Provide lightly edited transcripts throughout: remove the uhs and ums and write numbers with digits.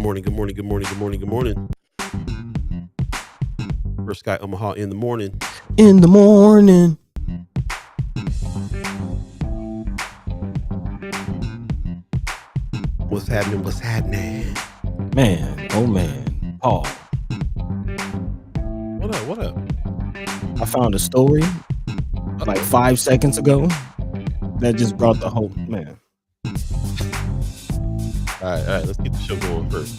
morning, good morning, good morning, good morning, good morning. First guy Omaha in the morning. In the morning. What's happening? What's happening? Man, oh man. Paul, What up? What up? I found a story like Uh-oh. 5 seconds ago that just brought the whole man. All right. Let's get the show going first.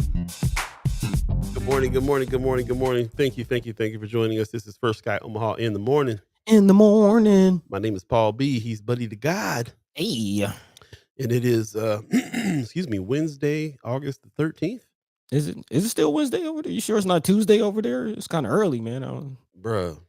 Good morning, good morning, good morning, good morning. Thank you for joining us. This is First Guy Omaha in the morning. In the morning. My name is Paul Beee. He's buddy to God. Hey. And it is excuse me, Wednesday, August the 13th. Is it still Wednesday over there? You sure it's not Tuesday over there? It's kind of early, man. Bruh.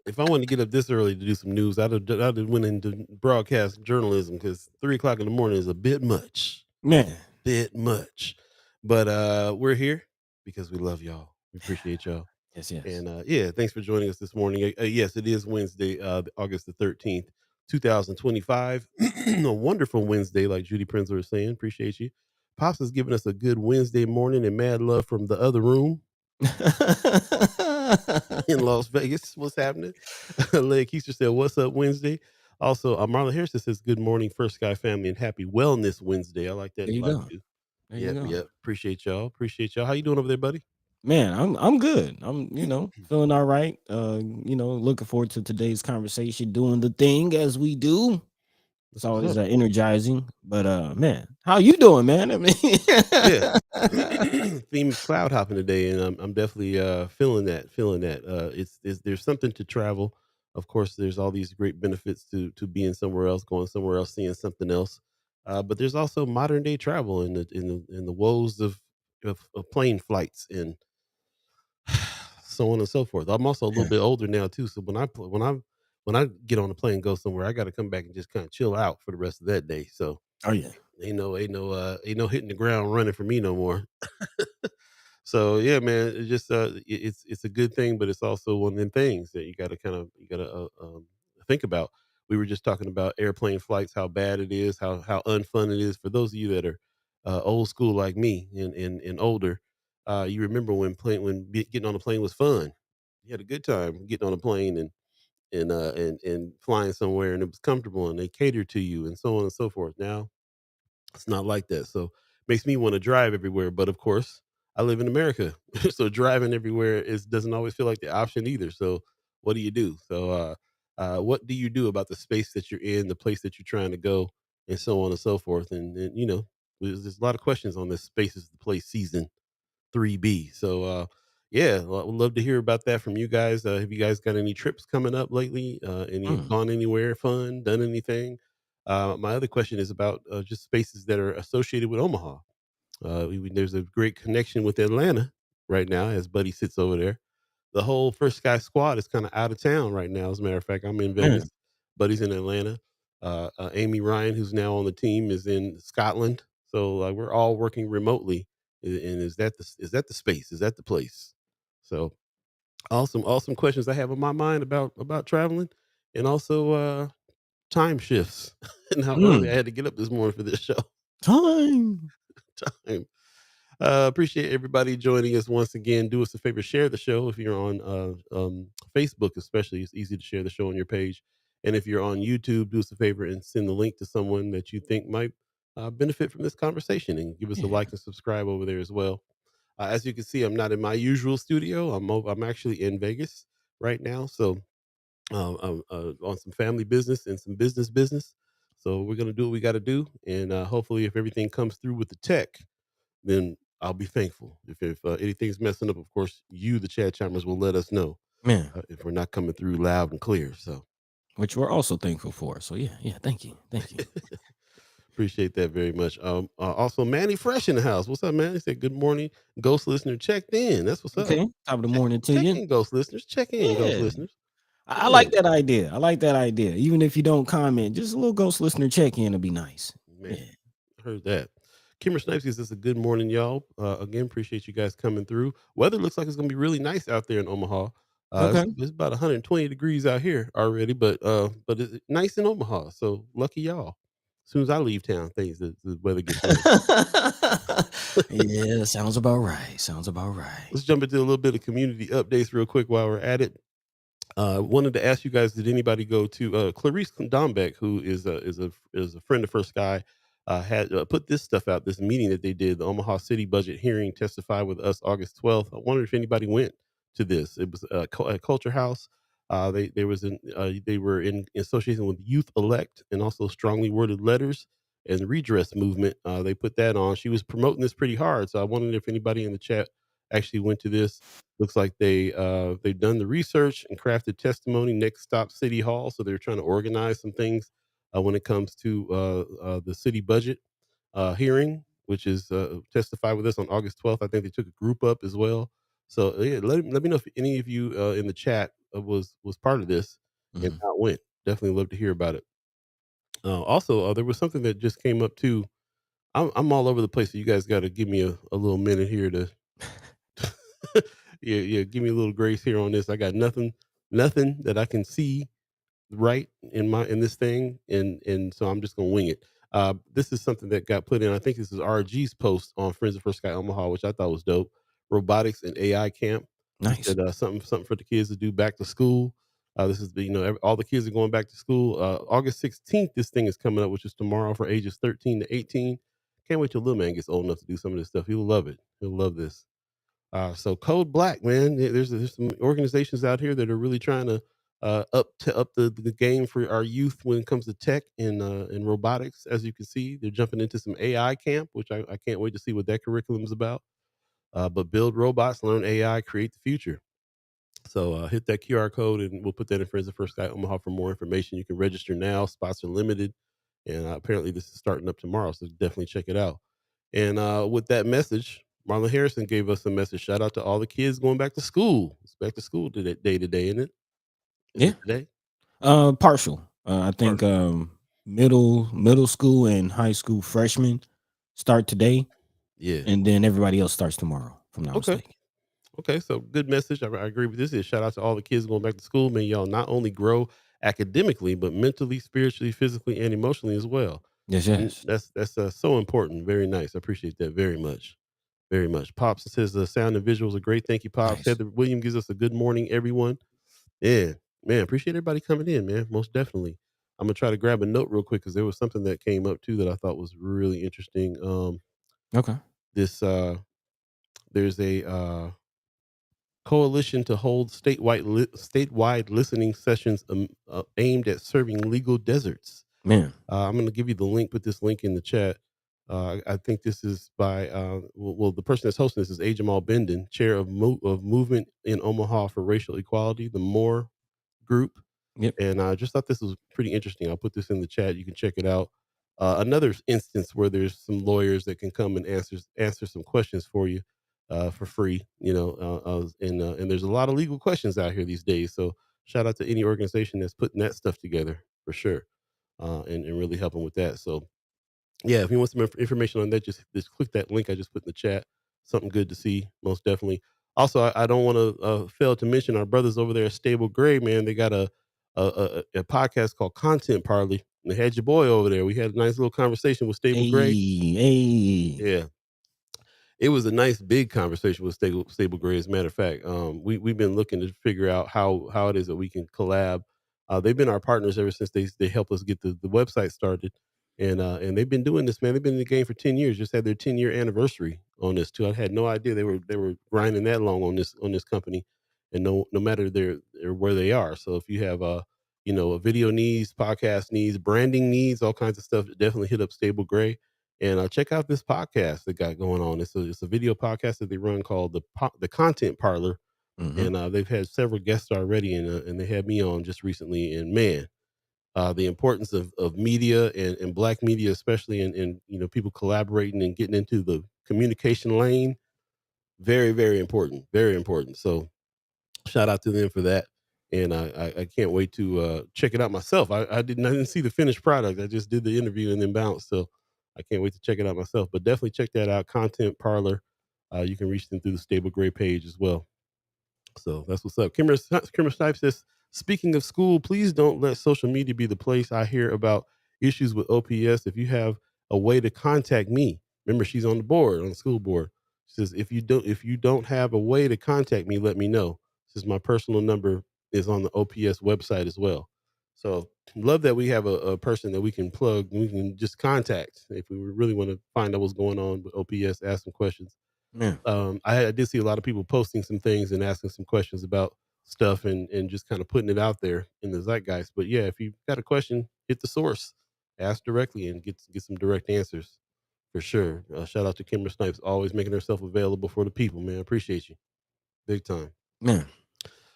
If I wanted to get up this early to do some news, I'd have went into broadcast journalism because 3 o'clock in the morning is a bit much. Man. Bit much. But we're here because we love y'all. We appreciate y'all. Yes. And yeah, thanks for joining us this morning. Yes, it is Wednesday, August the 13th, 2025. A wonderful Wednesday, like Judy Prinzler was saying. Appreciate you. Pops is giving us a good Wednesday morning and mad love from the other room in Las Vegas. What's happening? Leg Keisha said, "What's up, Wednesday?" Also, Marlon Harrison says, "Good morning, First Sky family, and happy Wellness Wednesday." I like that There a you lot go. too. There you Yep, go. yep. Appreciate y'all. Appreciate y'all. How you doing over there, buddy? Man, I'm good. I'm feeling all right. Looking forward to today's conversation, doing the thing as we do. It's That's what's always up. energizing. But man, how you doing, man? I mean, Yeah. Theme is cloud hopping today, and I'm definitely feeling that. Feeling that. It's there's something to travel. Of course, there's all these great benefits to being somewhere else, going somewhere else, seeing something else. But there's also modern day travel and the woes of plane flights and so on and so forth. I'm also a little bit older now too, so when I get on a plane and go somewhere, I got to come back and just kind of chill out for the rest of that day. So oh yeah, ain't no hitting the ground running for me no more. So yeah, man, it's just it's a good thing, but it's also one of them things that you gotta think about. We were just talking about airplane flights, how bad it is, how unfun it is for those of you that are old school like me and older. You remember getting on a plane was fun. You had a good time getting on a plane and flying somewhere, and it was comfortable, and they catered to you, and so on and so forth. Now it's not like that. So makes me want to drive everywhere. But of course, I live in America. So driving everywhere is doesn't always feel like the option either. So what do you do? What do you do about the space that you're in, the place that you're trying to go, and so on and so forth? And there's a lot of questions on this space is the place season 3B. So yeah, would love to hear about that from you guys. Have you guys got any trips coming up lately? Any mm, gone anywhere fun, done anything? My other question is about just spaces that are associated with Omaha. There's a great connection with Atlanta right now, as Buddy sits over there. The whole First Sky squad is kind of out of town right now. As a matter of fact, I'm in man. Vegas. Buddy's in Atlanta. Amy Ryan, who's now on the team, is in Scotland. So we're all working remotely. And is that the space? Is that the place? So awesome questions I have on my mind about traveling, and also time shifts and how early I Mm, had to get up this morning for this show. time. Time. Appreciate everybody joining us once again. Do us a favor, share the show if you're on Facebook, especially. It's easy to share the show on your page. And if you're on YouTube, do us a favor and send the link to someone that you think might benefit from this conversation, and give us a Yeah. like and subscribe over there as well. As you can see, I'm not in my usual studio. I'm actually in Vegas right now, so on some family business and some business. So we're gonna do what we got to do, and hopefully, if everything comes through with the tech, then I'll be thankful. If anything's messing up, of course, the chat chimers, will let us know Man. if we're not coming through loud and clear. So Which we're also thankful for. So yeah, thank you. Thank you. appreciate that very much. Also, Manny Fresh in the house. What's up, man? He said, "Good morning, Ghost listener checked in." That's what's up. Okay. Top of the Check, morning to check you. in, Ghost listeners. Check in, Ghost Yeah. listeners. I Yeah, like that idea. I like that idea. Even if you don't comment, just a little ghost listener check in would be nice. man, Yeah. heard that. Kimmer Snipes says, "A good morning, y'all. Again, appreciate you guys coming through. Weather looks like it's gonna be really nice out there in Omaha. It's, Okay. it's about 120 degrees out here already, but it's nice in Omaha. So lucky y'all. As soon as I leave town, the weather gets nice. Yeah, sounds about right. Sounds about right. Let's jump into a little bit of community updates real quick while we're at it. Wanted to ask you guys, did anybody go to Clarice Dombeck, who is a friend of First Sky, had put this stuff out, this meeting that they did, the Omaha City Budget hearing, testify with us August 12th. I wonder if anybody went to this. It was a Culture House. They were in association with Youth Elect and also Strongly Worded Letters and Redress Movement. They put that on. She was promoting this pretty hard, so I wondered if anybody in the chat actually went to this. Looks like they've done the research and crafted testimony. Next stop, City Hall. So they're trying to organize some things when it comes to the city budget hearing, which is testify with us on August 12th. I think they took a group up as well. So yeah, let me know if any of you in the chat was part of this and Mhm. how it went. Definitely love to hear about it. Also, there was something that just came up too. I'm all over the place. So you guys got to give me a little minute here to yeah, give me a little grace here on this. I got nothing that I can see right in this thing, and so I'm just gonna wing it. This is something that got put in. I think this is RG's post on Friends of First Sky Omaha, which I thought was dope. Robotics and AI camp. He Nice. said something for the kids to do back to school. This is all the kids are going back to school. August 16th, this thing is coming up, which is tomorrow for ages 13 to 18. Can't wait till little man gets old enough to do some of this stuff. He'll love it. He'll love this. So Code Black, man, there's some organizations out here that are really trying to up the game for our youth when it comes to tech and robotics. As you can see, they're jumping into some AI camp, which I can't wait to see what that curriculum is about. But build robots, learn AI, create the future. So hit that QR code, and we'll put that in Friends of First Guy Omaha for more information. You can register now; spots are limited, and apparently this is starting up tomorrow. So definitely check it out. And with that message, Marlon Harrison gave us a message. Shout out to all the kids going back to school. It's back to school today, isn't it? Is Yeah. it today? Partial. I think Partial. middle school and high school freshmen start today, Yeah. and then everybody else starts tomorrow, if I'm not Okay. mistaken. Okay. So good message. I agree with this. Is shout out to all the kids going back to school. May y'all not only grow academically, but mentally, spiritually, physically, and emotionally as well. Yes, And yes. that's so important. Very nice. I appreciate that very much. Very much. Pops says the sound and visuals are great. Thank you, Pops. Nice. Heather William gives us a good morning, everyone. Yeah, man, appreciate everybody coming in, man. Most definitely. I'm gonna try to grab a note real quick because there was something that came up too that I thought was really interesting. Okay. This there's a coalition to hold statewide listening sessions aimed at serving legal deserts. Man. I'm going to give you the link. Put this link in the chat. I think this is by the person that's hosting this is A. Jamal Benden, chair of Movement in Omaha for Racial Equality, the More Group. Yep. And I just thought this was pretty interesting. I'll put this in the chat. You can check it out. Another instance where there's some lawyers that can come and answer some questions for you for free. And there's a lot of legal questions out here these days. So shout out to any organization that's putting that stuff together for sure, and really helping with that. So yeah, if you want some information on that, just click that link I just put in the chat. Something good to see, most definitely. Also, I don't want to fail to mention our brothers over there at Stable Gray, man. They got a podcast called Content Parley. And they had your boy over there. We had a nice little conversation with Stable Gray. Hey, hey. Yeah, it was a nice big conversation with Stable Gray. As a matter of fact, we've been looking to figure out how it is that we can collab. They've been our partners ever since they helped us get the website started, and they've been doing this, man. They've been in the game for 10 years. Just had their 10-year anniversary on this too. I had no idea they were grinding that long on this company, and no matter their where they are. So if you have a video needs, podcast needs, branding needs, all kinds of stuff, definitely hit up Stable Gray. And check out this podcast they got going on. It's a video podcast that they run called the Content Parlor, Mm-hmm. and they've had several guests already, and they had me on just recently. And man, the importance of media and black media, especially, and people collaborating and getting into the communication lane, very very important, very important. So shout out to them for that. And I can't wait to check it out myself. I didn't see the finished product. I just did the interview and then bounced. So I can't wait to check it out myself. But definitely check that out. Content Parlor. You can reach them through the Stable Gray page as well. So that's what's up. Kimmer Snipes says, speaking of school, please don't let social media be the place I hear about issues with OPS, if you have a way to contact me, remember she's on the board, on the school board. She says, if you don't have a way to contact me, let me know. Says my personal number is on the OPS website as well. So love that we have a person that we can plug, we can just contact if we really want to find out what's going on with OPS, ask some questions. Yeah, I did see a lot of people posting some things and asking some questions about stuff, and just kind of putting it out there in the zeitgeist. But yeah, if you've got a question, hit the source, ask directly, and get some direct answers for sure. Shout out to Kimber Snipes, always making herself available for the people. Man, appreciate you big time. man,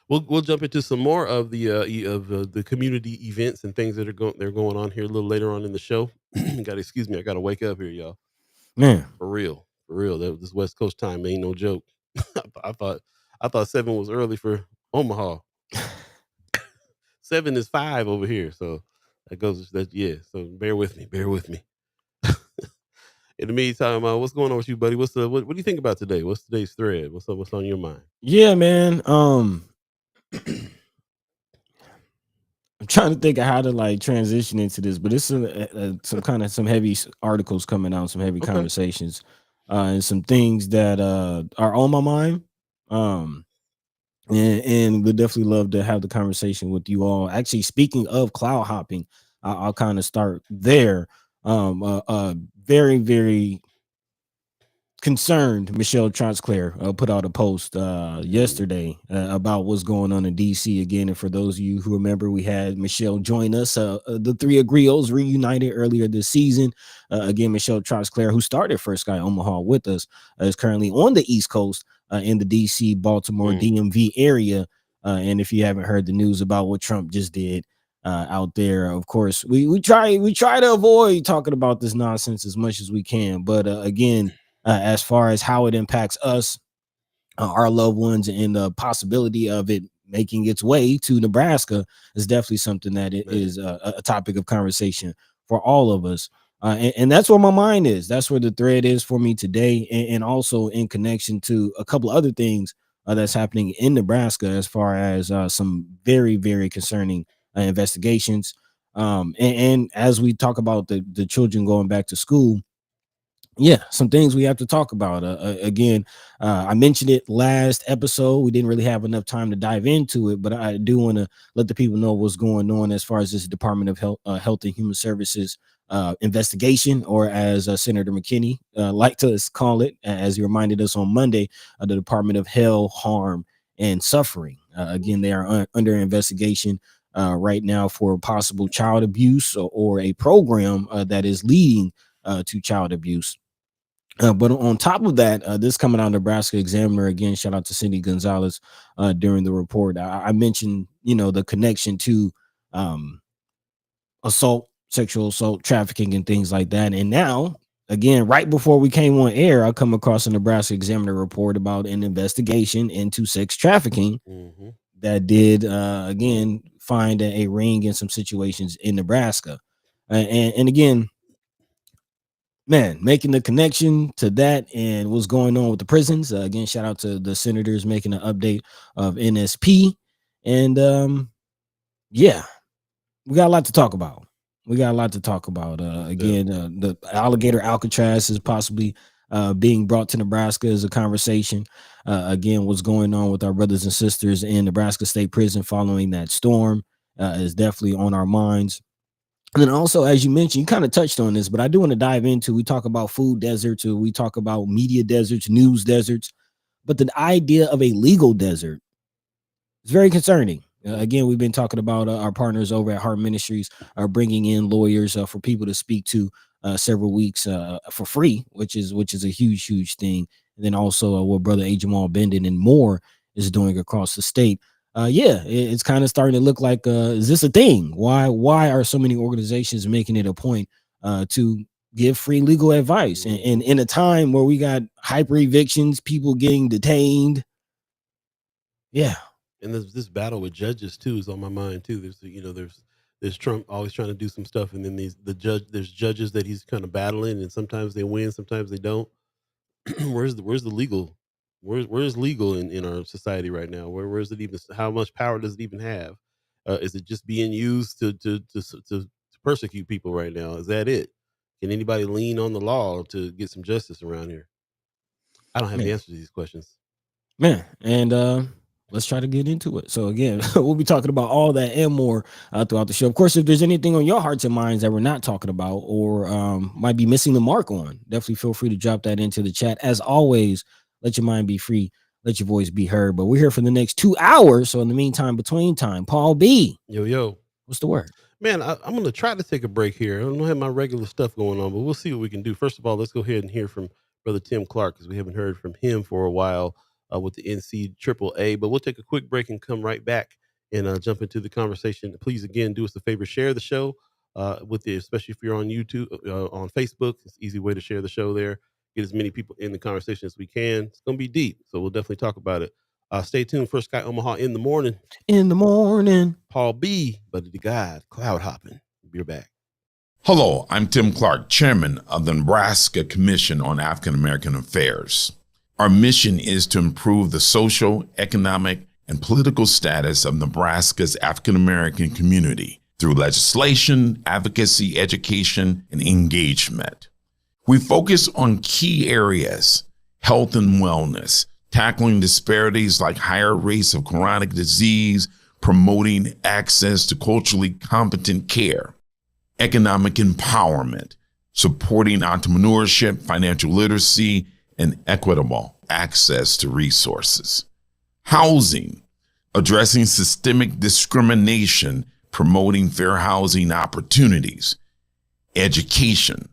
We'll jump into some more of the community events and things that they're going on here a little later on in the show. Got to excuse me, I got to wake up here, y'all. man. For real, for real. This West Coast time ain't no joke. I thought I thought 7 was early for Omaha. 7 is 5 over here, so that goes that yeah. So bear with me, bear with me. In the meantime, what's going on with you, buddy? What do you think about today? What's today's thread? What's up? What's on your mind? Yeah, man. I'm trying to think of how to like transition into this, but it's some kind of some heavy articles coming out, some heavy Okay. conversations, and some things that are on my mind. Um, and would definitely love to have the conversation with you all. Actually, speaking of cloud hopping, I'll kind of start there. Very, very concerned Michelle Trotsclair put out a post Mm, yesterday about what's going on in DC again. And for those of you who remember, we had Michelle join us. The three Agrios reunited earlier this season. Again, Michelle Trotsclair, who started First Sky Omaha with us, is currently on the East Coast in the DC, Baltimore, mm, DMV area. And if you haven't heard the news about what Trump just did, out there. Of course, we try to avoid talking about this nonsense as much as we can. But again, as far as how it impacts us, our loved ones, and the possibility of it making its way to Nebraska is definitely something that it man. is a topic of conversation for all of us. And that's where my mind is. That's where the thread is for me today, and also in connection to a couple other things that's happening in Nebraska, as far as some very, very concerning investigations. And as we talk about the children going back to school, yeah, some things we have to talk about. Again, I mentioned it last episode. We didn't really have enough time to dive into it, but I do want to let the people know what's going on as far as this Department of Health and Human Services investigation, or as Senator McKinney like to call it, as he reminded us on Monday, the Department of Hell, Harm, and Suffering. Again, they are under investigation right now for possible child abuse, or a program that is leading to child abuse. But on top of that, this coming out of Nebraska Examiner again. Shout out to Cindy Gonzalez during the report. I mentioned, the connection to um, assault, sexual assault, trafficking, and things like that. And now, again, right before we came on air, I come across a Nebraska Examiner report about an investigation into sex trafficking Hmm. that did again find a ring in some situations in Nebraska. And again, man, making the connection to that and what's going on with the prisons. Again, shout out to the senators making an update of NSP. And yeah, we got a lot to talk about. We got a lot to talk about. Most Again, definitely. the alligator Alcatraz is possibly being brought to Nebraska as a conversation. Again, what's going on with our brothers and sisters in Nebraska State Prison following that storm is definitely on our minds. And then also, as you mentioned, you kind of touched on this, but I do want to dive into. We talk about food deserts, or we talk about media deserts, news deserts, but the idea of a legal desert is very concerning. Again, we've been talking about our partners over at Heart Ministries are bringing in lawyers for people to speak to several weeks for free, which is a huge, huge thing. And then also what Brother A. Jamal Benden and more is doing across the state. Yeah, it's kind of starting to look like, is this a thing? Why are so many organizations making it a point to give free legal advice? And Hmm. in a time where we got hyper evictions, people getting detained, yeah. And this battle with judges too is on my mind too. There's Trump always trying to do some stuff, and then there's judges that he's kind of battling, and sometimes they win, sometimes they don't. Where's the legal? Where's legal in our society right now? Where's it even? How much power does it even have? Is it just being used to persecute people right now? Is that it? Can anybody lean on the law to get some justice around here? I don't have the Man, answer to these questions. man, and let's try to get into it. So again, we'll be talking about all that and more throughout the show. Of course, if there's anything on your hearts and minds that we're not talking about or might be missing the mark on, definitely feel free to drop that into the chat. As always, let your mind be free, let your voice be heard. But we're here for the next 2 hours. So in the meantime, between time, Paul B, Yo, yo. what's the word? Man, I'm going to try to take a break here. I don't have my regular stuff going on, but we'll see what we can do. First of all, let's go ahead and hear from Brother Tim Clark because we haven't heard from him for a while with the NC AAA. But we'll take a quick break and come right back and jump into the conversation. Please, again, do us a favor, share the show with you, especially if you're on YouTube, on Facebook. It's an easy way to share the show there. Get as many people in the conversation as we can. It's going to be deep, so we'll definitely talk about it. Stay tuned for Sky Omaha in the morning. In the morning. Paul B, Buddy the Gawd, Cloud Hoppin. We'll be back. Hello, I'm Tim Clark, Chairman of the Nebraska Commission on African American Affairs. Our mission is to improve the social, economic, and political status of Nebraska's African American community through legislation, advocacy, education, and engagement. We focus on key areas: health and wellness, tackling disparities like higher rates of chronic disease, promoting access to culturally competent care, economic empowerment, supporting entrepreneurship, financial literacy, and equitable access to resources. Housing, addressing systemic discrimination, promoting fair housing opportunities. Education,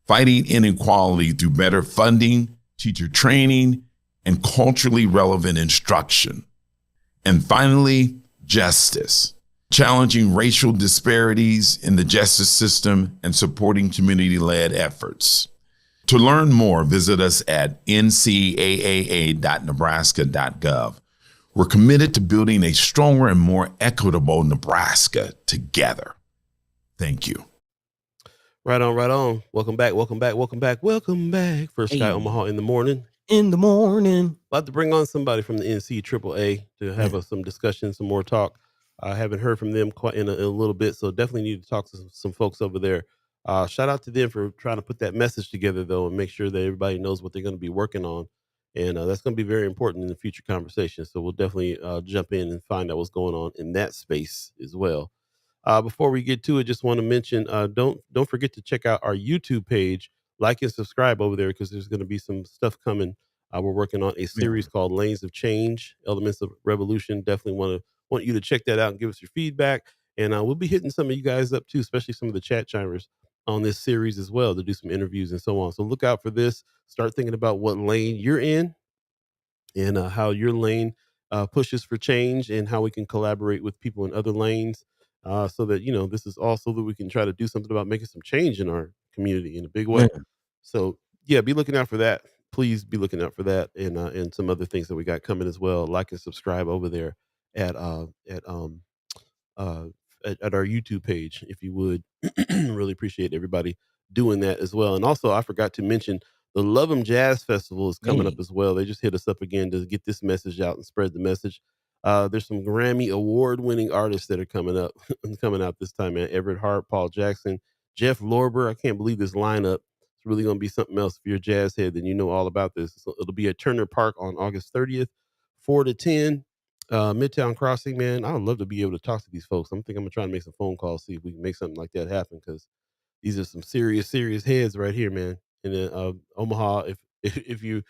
fighting inequality through better funding, teacher training, and culturally relevant instruction. And finally, justice, challenging racial disparities in the justice system and supporting community-led efforts. To learn more, visit us at ncaa.nebraska.gov. We're committed to building a stronger and more equitable Nebraska together. Thank you. Right on, right on. Welcome back, welcome back, welcome back, welcome back. First Sky Hey. Omaha in the morning. In the morning. About to bring on somebody from the NC AAA to have some discussion, some more talk. I haven't heard from them quite in a little bit, so definitely need to talk to some folks over there. Shout out to them for trying to put that message together, though, and make sure that everybody knows what they're going to be working on. And that's going to be very important in the future conversation. So we'll definitely jump in and find out what's going on in that space as well. Before we get to it, just want to mention don't forget to check out our YouTube page, like and subscribe over there because there's going to be some stuff coming. We're working on a series called Lanes of Change, Elements of Revolution. Definitely want you to check that out and give us your feedback. And we'll be hitting some of you guys up too, especially some of the chat chimers on this series as well to do some interviews and so on. So look out for this. Start thinking about what lane you're in and how your lane pushes for change and how we can collaborate with people in other lanes so that, this is also that we can try to do something about making some change in our community in a big way. Man. So yeah, be looking out for that. Please be looking out for that and some other things that we got coming as well. Like and subscribe over there at at uh at our YouTube page if you would. Really appreciate everybody doing that as well. And also I forgot to mention the Love 'em Jazz Festival is coming Hey. up as well. They just hit us up again to get this message out and spread the message. There's some Grammy award winning artists that are coming up coming out this time, man. Everett Hart, Paul Jackson, Jeff Lorber. I can't believe this lineup. It's really going to be something else. If you're a jazz head, then you know all about this. So it'll be at Turner Park on August 30th, 4 to 10. Midtown Crossing, man. I would love to be able to talk to these folks. I'm thinking I'm gonna try to make some phone calls, see if we can make something like that happen because these are some serious heads right here, man. And then Omaha, if you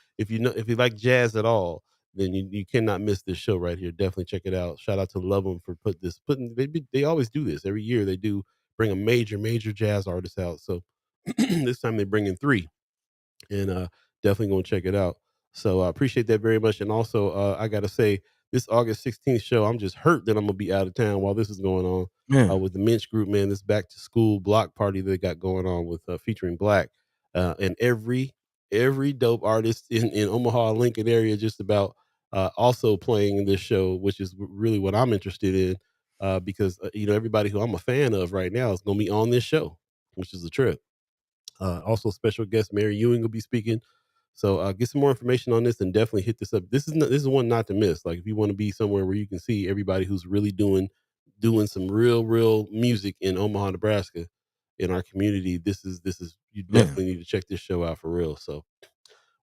like jazz at all, then you cannot miss this show right here. Definitely check it out. Shout out to Love 'em for putting they always do this every year. They do bring a major jazz artist out. So this time they bring in three, and definitely gonna check it out. So I appreciate that very much. And also, I gotta say, this August 16th show, I'm just hurt that I'm gonna be out of town while this is going on Man. with the Minch Group. Man, this back to school block party they got going on with featuring Black and every dope artist in Omaha, Lincoln area, just about also playing in this show, which is really what I'm interested in because everybody who I'm a fan of right now is gonna be on this show, which is a trip. Also, special guest Mary Ewing will be speaking. So get some more information on this and definitely hit this up. This is one not to miss. Like if you want to be somewhere where you can see everybody who's really doing some real music in Omaha, Nebraska, in our community, this is you Man. definitely need to check this show out for real. So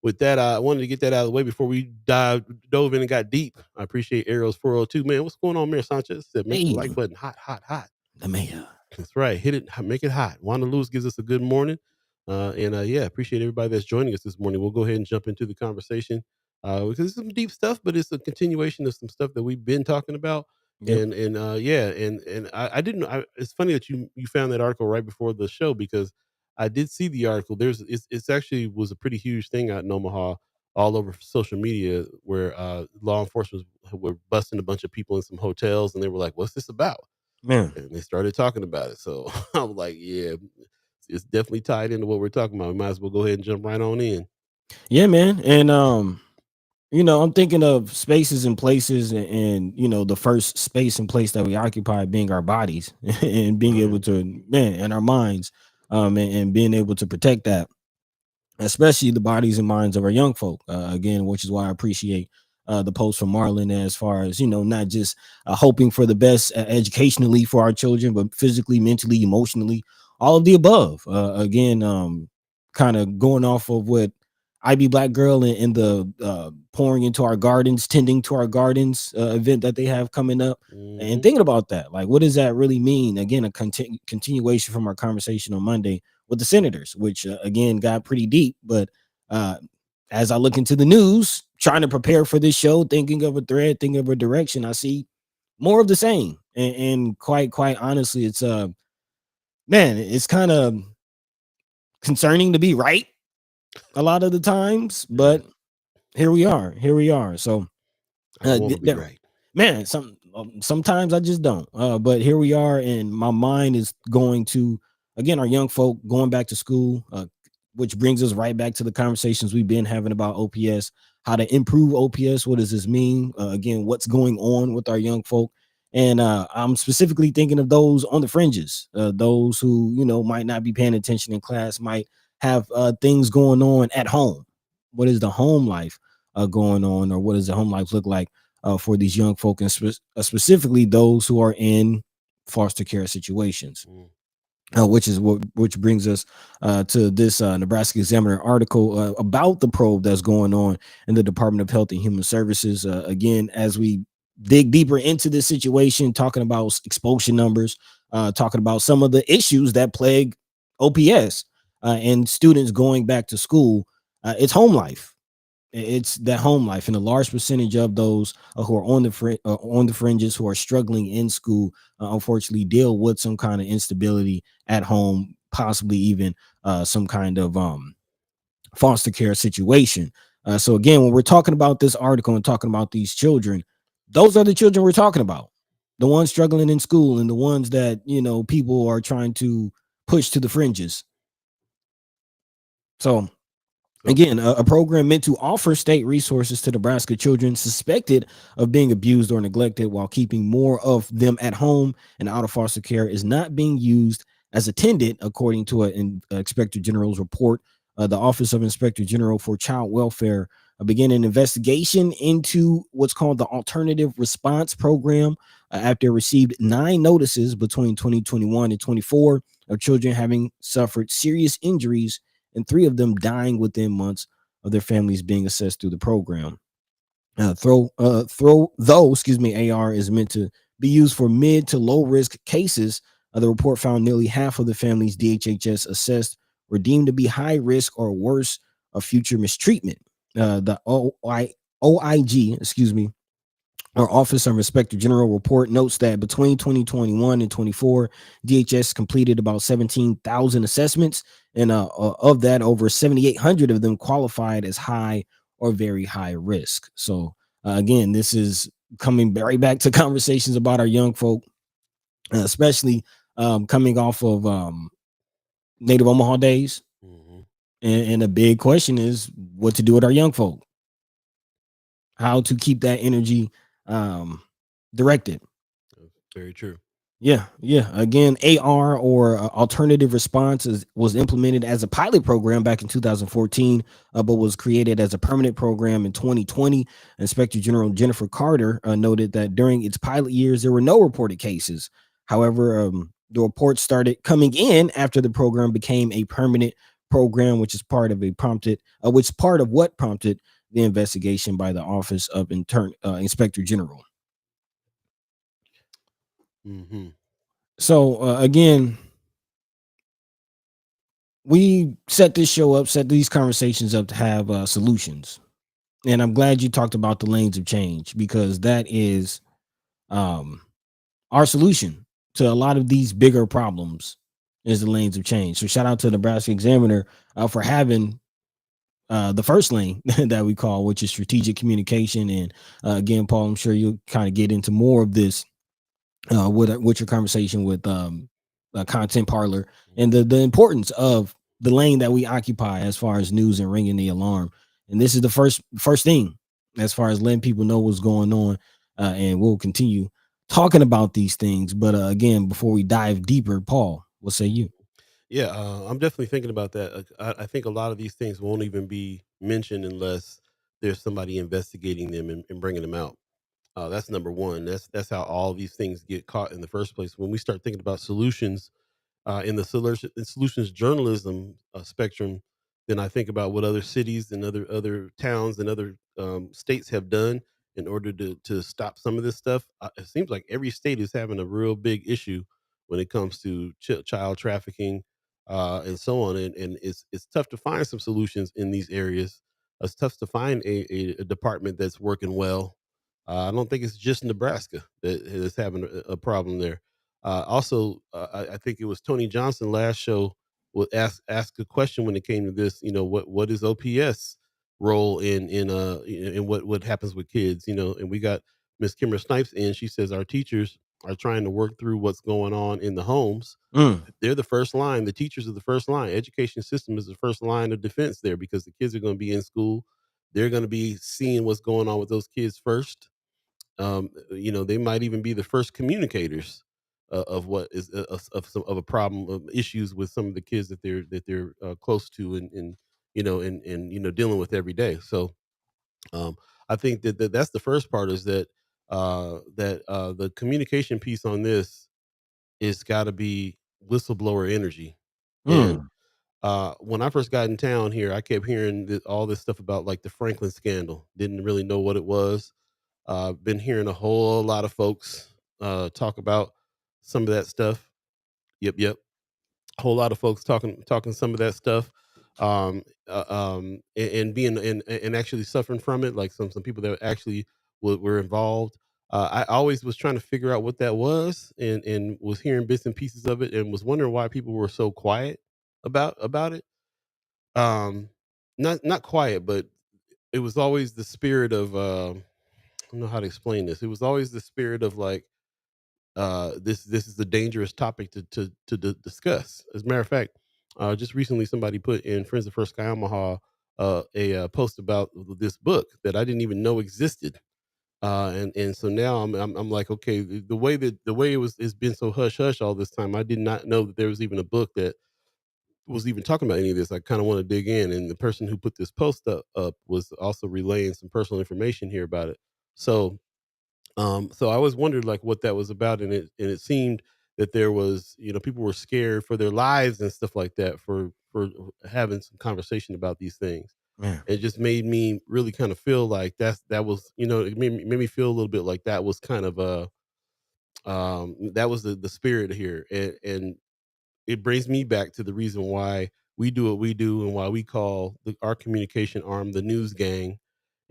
with that, I wanted to get that out of the way before we dove in and got deep. I appreciate Arrows 402. Man, what's going on, Mayor Sanchez? Said make the Hey, like button hot, hot, hot. the mayor. That's right. Hit it, make it hot. Wanda Lewis gives us a good morning. Yeah, appreciate everybody that's joining us this morning. We'll go ahead and jump into the conversation because it's some deep stuff, but it's a continuation of some stuff that we've been talking about. Yep. Yeah, and I didn't. It's funny that you found that article right before the show because I did see the article. It's actually was a pretty huge thing out in Omaha, all over social media, where law enforcement were busting a bunch of people in some hotels, and they were like, "What's this about?" Man. And they started talking about it. So I'm like, yeah, it's definitely tied into what we're talking about. We might as well go ahead and jump right on in. Yeah, man. And I'm thinking of spaces and places and the first space and place that we occupy being our bodies and being Right. able to, man, and our minds, and being able to protect that, especially the bodies and minds of our young folk. Again, which is why I appreciate the post from Marlon as far as not just hoping for the best educationally for our children, but physically, mentally, emotionally, all of the above. Again, kind of going off of what I Be Black Girl in the pouring into our gardens, tending to our gardens event that they have coming up. And Hmm. thinking about that, like, what does that really mean? Again, a continuation from our conversation on Monday with the Senators, which again got pretty deep. But uh, as I look into the news, trying to prepare for this show, thinking of a thread, thinking of a direction, I see more of the same. And quite honestly, it's man, it's kind of concerning to be right a lot of the times, Yeah, but here we are. Here we are. So I want to be right. man, sometimes I just don't. But here we are, and my mind is going to again our young folk going back to school, which brings us right back to the conversations we've been having about OPS, how to improve OPS. What does this mean? Again, what's going on with our young folk? And I'm specifically thinking of those on the fringes, those who might not be paying attention in class, might have things going on at home. What is the home life going on, or what does the home life look like for these young folk, and specifically those who are in foster care situations? Mm. Which brings us to this Nebraska Examiner article about the probe that's going on in the Department of Health and Human Services. Again, as we dig deeper into this situation, talking about expulsion numbers, talking about some of the issues that plague OPS and students going back to school, it's home life. It's that home life, and a large percentage of those who are on the fringes, who are struggling in school, unfortunately deal with some kind of instability at home, possibly even some kind of foster care situation. So again, when we're talking about this article and talking about these children, those are the children we're talking about, the ones struggling in school and the ones that people are trying to push to the fringes. So Okay. again, a program meant to offer state resources to Nebraska children suspected of being abused or neglected while keeping more of them at home and out of foster care is not being used as intended, according to an Inspector General's report. The Office of Inspector General for Child Welfare began an investigation into what's called the Alternative Response Program after it received 9 notices between 2021 and 24 of children having suffered serious injuries and 3 of them dying within months of their families being assessed through the program. AR is meant to be used for mid to low risk cases. The report found nearly half of the families DHHS assessed were deemed to be high risk or worse of future mistreatment. The OIG, our Office of Inspector General report notes that between 2021 and 24, DHS completed about 17,000 assessments, and of that, over 7,800 of them qualified as high or very high risk. So again, this is coming right back to conversations about our young folk, especially coming off of Native Omaha days. Hmm. And a big question is what to do with our young folk, how to keep that energy directed. Very true. Yeah. Again, AR, or alternative response, was implemented as a pilot program back in 2014, but was created as a permanent program in 2020. Inspector General Jennifer Carter noted that during its pilot years, there were no reported cases. However, The reports started coming in after the program became a permanent program, which is part of what prompted the investigation by the Office of Inspector General. Hmm. So again, we set these conversations up to have solutions, and I'm glad you talked about the lanes of change, because that is um, our solution to a lot of these bigger problems is the lanes of change. So shout out to the Nebraska Examiner for having the first lane that we call, which is strategic communication. And again, Paul, I'm sure you'll kind of get into more of this with your conversation with Content Parlor, and the importance of the lane that we occupy as far as news and ringing the alarm. And this is the first thing as far as letting people know what's going on. And we'll continue talking about these things. But again, before we dive deeper, Paul, what say you? Yeah, I'm definitely thinking about that. I think a lot of these things won't even be mentioned unless there's somebody investigating them and bringing them out. That's number one. That's how all these things get caught in the first place. When we start thinking about solutions, in the solutions journalism spectrum, then I think about what other cities and other towns and other states have done in order to stop some of this stuff. It seems like every state is having a real big issue when it comes to child trafficking and so on, and it's tough to find some solutions in these areas. It's tough to find a department that's working well. I don't think it's just Nebraska that is having a problem there. Also, I think it was Tony Johnson last show would ask a question when it came to this. You know, what is OPS role in what happens with kids? You know, and we got Miss Kimmer Snipes in. She says our teachers are trying to work through what's going on in the homes. Mm, They're the first line. The teachers are the first line. Education system is the first line of defense there, because the kids are going to be in school. They're going to be seeing what's going on with those kids first. You know, they might even be the first communicators of what is of some of a problem of issues with some of the kids that they're close to, and and dealing with every day. So um, I think that's the first part, is that the communication piece on this is got to be whistleblower energy. And mm, when I first got in town here, I kept hearing all this stuff about like the Franklin scandal. Didn't really know what it was. Been hearing a whole lot of folks talk about some of that stuff. Yep, yep. A whole lot of folks talking some of that stuff, and being and actually suffering from it. Like some people that actually were involved. I always was trying to figure out what that was, and was hearing bits and pieces of it, and was wondering why people were so quiet about it. Um, not quiet, but it was always the spirit of. I don't know how to explain this. It was always the spirit of like, this is a dangerous topic to discuss. As a matter of fact, just recently somebody put in Friends of First Sky Omaha a post about this book that I didn't even know existed. And so now I'm like, okay, the way it was, it's been so hush hush all this time. I did not know that there was even a book that was even talking about any of this. I kind of want to dig in, and the person who put this post up was also relaying some personal information here about it. So I always wondered like what that was about, and it seemed that there was, people were scared for their lives and stuff like that for having some conversation about these things. man, It just made me really kind of feel like that was, it made me feel a little bit like that was kind of that was the spirit here, and it brings me back to the reason why we do what we do, and why we call our communication arm the news gang,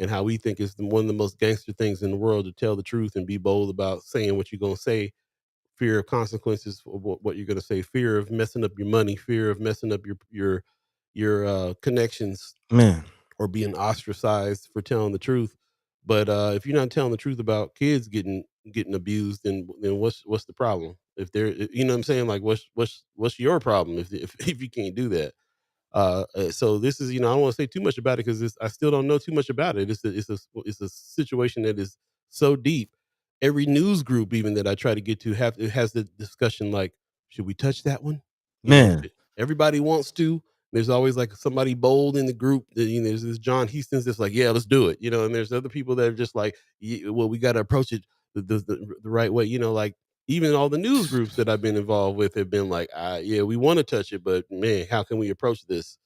and how we think it's one of the most gangster things in the world to tell the truth and be bold about saying what you're going to say. Fear of consequences for what you're going to say, fear of messing up your money, fear of messing up your connections, man, or being ostracized for telling the truth. But if you're not telling the truth about kids getting abused, then what's the problem? If they're, you know what I'm saying, like what's your problem if if you can't do that? So this is, I don't want to say too much about it, because I still don't know too much about it. It's a situation that is so deep. Every news group, even that I try to get to, have it has the discussion like, should we touch that one? man, Everybody wants to. There's always like somebody bold in the group. That, there's this John Hastings that's like, yeah, let's do it. And there's other people that are just like, well, we got to approach it the right way. Like even all the news groups that I've been involved with have been like, yeah, we want to touch it, but man, how can we approach this?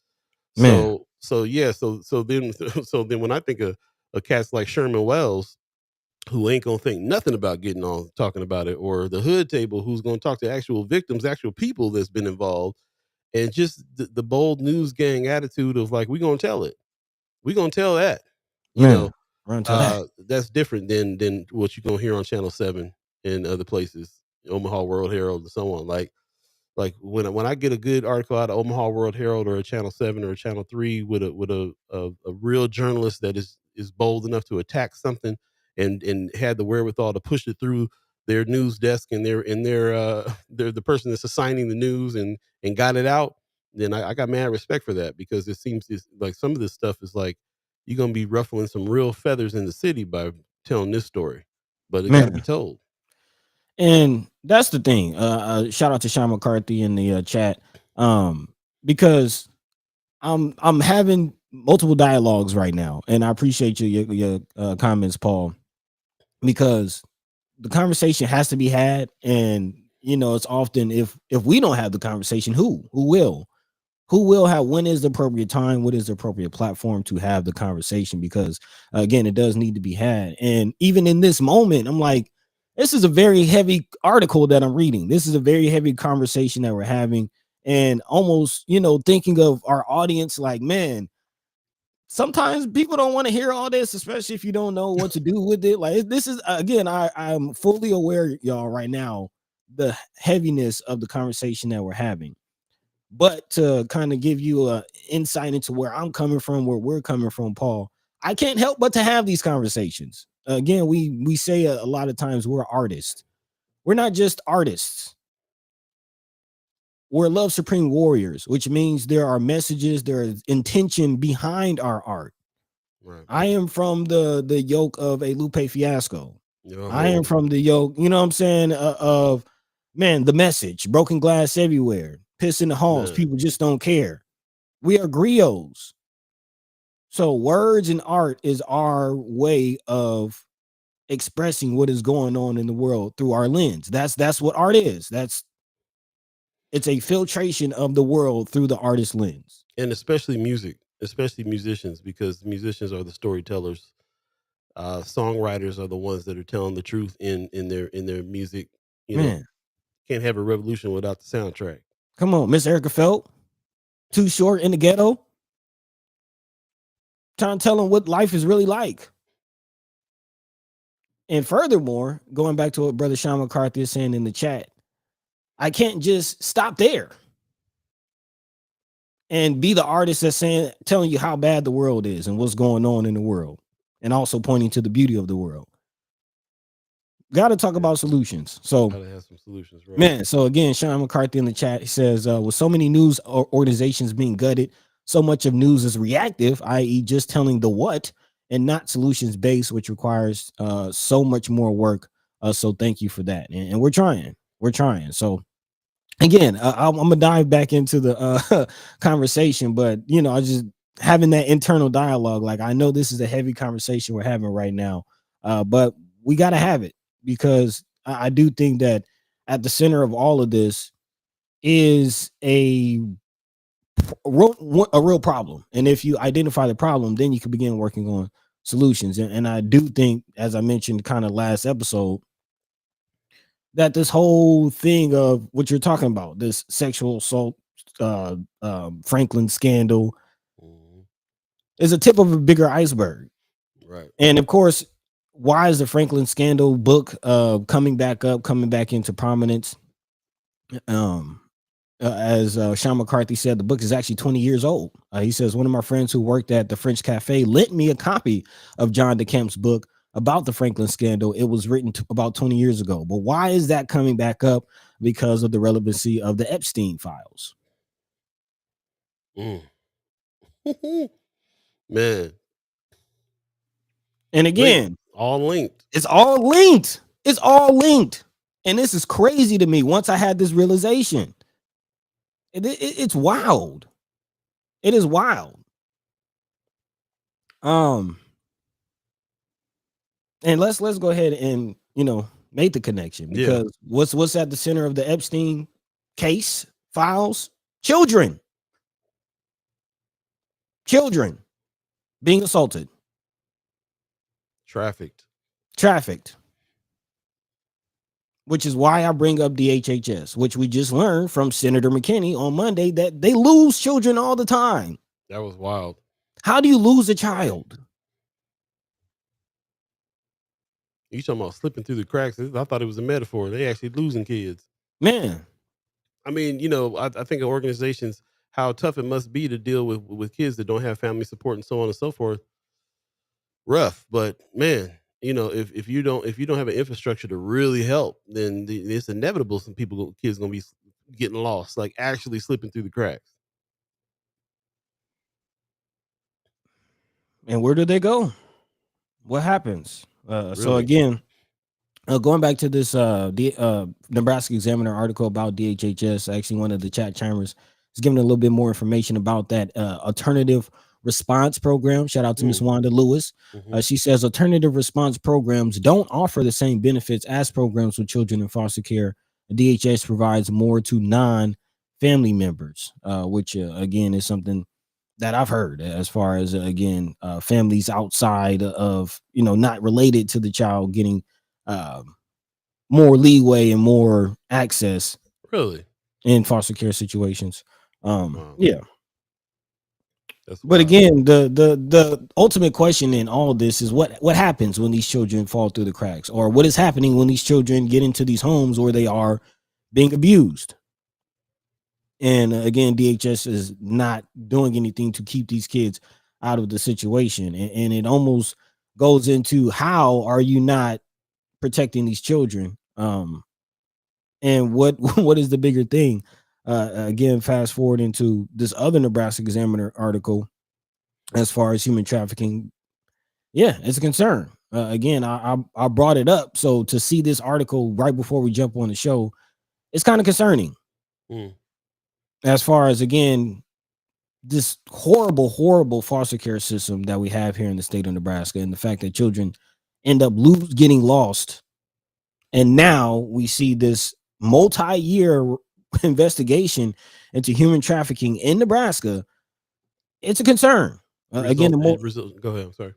Man, So yeah, so then so then when I think of cats like Sherman Wells, who ain't gonna think nothing about getting on talking about it, or the Hood Table, who's gonna talk to actual victims, actual people that's been involved, and just the bold news gang attitude of like, we gonna tell it, we gonna tell that, you know, man, run to that. that's different than what you're gonna hear on Channel 7 and other places, Omaha World Herald and so on. Like when I get a good article out of Omaha World Herald or a Channel 7 or a Channel 3 with a real journalist that is bold enough to attack something and had the wherewithal to push it through their news desk and their they're the person that's assigning the news and got it out, then I got mad respect for that, because it seems like some of this stuff is like, you're gonna be ruffling some real feathers in the city by telling this story, but it got to be Man, told. and that's the thing. Shout out to Sean McCarthy in the chat. Because I'm having multiple dialogues right now, and I appreciate your comments, Paul, because the conversation has to be had, and it's often, if we don't have the conversation, who will? Who will have? When is the appropriate time? What is the appropriate platform to have the conversation? Because again, it does need to be had. And even in this moment, I'm like, this is a very heavy article that I'm reading. This is a very heavy conversation that we're having, and almost, thinking of our audience, like, man, sometimes people don't want to hear all this, especially if you don't know what to do with it. Like, this is, again, I'm fully aware, y'all, right now, the heaviness of the conversation that we're having. But to kind of give you a insight into where I'm coming from, where we're coming from, Paul, I can't help but to have these conversations. Again, we say a lot of times we're artists. We're not just artists. We're love supreme warriors, which means there are messages, there is intention behind our art. Right. I am from the yoke of a Lupe Fiasco. I am Oh from the yoke, you know what I'm saying, of, man, the message, broken glass everywhere, piss in the halls, man. people just don't care. We are griots. So words and art is our way of expressing what is going on in the world through our lens. That's what art is. It's a filtration of the world through the artist lens. And especially music, especially musicians, because musicians are the storytellers. Songwriters are the ones that are telling the truth in their music. You know, Man, can't have a revolution without the soundtrack. come on, Miss Erica Felt, Too Short in the Ghetto, trying to tell them what life is really like. And furthermore, going back to what Brother Sean McCarthy is saying in the chat, I can't just stop there and be the artist that's telling you how bad the world is and what's going on in the world, and also pointing to the beauty of the world. Got to talk Yeah, about solutions. So, gotta have some solutions, right? man, so again, Sean McCarthy in the chat, he says, with so many news organizations being gutted, so much of news is reactive, i.e., just telling the what and not solutions based, which requires so much more work. So, thank you for that, and we're trying. We're trying. So, again, I'm gonna dive back into the conversation, but I just having that internal dialogue. Like, I know this is a heavy conversation we're having right now, but we got to have it, because I do think that at the center of all of this is a real problem, and if you identify the problem, then you can begin working on solutions. And I do think, as I mentioned, kind of last episode, that this whole thing of what you're talking about, this sexual assault, Franklin scandal, Mhm. is a tip of a bigger iceberg. Right. And of course, why is the Franklin scandal book coming back up, coming back into prominence? Um, as Sean McCarthy said, the book is actually 20 years old. He says, one of my friends who worked at the French Cafe lent me a copy of John DeCamp's book about the Franklin scandal. It was written about 20 years ago. But why is that coming back up? Because of the relevancy of the Epstein files. Mm. Man, And link again, all linked. it's all linked. It's all linked. And this is crazy to me once I had this realization. It's wild. It is wild. Um, and let's go ahead and made the connection Yeah. because what's at the center of the Epstein case files? Children being assaulted, trafficked, which is why I bring up DHHS, which we just learned from Senator McKinney on Monday that they lose children all the time. That was wild. How do you lose a child? You talking about slipping through the cracks? I thought it was a metaphor. They actually losing kids. Man, I mean, I think of organizations, how tough it must be to deal with kids that don't have family support and so on and so forth. Rough, but man, if you don't have an infrastructure to really help, then it's inevitable some kids gonna be getting lost, like actually slipping through the cracks. and where do they go? What happens? So Really, again, going back to this Nebraska Examiner article about DHHS, actually one of the chat chimers is giving a little bit more information about that alternative response program. Shout out to Miss Wanda Lewis. She says alternative response programs don't offer the same benefits as programs with children in foster care. DHS provides more to non-family members, which again is something that I've heard as far as families outside of not related to the child getting more leeway and more access really. in foster care situations. Wow. Yeah. That's But wild. again, the ultimate question in all of this is what happens when these children fall through the cracks, or what is happening when these children get into these homes where they are being abused. And again, DHS is not doing anything to keep these kids out of the situation. And it almost goes into how are you not protecting these children? And what is the bigger thing? Again, fast forward into this other Nebraska Examiner article as far as human trafficking. Yeah, it's a concern. Again, I brought it up. So to see this article right before we jump on the show, it's kind of concerning. As far as again, this horrible foster care system that we have here in the state of Nebraska, and the fact that children end up getting lost, and now we see this multi-year investigation into human trafficking in Nebraska. It's a concern. Go ahead. I'm sorry.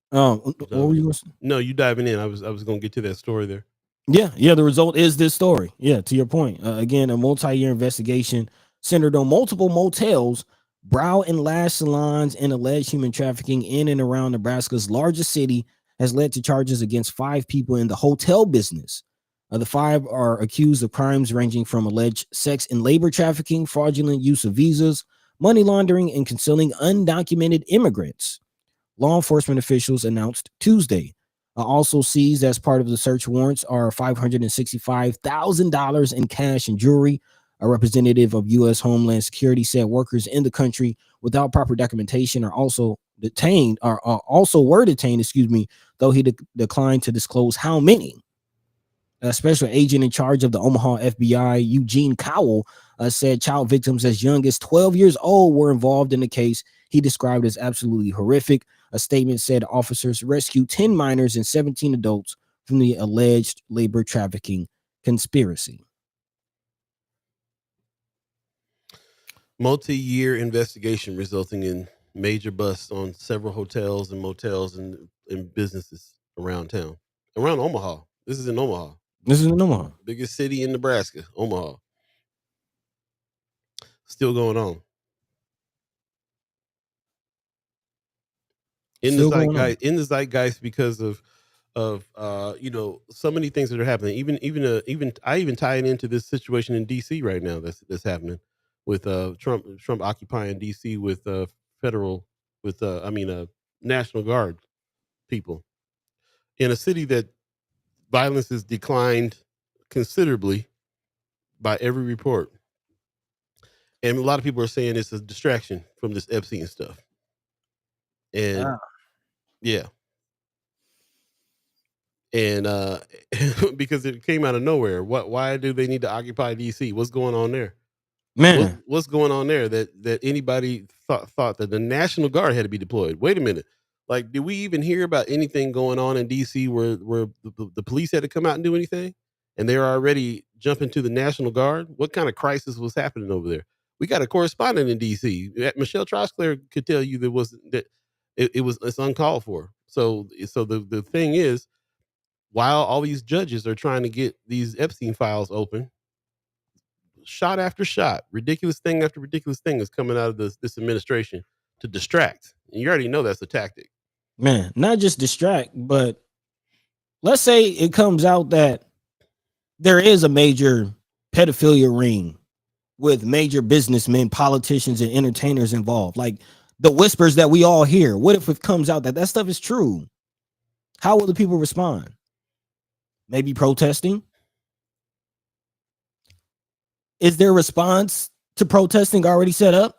What were you? No, you diving in. I was going to get to that story there. Yeah. The result is this story. Yeah, to your point. Again, a multi-year investigation centered on multiple motels, brow and lash salons, and alleged human trafficking in and around Nebraska's largest city has led to charges against 5 people in the hotel business. The 5 are accused of crimes ranging from alleged sex and labor trafficking, fraudulent use of visas, money laundering, and concealing undocumented immigrants. Law enforcement officials announced Tuesday. Also seized as part of the search warrants are $565,000 in cash and jewelry. A representative of U.S. Homeland Security said workers in the country without proper documentation are also detained, though he declined to disclose how many. A special agent in charge of the Omaha FBI, Eugene Cowell, said child victims as young as 12 years old were involved in the case he described as absolutely horrific. A statement said officers rescued 10 minors and 17 adults from the alleged labor trafficking conspiracy. Multi-year investigation resulting in major busts on several hotels and motels and businesses around town. Around Omaha. This is in Omaha. Biggest city in Nebraska, Omaha. Still going on. In the zeitgeist because of so many things that are happening. Even I even tie it into this situation in DC right now that's happening with Trump occupying DC with National Guard people in a city that violence has declined considerably by every report. And a lot of people are saying it's a distraction from this Epstein stuff. And yeah. And because it came out of nowhere. Why do they need to occupy DC? What's going on there? Man, what's going on there that anybody thought that the National Guard had to be deployed? Wait a minute. Like, did we even hear about anything going on in DC where the police had to come out and do anything? And they're already jumping to the National Guard. What kind of crisis was happening over there? We got a correspondent in DC. Michelle Trosclair could tell you that it's uncalled for. So the thing is, while all these judges are trying to get these Epstein files open, shot after shot, ridiculous thing after ridiculous thing is coming out of this administration to distract. And you already know that's a tactic. Man, not just distract, but let's say it comes out that there is a major pedophilia ring with major businessmen, politicians, and entertainers involved. Like the whispers that we all hear. What if it comes out that that stuff is true? How will the people respond? Maybe protesting? Is their response to protesting already set up?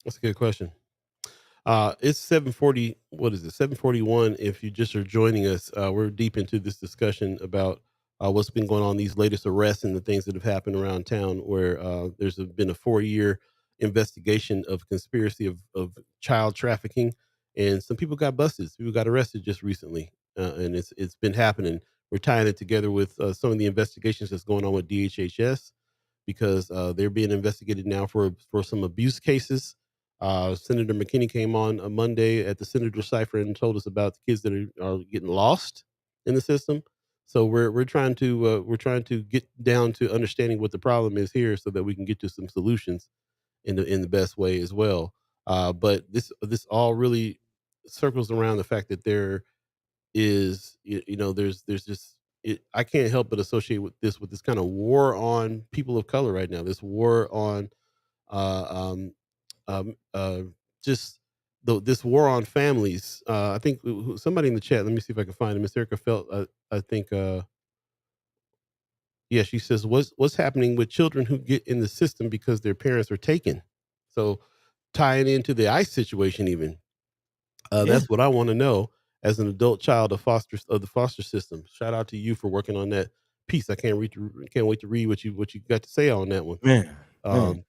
That's a good question. It's 7:40. What is it? 7:41. If you just are joining us, we're deep into this discussion about what's been going on, these latest arrests and the things that have happened around town, where been a 4-year investigation of conspiracy of child trafficking, and some people got busted. People got arrested just recently, and it's been happening. We're tying it together with some of the investigations that's going on with DHHS, because they're being investigated now for some abuse cases. Senator McKinney came on a Monday at the Senator Cipher and told us about the kids that are getting lost in the system. So we're trying to get down to understanding what the problem is here, so that we can get to some solutions in the best way as well. But this all really circles around the fact that there is, there's just, I can't help but associate with this kind of war on people of color right now. This war on uh, um, uh, just this war on families. I think somebody in the chat. Let me see if I can find it. Miss Erica felt. I think. Yeah, she says, what's happening with children who get in the system because their parents are taken? So tying into the ICE situation, even Yeah, that's what I want to know as an adult child of the foster system. Shout out to you for working on that piece. I can't wait to read what you got to say on that one. man, man. Um,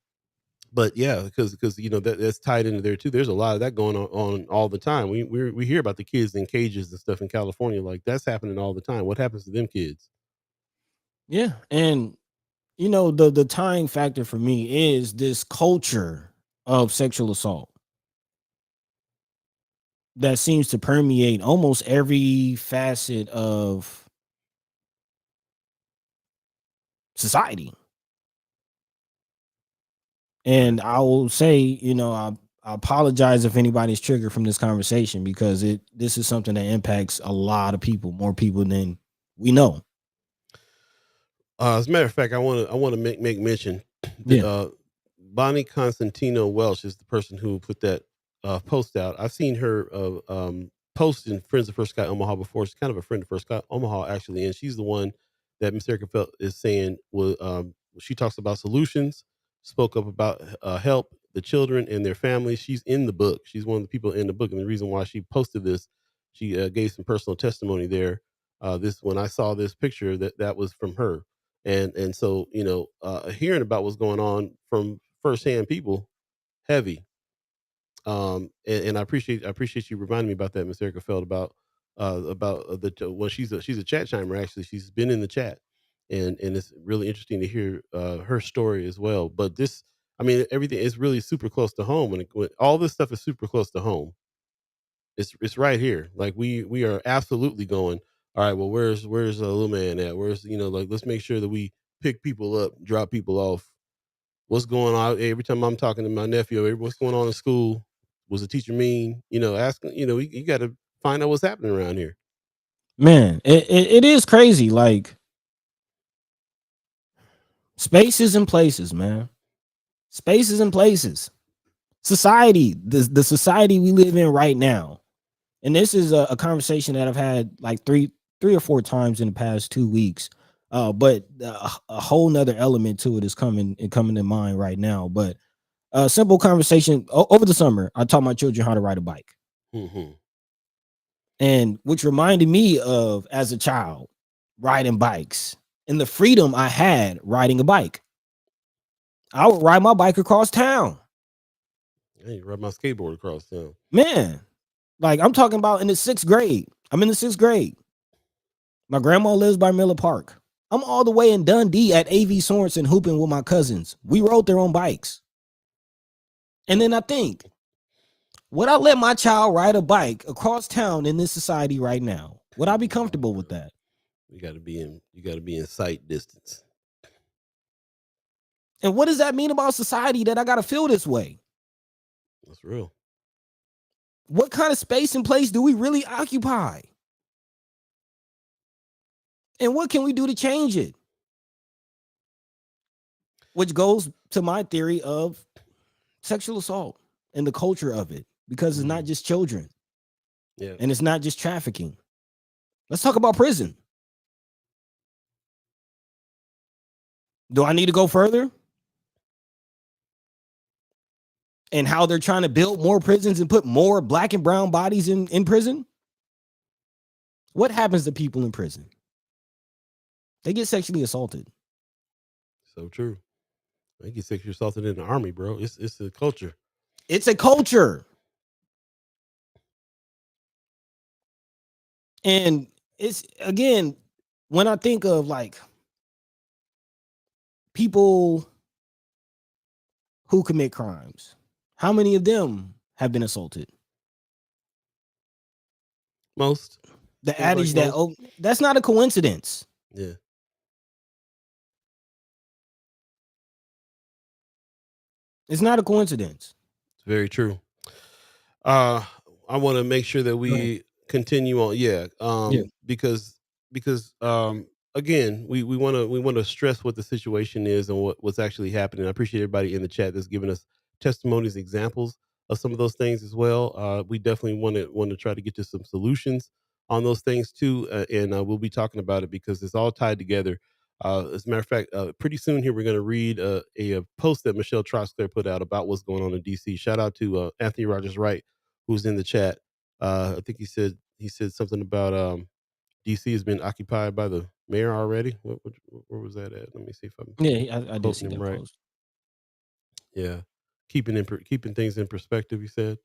but yeah, because that's tied into there too. There's a lot of that going on all the time. We hear about the kids in cages and stuff in California, like that's happening all the time. What happens to them kids? Yeah, and the tying factor for me is this culture of sexual assault that seems to permeate almost every facet of society. And I will say, I apologize if anybody's triggered from this conversation, because this is something that impacts a lot of people, more people than we know. As a matter of fact, I want to make mention that Yeah, Bonnie Constantino Welsh is the person who put that post out. I've seen her post in Friends of First Sky Omaha before. She's kind of a friend of First Sky Omaha, actually, and she's the one that Miss Erica felt is saying was, she talks about solutions, spoke up about help the children and their families. She's in the book. She's one of the people in the book, and the reason why she posted this, she gave some personal testimony there. This When I saw this picture, that was from her, and so hearing about what's going on from firsthand people, heavy. And I appreciate you reminding me about that, Miss Erica Feld, about well, she's a chat chimer, actually. She's been in the chat, and it's really interesting to hear her story as well. But this, I mean, everything is really super close to home. When all this stuff is super close to home, it's right here. Like we are absolutely going. All right, well, where's the little man at? Where's, like, let's make sure that we pick people up, drop people off. What's going on? Every time I'm talking to my nephew, what's going on in school? Was the teacher mean? Asking. You got to find out what's happening around here. man, it is crazy. Like spaces and places, man. Spaces and places. Society, the society we live in right now. And this is a conversation that I've had like three or four times in the past 2 weeks. But a whole nother element to it is coming to mind right now. But a simple conversation over the summer, I taught my children how to ride a bike, Hmm. and which reminded me of as a child riding bikes and the freedom I had riding a bike. I would ride my bike across town. Hey, ride my skateboard across town. Man, like I'm talking about in the 6th grade. I'm in the 6th grade. My grandma lives by Miller Park. I'm all the way in Dundee at AV Sorensen hooping with my cousins. We rode there on bikes. And then I think, would I let my child ride a bike across town in this society right now? Would I be comfortable with that? You got to be in sight distance. And what does that mean about society that I got to feel this way? That's real. What kind of space and place do we really occupy? And what can we do to change it? Which goes to my theory of sexual assault and the culture of it, because it's not just children. Yeah. And it's not just trafficking. Let's talk about prison. Do I need to go further? And how they're trying to build more prisons and put more black and brown bodies in prison? What happens to people in prison? They get sexually assaulted. So true. They get sexually assaulted in the army, bro. It's a culture. It's a culture. And it's, again, when I think of like people who commit crimes, how many of them have been assaulted? Most. The Seems like adage that, most. oh, that's not a coincidence. Yeah. It's not a coincidence. It's very true. I want to make sure that Go ahead. we continue on. Yeah. Yeah. Because again, we want to stress what the situation is and what's actually happening. I appreciate everybody in the chat that's giving us testimonies, examples of some of those things as well. We definitely want to try to get to some solutions on those things too, and we'll be talking about it because it's all tied together. As a matter of fact, pretty soon here we're going to read a post that Michelle Troxler put out about what's going on in DC. Shout out to Anthony Rogers Wright, who's in the chat. I think he said something about DC has been occupied by the mayor already. Where was that at? Let me see if I'm Yeah, I did see quoting him that right. post. Yeah, keeping things in perspective. He said,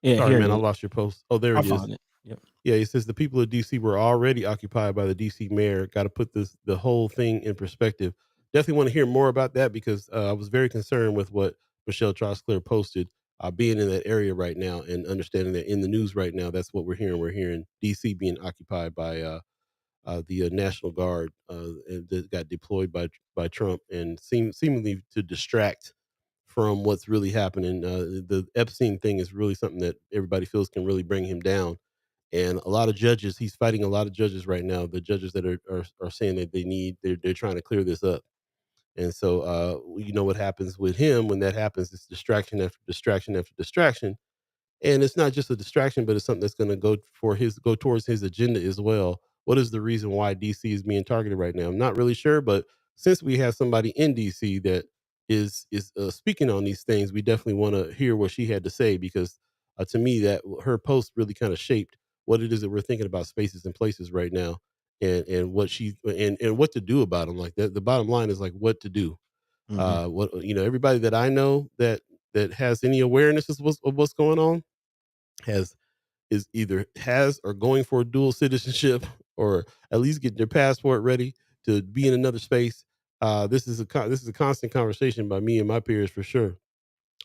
Yeah, "Sorry, here it man, I is. lost your post." Oh, there I it is. found it. Yep. Yeah, he says the people of DC were already occupied by the DC mayor. Got to put the whole thing in perspective. Definitely want to hear more about that because I was very concerned with what Michelle Trosclair posted. Being in that area right now and understanding that in the news right now, that's what we're hearing. We're hearing DC being occupied by the National Guard that got deployed by Trump and seemingly to distract from what's really happening. The Epstein thing is really something that everybody feels can really bring him down. And a lot of judges, he's fighting a lot of judges right now. The judges that are saying that they're trying to clear this up. And so, you know what happens with him when that happens? It's distraction after distraction after distraction, and it's not just a distraction, but it's something that's going to go towards his agenda as well. What is the reason why DC is being targeted right now? I'm not really sure, but since we have somebody in DC that is speaking on these things, we definitely want to hear what she had to say because to me that her post really kind of shaped what it is that we're thinking about spaces and places right now, and what she and what to do about them. Like that, the bottom line is like what to do. Mhm. What everybody that I know that has any awareness of what's going on has is either has or going for dual citizenship or at least get their passport ready to be in another space. This is a constant conversation by me and my peers for sure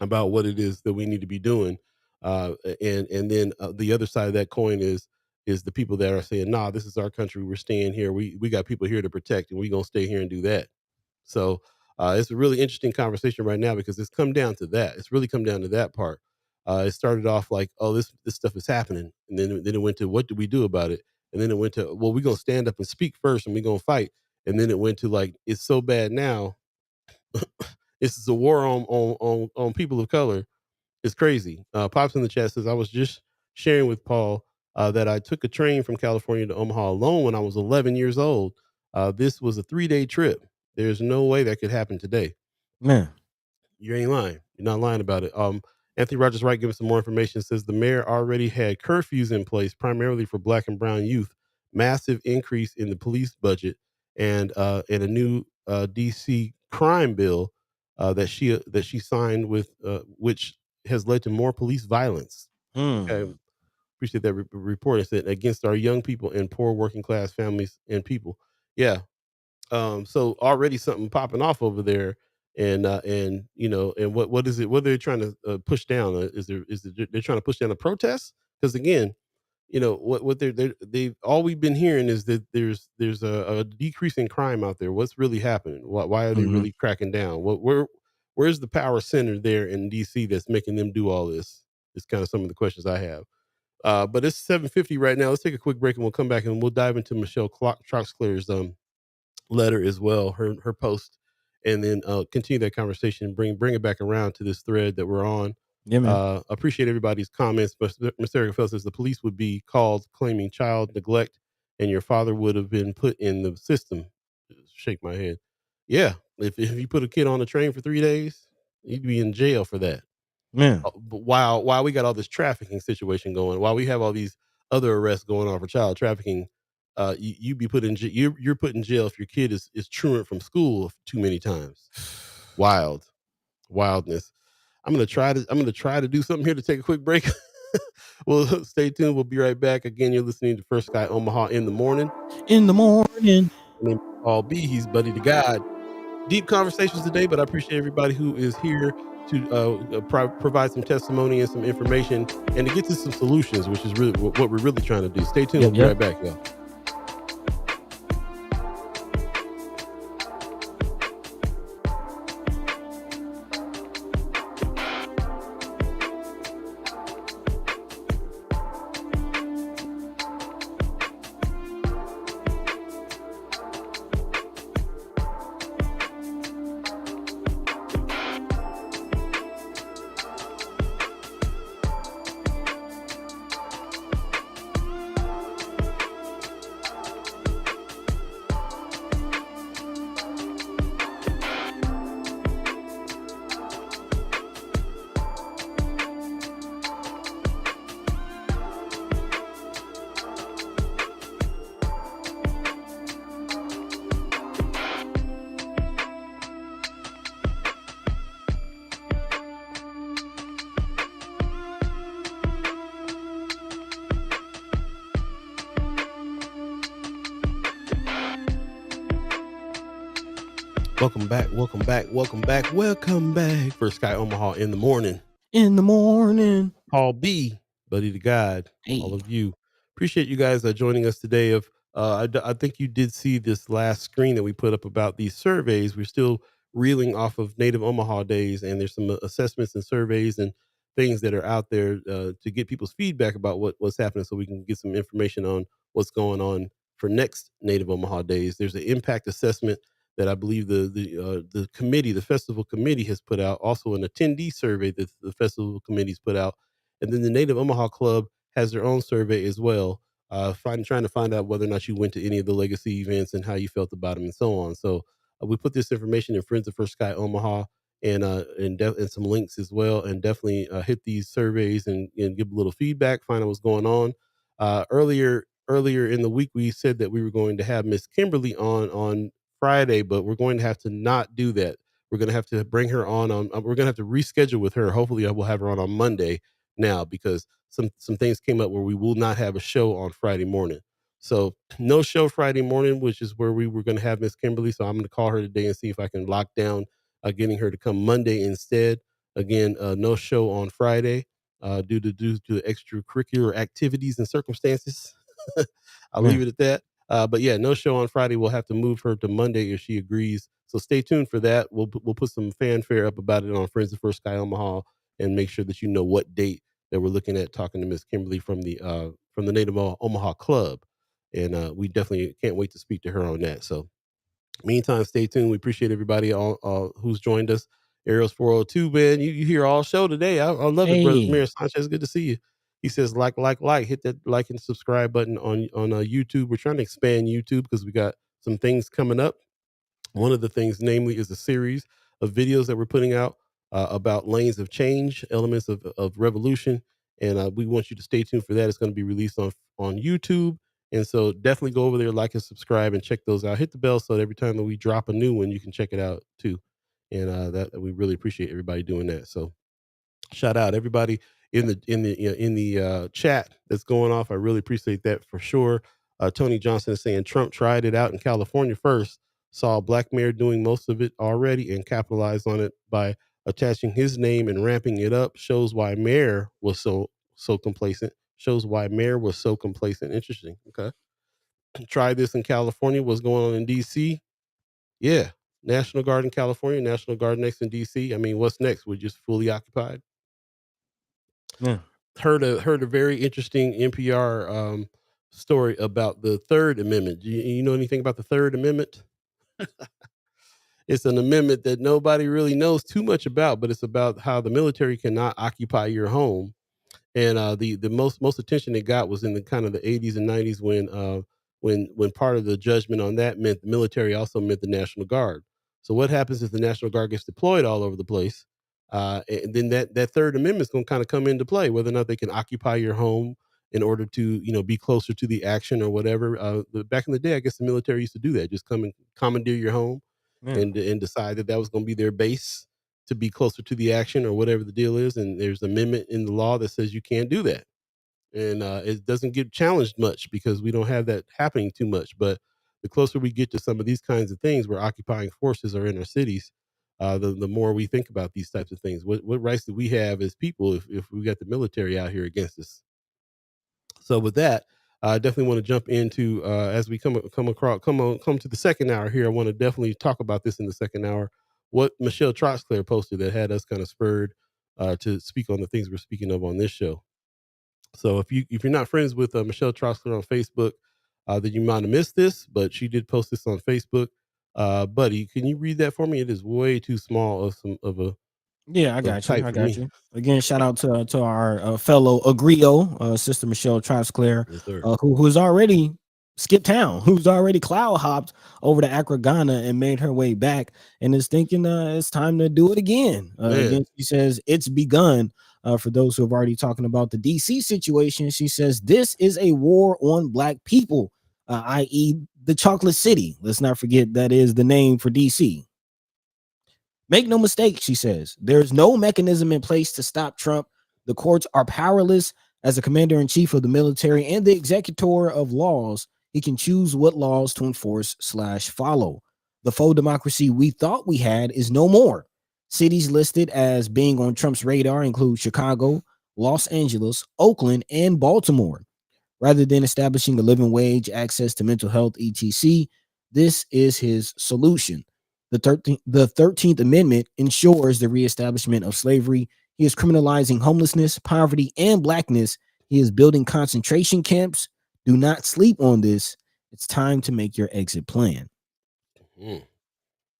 about what it is that we need to be doing. And then the other side of that coin is the people that are saying, "Nah, this is our country. We're staying here. We got people here to protect, and we're gonna stay here and do that." So it's a really interesting conversation right now because it's come down to that. It's really come down to that part. It started off like, oh, this stuff is happening, and then it went to what do we do about it, and then it went to well, we're gonna stand up and speak first, and we're gonna fight, and then it went to like it's so bad now. This is a war on people of color. It's crazy. Pops in the chat says I was just sharing with Paul that I took a train from California to Omaha alone when I was 11 years old. This was a 3-day trip. There's no way that could happen today. Man. You ain't lying. You're not lying about it. Anthony Rogers Wright giving some more information says the mayor already had curfews in place primarily for black and brown youth, massive increase in the police budget, and a new DC crime bill that she signed with which has led to more police violence. Okay, Mm. appreciate that report. It said against our young people and poor working class families and people. Yeah. So already something popping off over there, and and what is it? What they're trying to push down? They're trying to push down a protest? Because again, what they've all we've been hearing is that there's a decrease in crime out there. What's really happening? Why are they Mhm. really cracking down? Where's the power center there in DC that's making them do all this? It's kind of some of the questions I have. But it's 7:50 right now. Let's take a quick break and we'll come back and we'll dive into Michelle Troxclair's letter as well, her post, and then continue that conversation. Bring it back around to this thread that we're on. Yeah, man. Appreciate everybody's comments. But Mr. Eric Fell says the police would be called claiming child neglect, and your father would have been put in the system. Shake my head. Yeah, if you put a kid on a train for 3 days, you'd be in jail for that. Man. But while we got all this trafficking situation going, while we have all these other arrests going on for child trafficking, you be put in you're put in jail if your kid is truant from school too many times. Wild, wildness. I'm gonna try to do something here to take a quick break. Well, stay tuned. We'll be right back. Again, you're listening to First Guy Omaha in the morning. In the morning. My name is Paul B. He's buddy to God. Deep conversations today, but I appreciate everybody who is here to provide some testimony and some information and to get to some solutions, which is really what we're really trying to do. Stay tuned. We'll Yep, be yep. right back, y'all. Welcome back. Welcome back. Welcome back. Welcome back. First Guy Omaha in the morning. In the morning. Paul B, buddy to God, all Hey. of you. Appreciate you guys joining us today. I think you did see this last screen that we put up about these surveys. We're still reeling off of Native Omaha days, and there's some assessments and surveys and things that are out there to get people's feedback about what's happening, so we can get some information on what's going on for next Native Omaha days. There's an impact assessment that I believe the committee, the festival committee, has put out. Also, an attendee survey that the festival committee's put out, and then the Native Omaha Club has their own survey as well, trying to find out whether or not you went to any of the legacy events and how you felt about them and so on. So we put this information in Friends of First Sky Omaha and some links as well, and definitely hit these surveys and give a little feedback, find out what's going on. Earlier in the week, we said that we were going to have Miss Kimberly on Friday, but we're going to have to not do that. We're going to have to bring her on. We're going to have to reschedule with her. Hopefully, I will have her on Monday now, because some things came up where we will not have a show on Friday morning. So no show Friday morning, which is where we were going to have Miss Kimberly. So I'm going to call her today and see if I can lock down getting her to come Monday instead. Again, no show on Friday due to extracurricular activities and circumstances. I'll leave Man. it at that. But yeah, no show on Friday. We'll have to move her to Monday if she agrees. So stay tuned for that. We'll put some fanfare up about it on Friends of First Sky Omaha, and make sure that you know what date that we're looking at talking to Miss Kimberly from the Native Omaha Club, and we definitely can't wait to speak to her on that. So meantime, stay tuned. We appreciate everybody all who's joined us. Ariel's 402, man. You hear all show today. I love it, brother. Hey. Mayor Sanchez, good to see you. He says hit that like and subscribe button on YouTube. We're trying to expand YouTube because we got some things coming up. One of the things, namely, is a series of videos that we're putting out about lanes of change, elements of revolution. And we want you to stay tuned for that. It's going to be released on YouTube. And so definitely go over there, like and subscribe, and check those out. Hit the bell so that every time that we drop a new one, you can check it out too. And that we really appreciate everybody doing that. So Shout out everybody in the chat that's going off. I really appreciate that for sure. Tony Johnson is saying Trump tried it out in California first, saw a black mayor doing most of it already, and capitalized on it by attaching his name and ramping it up. Shows why mayor was so complacent. Shows why mayor was so complacent. Interesting. Okay, tried this in California. What's going on in D.C.? Yeah, National Guard in California, National Guard next in D.C. I mean, what's next? We're just fully occupied. Yeah. Heard a very interesting NPR story about the Third Amendment. You know anything about the Third Amendment? It's an amendment that nobody really knows too much about, but it's about how the military cannot occupy your home. And the most attention it got was in the kind of the 80s and 90s when part of the judgment on that meant the military also meant the National Guard. So what happens if the National Guard gets deployed all over the place? And then that Third Amendment is going to kind of come into play, whether or not they can occupy your home in order to be closer to the action or whatever. Back in the day, I guess the military used to do that, just come and commandeer your home Yeah. and decide that was going to be their base to be closer to the action or whatever the deal is. And there's an amendment in the law that says you can't do that. And it doesn't get challenged much because we don't have that happening too much. But the closer we get to some of these kinds of things where occupying forces are in our cities, the more we think about these types of things. What rights do we have as people if we got the military out here against us? So with that, I definitely want to jump into as we come to the second hour here. I want to definitely talk about this in the second hour. What Michelle Troxclair posted that had us kind of spurred to speak on the things we're speaking of on this show. So if you're not friends with Michelle Troxclair on Facebook, then you might have missed this, but she did post this on Facebook. Buddy, can you read that for me? It is way too small Yeah, I of got you. type I for got me. you. Again, shout out to our fellow Agrio, Sister Michelle Trosclair, Yes, sir. who's already skipped town, who's already cloud hopped over to Accra, Ghana, and made her way back, and is thinking it's time to do it again. Man, Again, she says it's begun. For those who have already talking about the DC situation, she says this is a war on Black people, i.e., the Chocolate City. Let's not forget that is the name for DC. Make no mistake, she says, there's no mechanism in place to stop Trump. The courts are powerless. As the commander in chief of the military and the executor of laws, he can choose what laws to enforce/follow. The faux democracy we thought we had is no more. Cities listed as being on Trump's radar include Chicago, Los Angeles, Oakland, and Baltimore. Rather than establishing a living wage, access to mental health, etc., this is his solution. The 13th Amendment ensures the reestablishment of slavery. He is criminalizing homelessness, poverty, and blackness. He is building concentration camps. Do not sleep on this. It's time to make your exit plan. mm,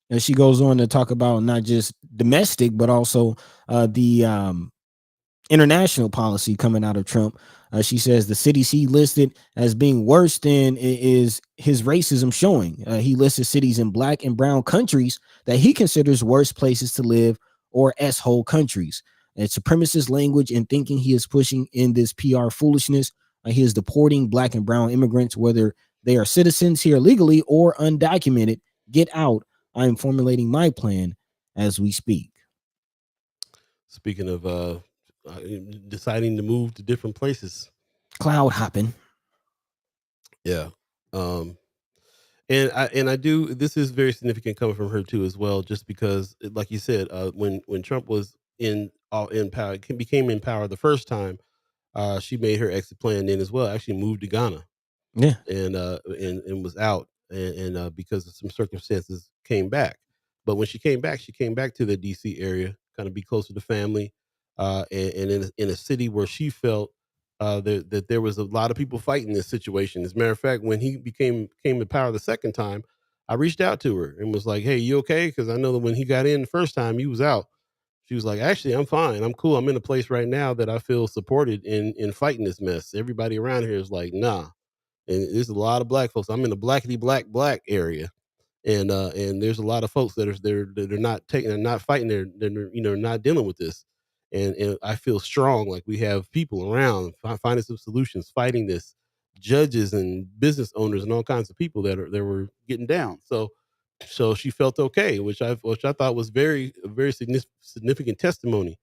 And she goes on to talk about not just domestic, but also the international policy coming out of Trump. She says the cities he listed as being worse than is his racism showing. He listed cities in Black and brown countries that he considers worse places to live or S-hole countries. And supremacist language and thinking he is pushing in this PR foolishness. He is deporting Black and brown immigrants, whether they are citizens here legally or undocumented. Get out. I am formulating my plan as we speak. speaking of deciding to move to different places. Cloud hopping. Yeah. And I do. This is very significant coming from her too, as well. Just because, like you said, when Trump was in power, became in power the first time, she made her exit plan then as well. Actually moved to Ghana Yeah. and was out and because of some circumstances came back. But when she came back to the DC area, kind of be closer to family, and in a city where she felt that there was a lot of people fighting this situation. As a matter of fact, when he came to power the second time, I reached out to her and was like, "Hey, you okay?" Because I know that when he got in the first time, he was out. She was like, "Actually, I'm fine. I'm cool. I'm in a place right now that I feel supported in fighting this mess. Everybody around here is like, nah." And there's a lot of black folks. I'm in the black area, and there's a lot of folks that are not taking, they're not fighting, they're not dealing with this, and I feel strong, like we have people around finding some solutions, fighting this, judges and business owners and all kinds of people that were getting down. So she felt okay, which I thought was very significant testimony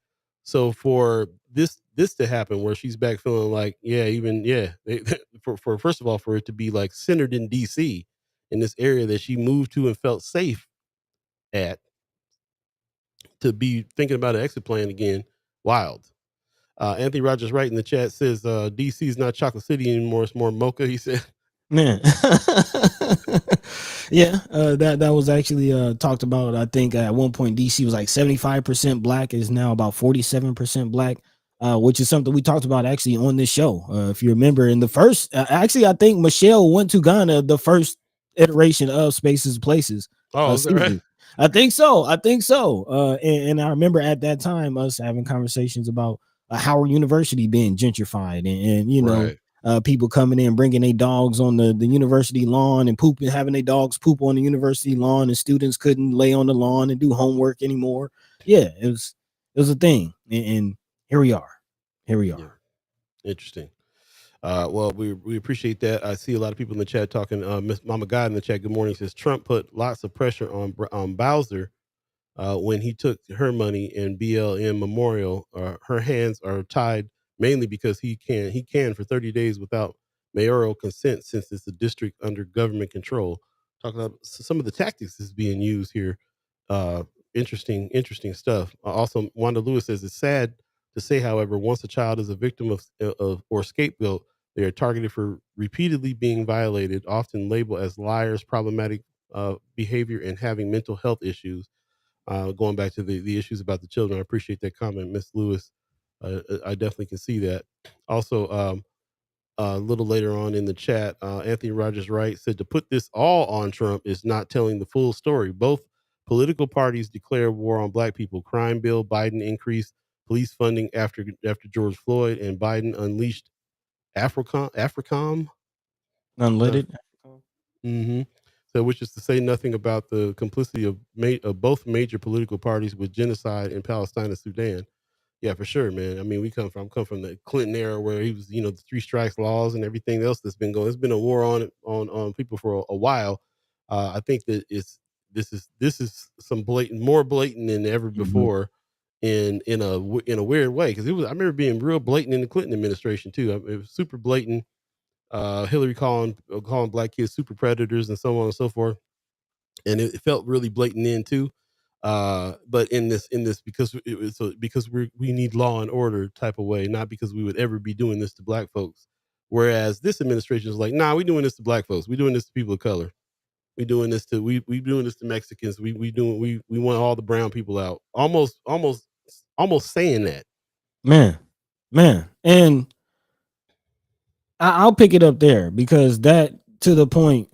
So for this to happen, where she's back feeling like, yeah, even yeah, for first of all, for it to be like centered in D.C. in this area that she moved to and felt safe at, to be thinking about an exit plan again, wild. Anthony Rogers Wright in the chat says DC is not Chocolate City anymore; it's more Mocha. He said, Man. Yeah, that was actually talked about. I think at one point DC was like 75% black. It is now about 47% black, which is something we talked about actually on this show. If you remember, in the first, actually, I think Michelle went to Ghana the first iteration of Spaces Places "Oh, is that right?" season. I think so. I think so. And I remember at that time us having conversations about Howard University being gentrified, and you know, Right. people coming in bringing their dogs on the university lawn and pooping, having their dogs poop on the university lawn, and students couldn't lay on the lawn and do homework anymore. Yeah, it was a thing, and here we are. Here we Yeah. are. Interesting. Well, we appreciate that. I see a lot of people in the chat talking. Miss Mama God in the chat. Good morning. Says Trump put lots of pressure on Bowser when he took her money in BLM Memorial. Her hands are tied mainly because he can for 30 days without mayoral consent, since it's a district under government control. Talking about some of the tactics that's being used here. Uh, interesting stuff. Also, Wanda Lewis says it's sad to say, however, once a child is a victim of or scapegoat, they are targeted for repeatedly being violated, often labeled as liars, problematic behavior, and having mental health issues. Going back to the issues about the children, I appreciate that comment, Miss Lewis. I definitely can see that. Also, a little later on in the chat, Anthony Rogers Wright said to put this all on Trump is not telling the full story. Both political parties declare war on black people. Crime bill, Biden increased police funding after George Floyd, and Biden unleashed Africom. Uh, Unleaded. hmm So, which is to say nothing about the complicity of both major political parties with genocide in Palestine and Sudan. Yeah, for sure, man. I mean, we come from the Clinton era, where he was, the three strikes laws and everything else that's been going. There's been a war on people for a while. I think that this is some more blatant than ever Mhm. before, in a weird way, because it was. I remember being real blatant in the Clinton administration too. It was super blatant. Hillary calling black kids super predators and so on and so forth, and it felt really blatant then too. But in this because it was because we need law and order type of way, not because we would ever be doing this to black folks. Whereas this administration is like, nah, we doing this to black folks. We doing this to people of color. We doing this to Mexicans. We want all the brown people out. Almost saying that. Man, man, and I'll pick it up there because that to the point.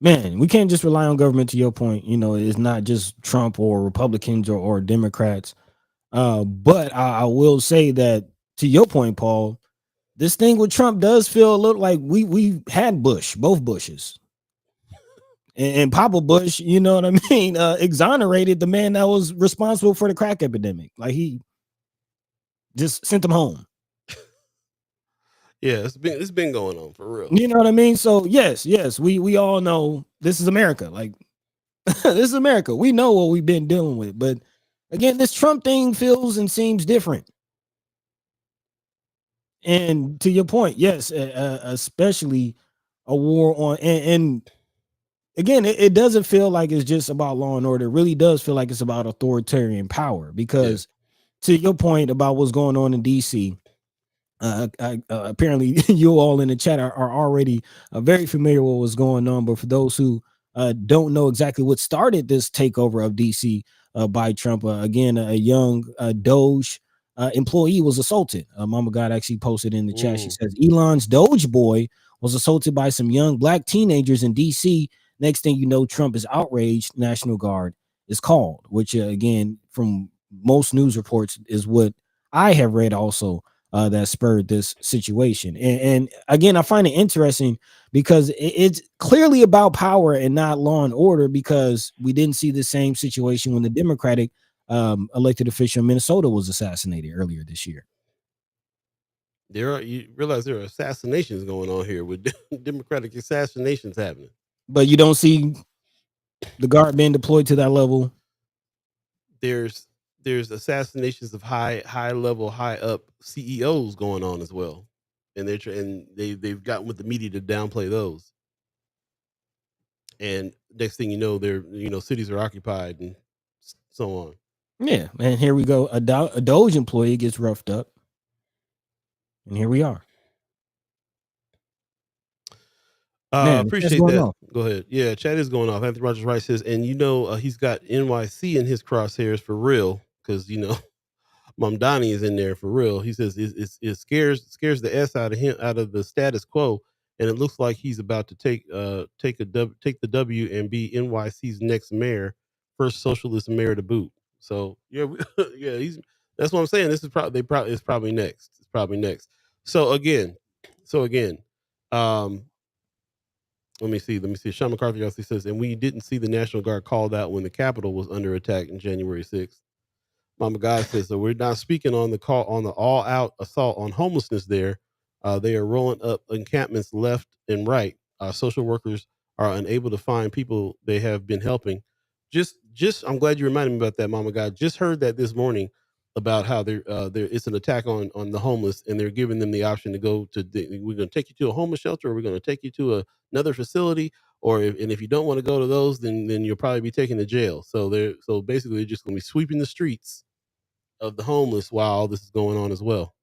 Man, we can't just rely on government. To your point, it's not just Trump or Republicans or Democrats. But I will say that to your point, Paul, this thing with Trump does feel a little like we had Bush, both Bushes, and Papa Bush. You know what I mean? Exonerated the man that was responsible for the crack epidemic. Like he just sent him home. Yeah, it's been going on for real. You know what I mean? So yes, we all know this is America. Like this is America. We know what we've been dealing with, but again, this Trump thing feels and seems different. And to your point, yes, especially a war on, and again, it doesn't feel like it's just about law and order. It really does feel like it's about authoritarian power. Yeah. Because to your point about what's going on in DC, apparently you all in the chat are already very familiar with what's going on. But for those who don't know exactly what started this takeover of DC by Trump, again, a young Doge employee was assaulted. Mama God actually posted in the chat. She Mm. says Elon's Doge boy was assaulted by some young black teenagers in DC. Next thing you know, Trump is outraged. National Guard is called, which again, from most news reports, is what I have read also that spurred this situation. And again, I find it interesting because it's clearly about power and not law and order, because we didn't see the same situation when the Democratic elected official in Minnesota was assassinated earlier this year. You realize there are assassinations going on here with Democratic assassinations happening. But you don't see the guard being deployed to that level. There's there's assassinations of high level, high up CEOs going on as well, and they've gotten with the media to downplay those. And next thing you know, cities are occupied and so on. Yeah, and here we go. A Doge employee gets roughed up, and here we are. Man, the chat's Appreciate going that. off. Go ahead. Yeah, chat is going off. Anthony Rogers Wright says, and he's got NYC in his crosshairs for real, because Mamdani is in there for real. He says it scares the s out of him, out of the status quo, and it looks like he's about to take the W and be NYC's next mayor, first socialist mayor to boot. So yeah, yeah, that's what I'm saying. This is it's probably next. It's probably next. So again, um, let me see. Sean McCarthy also says, and we didn't see the National Guard called out when the Capitol was under attack in January 6th. Mama God says, so we're not speaking on the all-out assault on homelessness there. They are rolling up encampments left and right. Social workers are unable to find people they have been helping. I'm glad you reminded me about that, Mama God. Just heard that this morning about how it's an attack on the homeless, and they're giving them the option to go to. We're going to take you to a homeless shelter, or we're going to take you to another facility, and if you don't want to go to those, then you'll probably be taken to jail. So basically they're just going to be sweeping the streets of the homeless while all this is going on as well.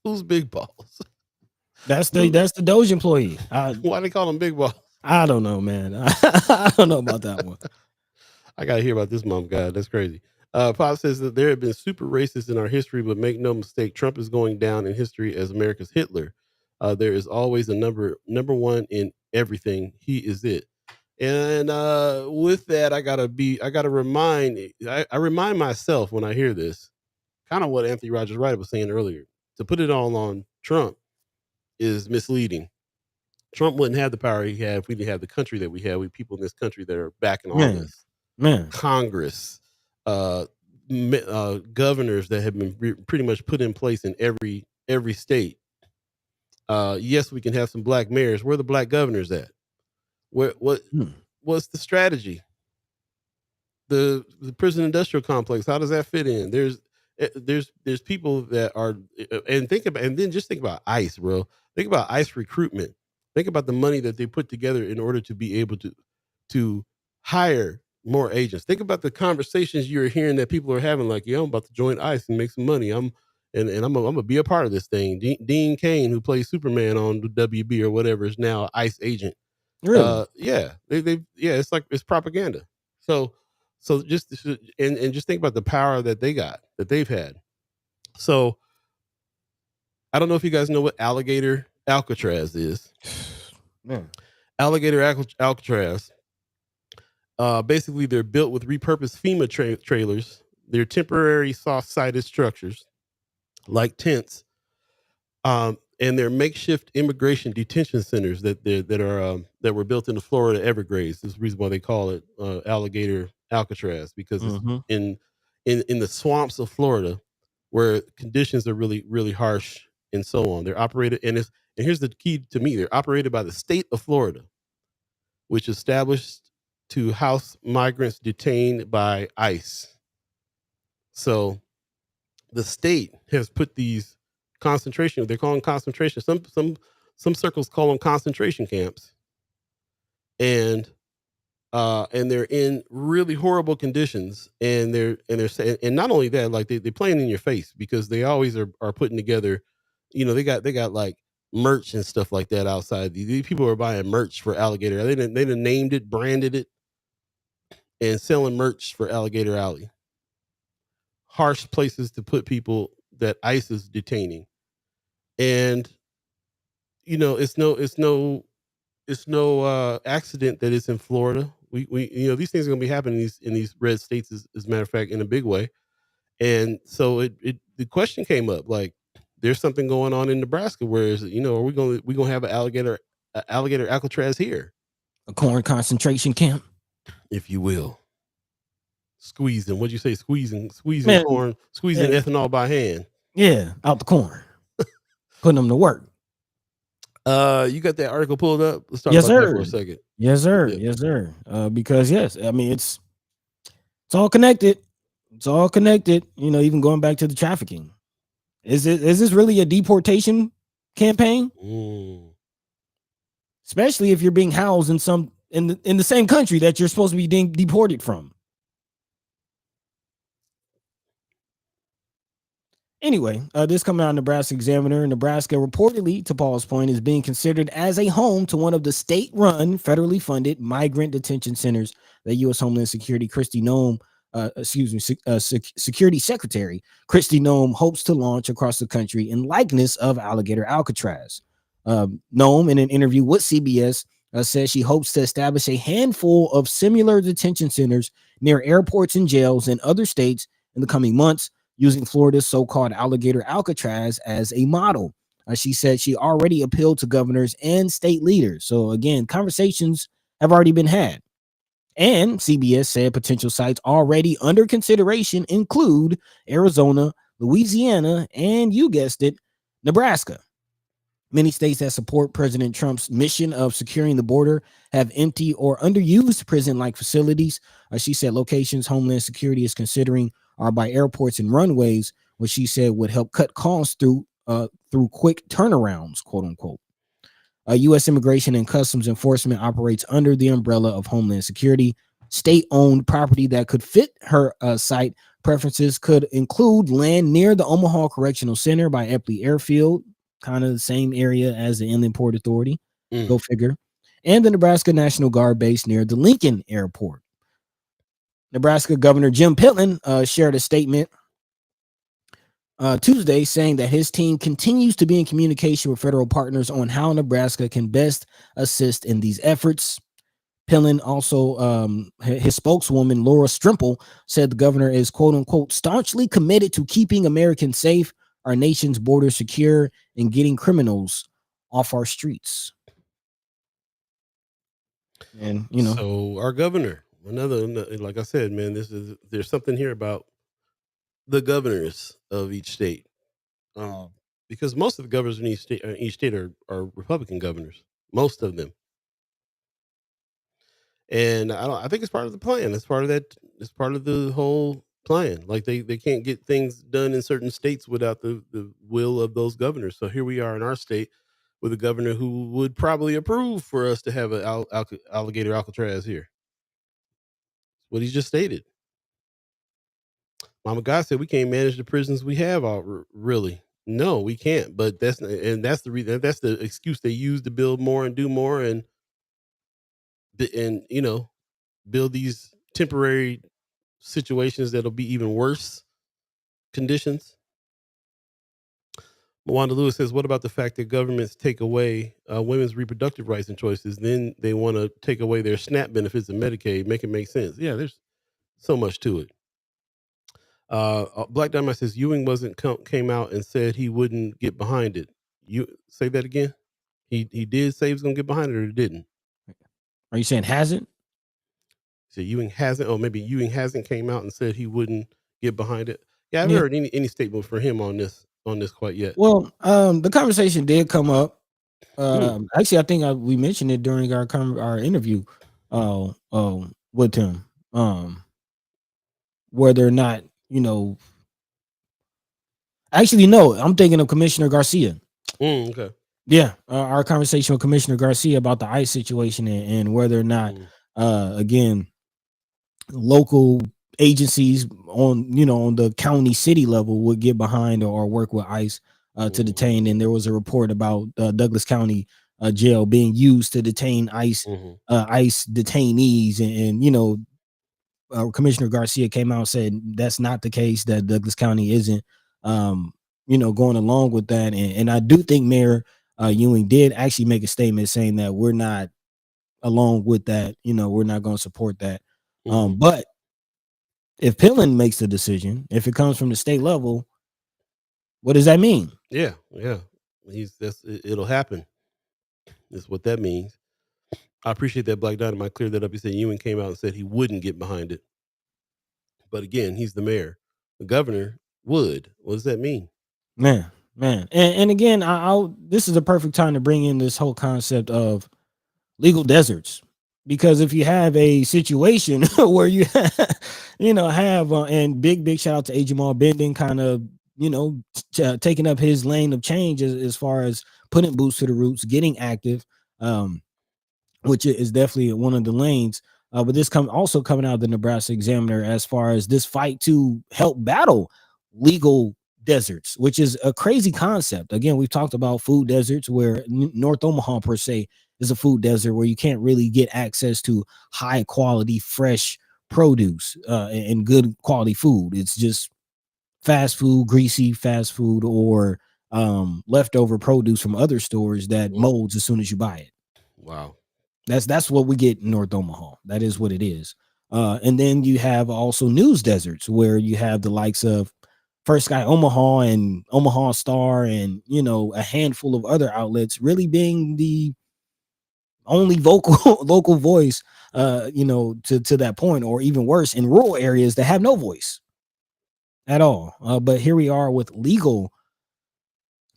Who's Big Balls? That's the Doge employee. Why they call him Big Balls? I don't know, man. I don't know about that one. I gotta hear about this, Mom. God, that's crazy. Pop says that there have been super racists in our history, but make no mistake, Trump is going down in history as America's Hitler. There is always a number one in everything. He is it. And with that, I remind myself when I hear this, kind of what Anthony Rogers Wright was saying earlier. To put it all on Trump is misleading. Trump wouldn't have the power he had if we didn't have the country that we have. We people in this country that are backing all this. Man, Congress, governors that have been pretty much put in place in every state. Yes, we can have some black mayors. Where are the black governors at? What's the strategy? The prison industrial complex, how does that fit in? There's people that are, and then just think about ICE, bro. Think about ICE recruitment. Think about the money that they put together in order to be able to hire more agents. Think about the conversations you're hearing that people are having, like, I'm about to join ICE and make some money. I'm gonna be a part of this thing. Dean Cain, who plays Superman on the WB or whatever, is now ICE agent. Really? Yeah, it's propaganda. So just just think about the power that they've had. So I don't know if you guys know what alligator Alcatraz is. Man. Alligator Alcatraz. Basically, they're built with repurposed FEMA trailers. They're temporary soft-sided structures, like tents, and they're makeshift immigration detention centers that were built in the Florida Everglades. This is the reason why they call it Alligator Alcatraz, because it's in the swamps of Florida, where conditions are really, really harsh and so on. They're operated, and here's the key to me: they're operated by the state of Florida, which established to house migrants detained by ICE. So the state has put these they're calling concentration. Some circles call them concentration camps. And they're in really horrible conditions, and they're and not only that, like they're playing in your face, because they always are putting together, they got like merch and stuff like that outside. These people are buying merch for Alligator. They done named it, branded it, and selling merch for Alligator Alley. Harsh places to put people that ICE is detaining. And it's no accident that it's in Florida. We these things are going to be happening in these red states, as a matter of fact, in a big way. And so the question came up, like, there's something going on in Nebraska, where are we going to have an alligator Alcatraz here, a corn concentration camp, if you will. Squeezing, what'd you say? Squeezing Man, corn, squeezing ethanol by hand. Yeah, out the corn, putting them to work. You got that article pulled up? Let's talk Yes, about that for sir. a second. Yes, sir. Yeah. Yes, sir. Because yes, I mean it's all connected. It's all connected. Even going back to the trafficking. Is this really a deportation campaign? Mm. Especially if you're being housed in the same country that you're supposed to be being deported from. Anyway, this coming out of Nebraska Examiner. Nebraska reportedly, to Paul's point, is being considered as a home to one of the state-run, federally funded migrant detention centers that U.S. Homeland Security Security Secretary Kristi Noem hopes to launch across the country in likeness of Alligator Alcatraz. Noem, in an interview with CBS, says she hopes to establish a handful of similar detention centers near airports and jails in other states in the coming months, using Florida's so-called Alligator Alcatraz as a model. She said she already appealed to governors and state leaders. So again, conversations have already been had. And CBS said potential sites already under consideration include Arizona, Louisiana, and you guessed it, Nebraska. Many states that support President Trump's mission of securing the border have empty or underused prison-like facilities. She said locations Homeland Security is considering are by airports and runways, which she said would help cut costs through quick turnarounds, quote unquote. U.S. Immigration and Customs Enforcement operates under the umbrella of Homeland Security. State-owned property that could fit her site preferences could include land near the Omaha Correctional Center by Eppley Airfield, kind of the same area as the Inland Port Authority. Go figure. And the Nebraska National Guard base near the Lincoln Airport. Nebraska Governor Jim Pillen shared a statement Tuesday saying that his team continues to be in communication with federal partners on how Nebraska can best assist in these efforts. Pillen also, his spokeswoman, Laura Strimple, said the governor is, quote unquote, staunchly committed to keeping Americans safe, our nation's borders secure, and getting criminals off our streets. And, So our governor, another, like I said, man, there's something here about the governors of each state. Because most of the governors in each state are Republican governors, most of them. And I think it's part of the plan. It's part of that. It's part of the whole plan. Like they can't get things done in certain states without the will of those governors. So here we are in our state with a governor who would probably approve for us to have an alligator Alcatraz here. What he just stated. Mama God said we can't manage the prisons we have. Really, no, we can't. But that's the reason. That's the excuse they use to build more and do more and build these temporary situations that'll be even worse conditions. Mwanda Lewis says, what about the fact that governments take away women's reproductive rights and choices? Then they want to take away their SNAP benefits and Medicaid, make it make sense. Yeah, there's so much to it. Black Diamond says Ewing came out and said he wouldn't get behind it. You say that again? He did say he was gonna get behind it, or he didn't? are you saying hasn't? So Ewing hasn't, or maybe Ewing hasn't came out and said he wouldn't get behind it. Yeah, I haven't heard any statement for him on this quite yet. Well, the conversation did come up. Actually, I think we mentioned it during our interview with him. Whether or not, actually, no, I'm thinking of Commissioner Garcia. Okay. Yeah, our conversation with Commissioner Garcia about the ICE situation and whether or not, again, local agencies on the county city level would get behind or work with ICE to detain. And there was a report about Douglas County jail being used to detain ICE detainees, and Commissioner Garcia came out and said that's not the case, that Douglas County isn't going along with that. And I do think Mayor Ewing did actually make a statement saying that we're not along with that, we're not going to support that. But if Pillen makes the decision, if it comes from the state level, what does that mean? Yeah. It'll happen. Is what that means. I appreciate that Black Dynamite cleared that up. He said Ewing came out and said he wouldn't get behind it. But again, he's the mayor. The governor would. What does that mean? Man, man. And again, I'll this is a perfect time to bring in this whole concept of legal deserts, because if you have a situation where you have and big shout out to A. Jamal Bending, kind of taking up his lane of change as far as putting boots to the roots, getting active, um which is definitely one of the lanes. But this also coming out of the Nebraska Examiner as far as this fight to help battle legal deserts, which is a crazy concept. Again, we've talked about food deserts, where North Omaha per se is a food desert where you can't really get access to high quality fresh produce and good quality food. It's just fast food, greasy fast food, or leftover produce from other stores that Mm. molds as soon as you buy it. Wow. That's what we get in North Omaha. That is what it is. And then you have also news deserts, where you have the likes of First Sky Omaha and Omaha Star, and a handful of other outlets really being the only vocal local voice, to that point, or even worse, in rural areas that have no voice at all. But here we are with legal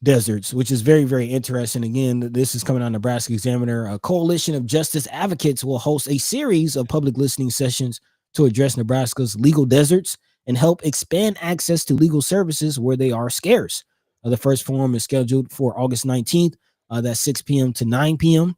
deserts, which is very, very interesting. Again, this is coming on Nebraska Examiner. A coalition of justice advocates will host a series of public listening sessions to address Nebraska's legal deserts and help expand access to legal services where they are scarce. The first forum is scheduled for August 19th. That's 6 p.m. to 9 p.m.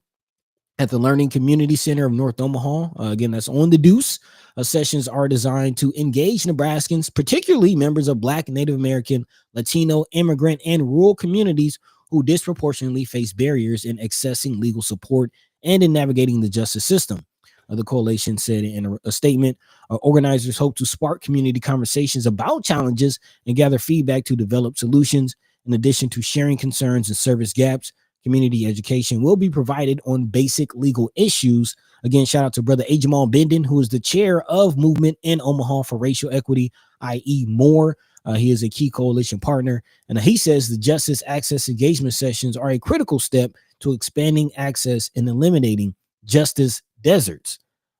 at the Learning Community Center of North Omaha. Again, that's on the Deuce. Sessions are designed to engage Nebraskans, particularly members of Black, Native American, Latino, immigrant, and rural communities who disproportionately face barriers in accessing legal support and in navigating the justice system. The coalition said in a statement, organizers hope to spark community conversations about challenges and gather feedback to develop solutions. In addition to sharing concerns and service gaps, community education will be provided on basic legal issues. Again, shout out to brother A. Jamal Benden, who is the chair of Movement in Omaha for Racial Equity, i.e. More. He is a key coalition partner, and he says the justice access engagement sessions are a critical step to expanding access and eliminating justice deserts.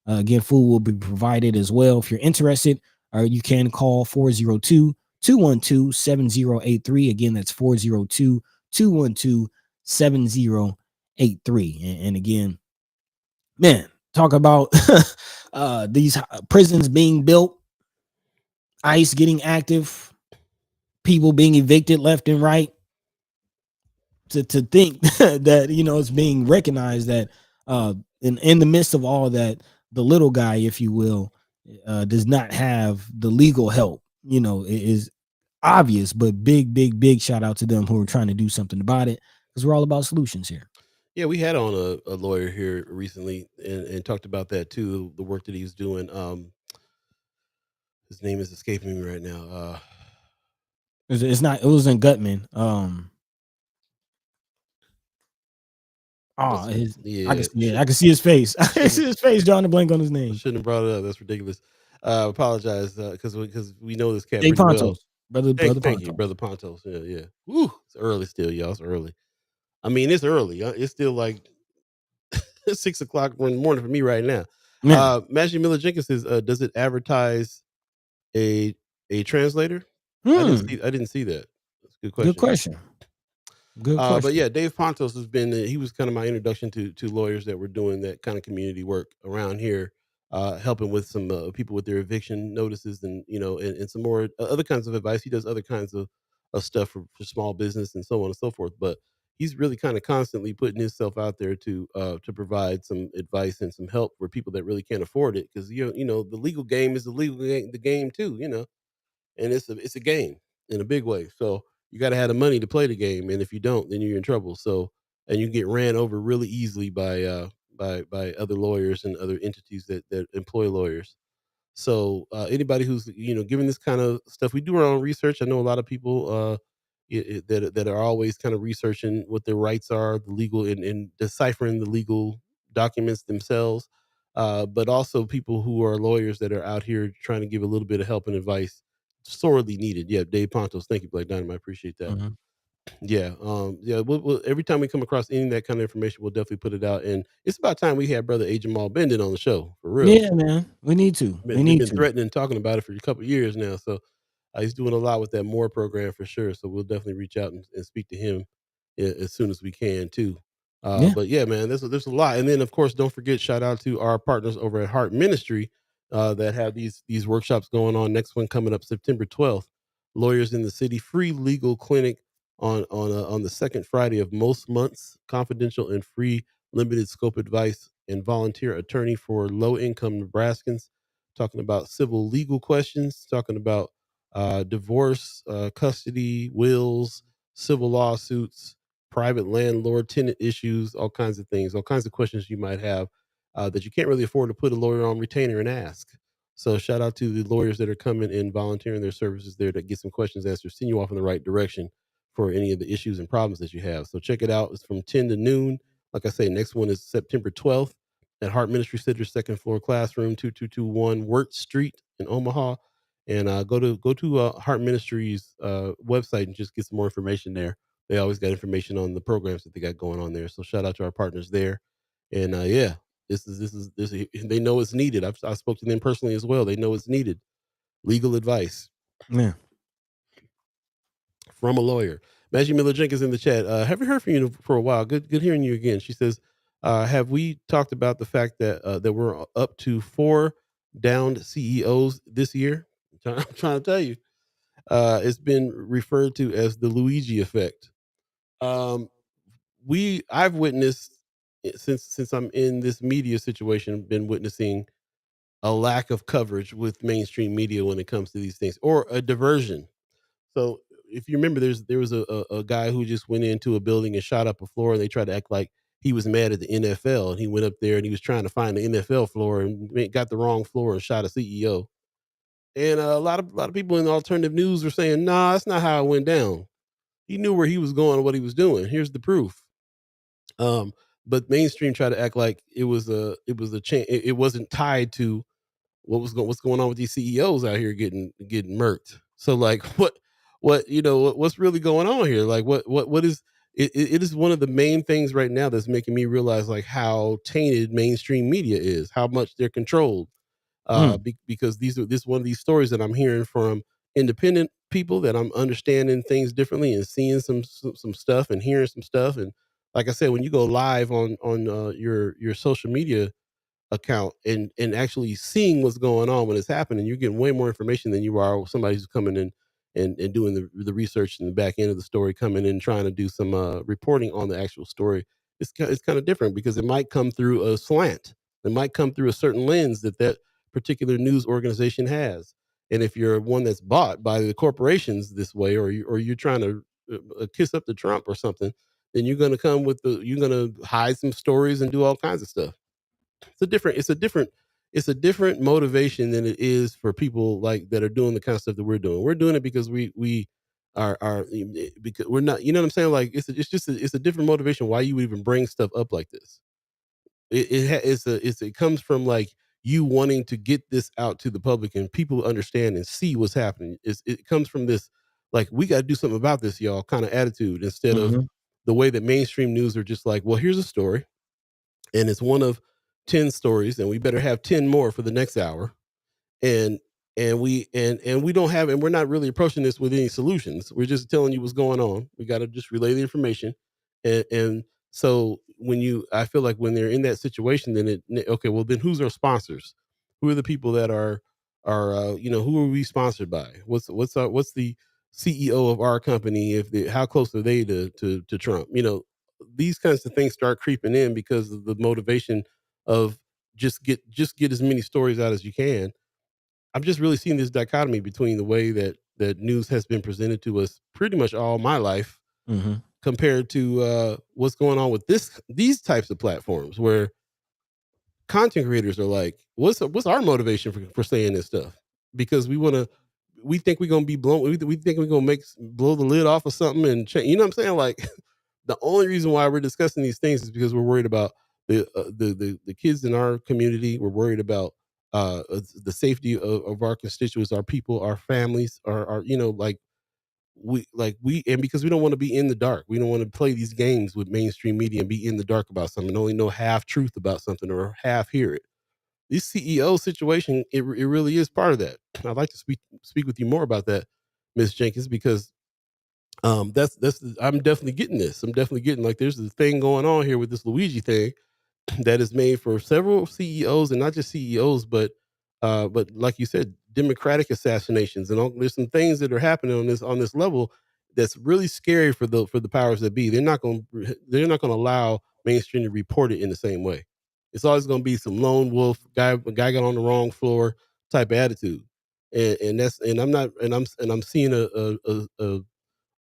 Again, food will be provided as well. If you're interested, you can call 402-212-7083. Again, that's 402-212-7083. And again, man, talk about these prisons being built, ICE getting active, people being evicted left and right. To think that it's being recognized that in the midst of all that, the little guy, if you will, does not have the legal help. It is obvious, but big shout out to them who are trying to do something about it, because we're all about solutions here. Yeah, we had on a lawyer here recently and talked about that too, the work that he's doing. His name is escaping me right now. It's not. It wasn't Gutman. What's it? His. I can Yeah, see it. I can see his face. I can see his face drawing the blank on his I name. shouldn't have brought it up. That's ridiculous. Apologize because we know this cat Dave pretty well. Pontos, brother Thank you, Pontos. brother Pontos. Yeah, yeah. Woo, it's early still, y'all. It's early. I mean, it's early. It's still like 6 o'clock in the morning for me right now. Man, Matthew Miller Jenkins says, does it advertise a a translator? I didn't see that. That's a good good question. question. Good But question. yeah, Dave Pontos has been. He was kind of my introduction to lawyers that were doing that kind of community work around here, helping with some people with their eviction notices, and and some more other kinds of advice. He does other kinds of stuff for small business and so on and so forth. But he's really kind of constantly putting himself out there to provide some advice and some help for people that really can't afford it, because the legal game is the legal game, the game too. And it's a game in a big way. So you got to have the money to play the game, and if you don't, then you're in trouble. So and you get ran over really easily by other lawyers and other entities that employ lawyers. So anybody who's given this kind of stuff, we do our own research. I know a lot of people that are always kind of researching what their rights are, the legal and deciphering the legal documents themselves. But also people who are lawyers that are out here trying to give a little bit of help and advice, sorely needed. Yeah, Dave Pontos, thank you, Blake Dynamite. I appreciate that. Mhm. Yeah, yeah. Every time we come across any of that kind of information, we'll definitely put it out. And it's about time we had brother A. Jamal Bendon on the show for real. Yeah, man. We need to. We We've need been to. threatening and talking about it for a couple of years now. So He's doing a lot with that More program for sure. So we'll definitely reach out and speak to him as soon as we can too. Yeah. But yeah, man, there's a lot. And then of course, don't forget, shout out to our partners over at Heart Ministry that have these workshops going on. Next one coming up September 12th. Lawyers in the City, free legal clinic on the second Friday of most months. Confidential and free limited scope advice and volunteer attorney for low income Nebraskans. Talking about civil legal questions. Talking about divorce, custody, wills, civil lawsuits, private landlord tenant issues, all kinds of things, all kinds of questions you might have that you can't really afford to put a lawyer on retainer and ask. So shout out to the lawyers that are coming and volunteering their services there to get some questions answered, send you off in the right direction for any of the issues and problems that you have. So check it out. It's from 10 to noon. Like I say, next one is September 12th at Heart Ministry Center, second floor classroom, 2221 Wirt Street in Omaha. And go to Heart Ministries website and just get some more information there. They always got information on the programs that they got going on there. So shout out to our partners there. And yeah, this is they know it's needed. I spoke to them personally as well. They know it's needed. Legal advice Yeah. from a lawyer. Maggie Miller Jenkins in the chat. Haven't heard from you for a while. Good hearing you again. She says, have we talked about the fact that we're up to 4 downed CEOs this year? I'm trying to tell you. It's been referred to as the Luigi effect. Um, I've witnessed since I'm in this media situation, been witnessing a lack of coverage with mainstream media when it comes to these things, or a diversion. So if you remember, there was a guy who just went into a building and shot up a floor, and they tried to act like he was mad at the NFL, and he went up there and he was trying to find the NFL floor and got the wrong floor and shot a CEO. And a lot of people in alternative news were saying, "Nah, that's not how it went down. He knew where he was going and what he was doing. Here's the proof." Um, but mainstream tried to act like it wasn't tied to what's going on with these CEOs out here getting murked. So like what's really going on here? Like what is it is one of the main things right now that's making me realize like how tainted mainstream media is, how much they're controlled. Mm. Because this is one of these stories that I'm hearing from independent people that I'm understanding things differently and seeing some stuff and hearing some stuff. And like I said, when you go live on your social media account and actually seeing what's going on when it's happening, you're getting way more information than you are with somebody who's coming in and doing the research in the back end of the story, coming in trying to do some reporting on the actual story. It's kind of different because it might come through a slant. It might come through a certain lens that particular news organization has. And if you're one that's bought by the corporations this way, or you're trying to kiss up to Trump or something, then you're going to hide some stories and do all kinds of stuff. It's a different motivation than it is for people like that are doing the kind of stuff that we're doing. We're doing it because we are because we're not, you know what I'm saying? Like it's a different motivation why you would even bring stuff up like this. It comes from like you wanting to get this out to the public and people understand and see what's happening. It comes from this like we got to do something about this, y'all, kind of attitude, instead of Mhm. the way that mainstream news are just like, well, here's a story and it's one of 10 stories and we better have 10 more for the next hour. And we don't have, and we're not really approaching this with any solutions. We're just telling you what's going on. We got to just relay the information. And so I feel like when they're in that situation, then okay, well then who's our sponsors? Who are the people that are who are we sponsored by? What's the CEO of our company? How close are they to Trump? These kinds of things start creeping in because of the motivation of just get as many stories out as you can. I've just really seen this dichotomy between the way that news has been presented to us pretty much all my life Mhm. compared to what's going on with these types of platforms where content creators are like, what's our motivation for saying this stuff? Because we think we're gonna be blown. We think we're gonna blow the lid off of something and change. You know what I'm saying? Like the only reason why we're discussing these things is because we're worried about the kids in our community. We're worried about the safety of our constituents, our people, our families, our like we and because we don't want to be in the dark. We don't want to play these games with mainstream media and be in the dark about something and only know half truth about something or half hear it. This CEO situation, it really is part of that. I'd like to speak with you more about that. Miss Jenkins, because that's I'm definitely getting this. I'm definitely getting, like, there's this thing going on here with this Luigi thing that is made for several CEOs, and not just CEOs, but like you said, democratic assassinations, and there's some things that are happening on this level that's really scary for the powers that be. They're not going to allow mainstream to report it in the same way. It's always going to be some lone wolf guy. A guy got on the wrong floor type of attitude, and that's and I'm not and I'm seeing a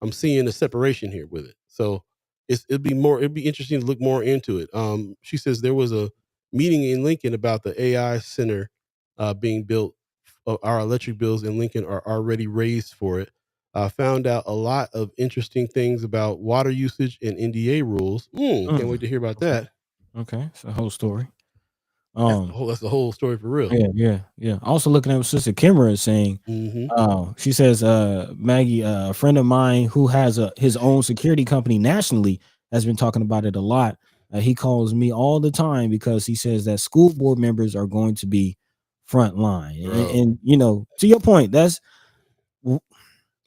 I'm seeing a separation here with it. So it'd be interesting to look more into it. She says there was a meeting in Lincoln about the AI center being built. Our electric bills in Lincoln are already raised for it. Found out a lot of interesting things about water usage and NDA rules. Can't wait Mm, to hear about okay. that. Okay. It's a whole story. Um, That's the whole story for real. yeah, yeah, yeah. Also looking at what Sister Kimmer is saying. Hmm. She says, Maggie, a friend of mine who has his own security company nationally has been talking about it a lot. He calls me all the time because he says that school board members are going to be front line. Bro. And you know, to your point, that's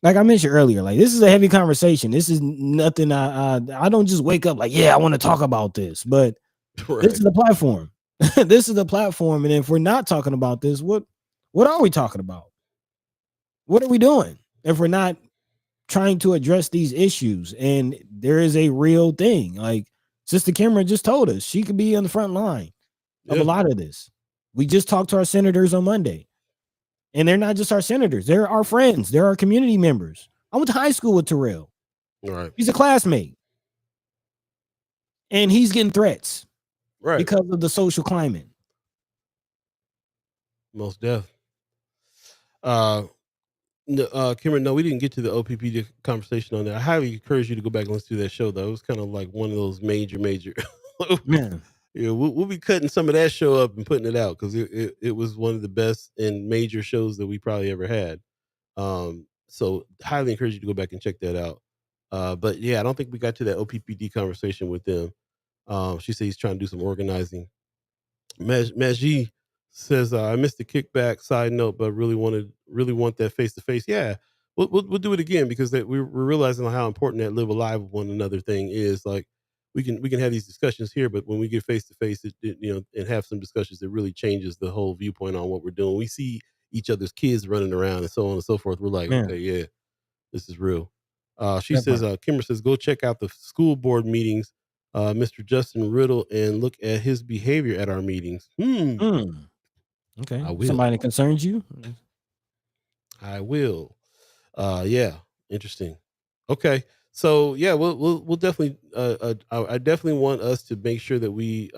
like I mentioned earlier, like this is a heavy conversation. This is nothing. I don't just wake up like, yeah, I want to talk about this, but this Right. is the platform. This is the platform. And if we're not talking about this, what are we talking about? What are we doing if we're not trying to address these issues? And there is a real thing. Like Sister Cameron just told us, she could be on the front line of a Yeah. lot of this. We just talked to our senators on Monday, and they're not just our senators, they're our friends, they're our community members. I went to high school with Terrell. All right. He's a classmate, and he's getting threats Right. because of the social climate. Most deaf. Uh, No, Cameron, no, we didn't get to the OPPD conversation on that. I highly encourage you to go back and listen to that show, though. It was kind of like one of those major. Man, Yeah, we'll be cutting some of that show up and putting it out because it was one of the best and major shows that we probably ever had. So highly encourage you to go back and check that out. But yeah, I don't think we got to that OPPD conversation with them. She said he's trying to do some organizing. Majid says, "I missed the kickback side note, but really want that face to face." Yeah, we'll do it again because we're realizing how important that live alive with one another thing is. Like we can have these discussions here, but when we get face to face, and have some discussions, it really changes the whole viewpoint on what we're doing. We see each other's kids running around and so on and so forth. We're like, okay, man, yeah, this is real. She that says, part. Kimber says, go check out the school board meetings, Mr. Justin Riddle, and look at his behavior at our meetings. Mm, okay. I will. Somebody that concerns you? I will. Yeah, interesting. Okay, so yeah, we'll definitely. I definitely want us to make sure that we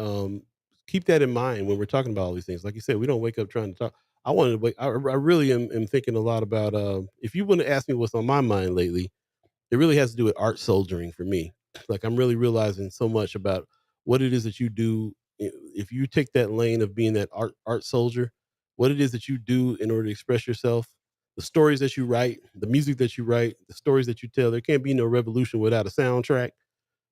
keep that in mind when we're talking about all these things. Like you said, we don't wake up trying to talk. I wanted to wake. I really am thinking a lot about. If you want to ask me what's on my mind lately, it really has to do with art soldiering for me. Like I'm really realizing so much about what it is that you do. If you take that lane of being that art soldier, what it is that you do in order to express yourself, the stories that you write, the music that you write, the stories that you tell. There can't be no revolution without a soundtrack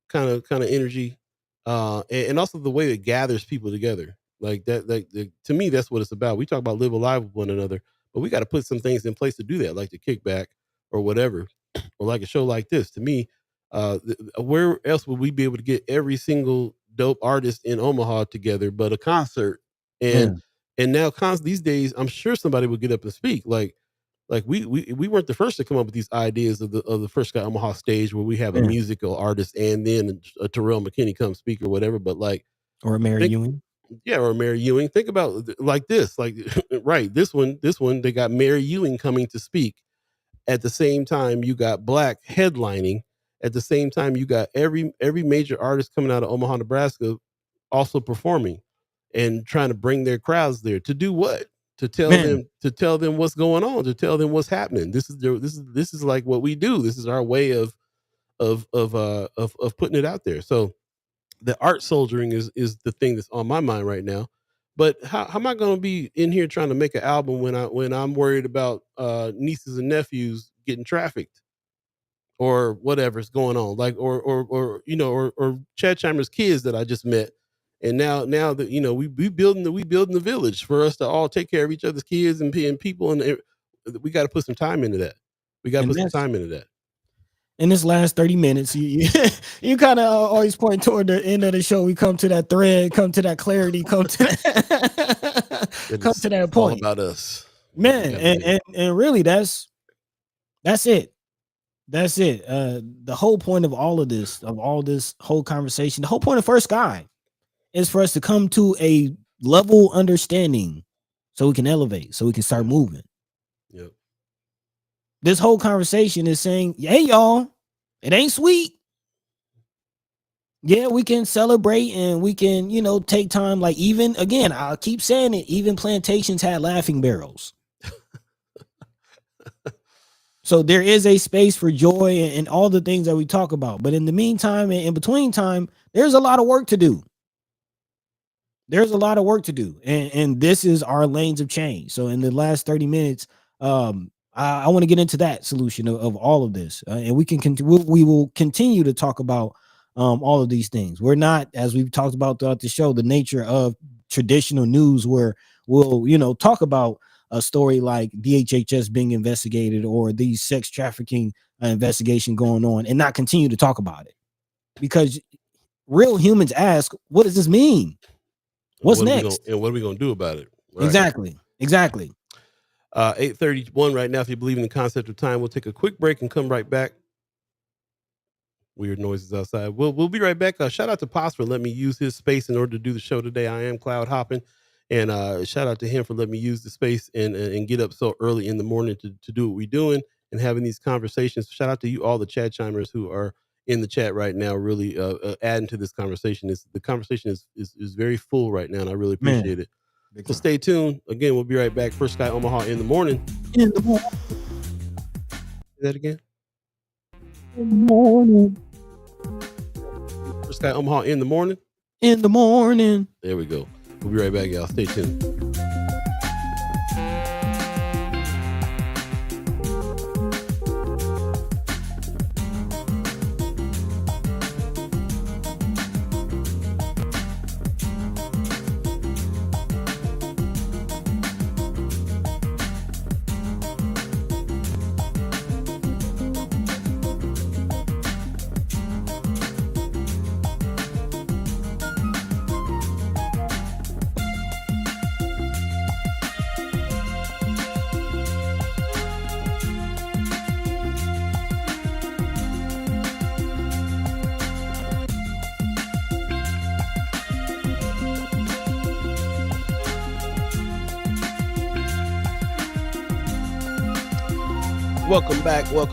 kind of energy, and also the way it gathers people together. Like that, to me, that's what it's about. We talk about live alive with one another, but we got to put some things in place to do that, like the kickback or whatever, or like a show like this. To me, where else would we be able to get every single dope artist in Omaha together but a concert? And Man, and now these days, I'm sure somebody would get up and speak. Like we weren't the first to come up with these ideas of the first guy Omaha stage where we have a man. musical artist and then a Terrell McKinney come speak or whatever. But like Or Mary think Ewing. yeah, or Mary Ewing. Think about like this, like right, this one they got Mary Ewing coming to speak. At the same time, you got Black headlining. At the same time, you got every major artist coming out of Omaha, Nebraska, also performing and trying to bring their crowds there to do what? Man, To tell them what's going on, to tell them what's happening. This is like what we do. This is our way of putting it out there. So the art soldiering is the thing that's on my mind right now. But how am I going to be in here trying to make an album when I'm worried about nieces and nephews getting trafficked or whatever's going on, like or Chad Chimer's kids that I just met, and now that we building the village for us to all take care of each other's kids and people, and we got to put some time into that. We got to And put some that's time into that. in this last 30 minutes, you kind of always point toward the end of the show. We come to that thread, come to that clarity, come to that, And come to that it's all point, about us, what we man. got to do. And really, that's it. That's it. The whole point of all of this, whole conversation, the whole point of First Guy is for us to come to a level understanding, so we can elevate, so we can start moving. Yep. This whole conversation is saying, hey, y'all, it ain't sweet. Yeah, we can celebrate and we can, take time. Like, even again, I'll keep saying it, even plantations had laughing barrels. So there is a space for joy and all the things that we talk about. But in the meantime and in between time, there's a lot of work to do. There's a lot of work to do. And this is our lanes of change. So in the last 30 minutes, I want to get into that solution of all of this. And we will continue to talk about all of these things. We're not, as we've talked about throughout the show, the nature of traditional news where we'll, talk about a story like DHHS being investigated or these sex trafficking investigation going on and not continue to talk about it. Because real humans ask, what does this mean? What's next? What are we going to do about it? Right. Exactly. 8:31 right now. If you believe in the concept of time, we'll take a quick break and come right back. Weird noises outside. We'll be right back. Shout out to Pops for letting me use his space in order to do the show today. I am Cloud Hoppin, and shout out to him for letting me use the space and get up so early in the morning to do what we're doing and having these conversations. Shout out to you, all the chat chimers who are in the chat right now, really adding to this conversation. The conversation is very full right now, and I really appreciate it. So stay tuned. Again, we'll be right back. First Guy Omaha in the morning. In the morning. Say that again. In the morning. First Guy Omaha in the morning. In the morning. There we go. We'll be right back, y'all. Stay tuned. Welcome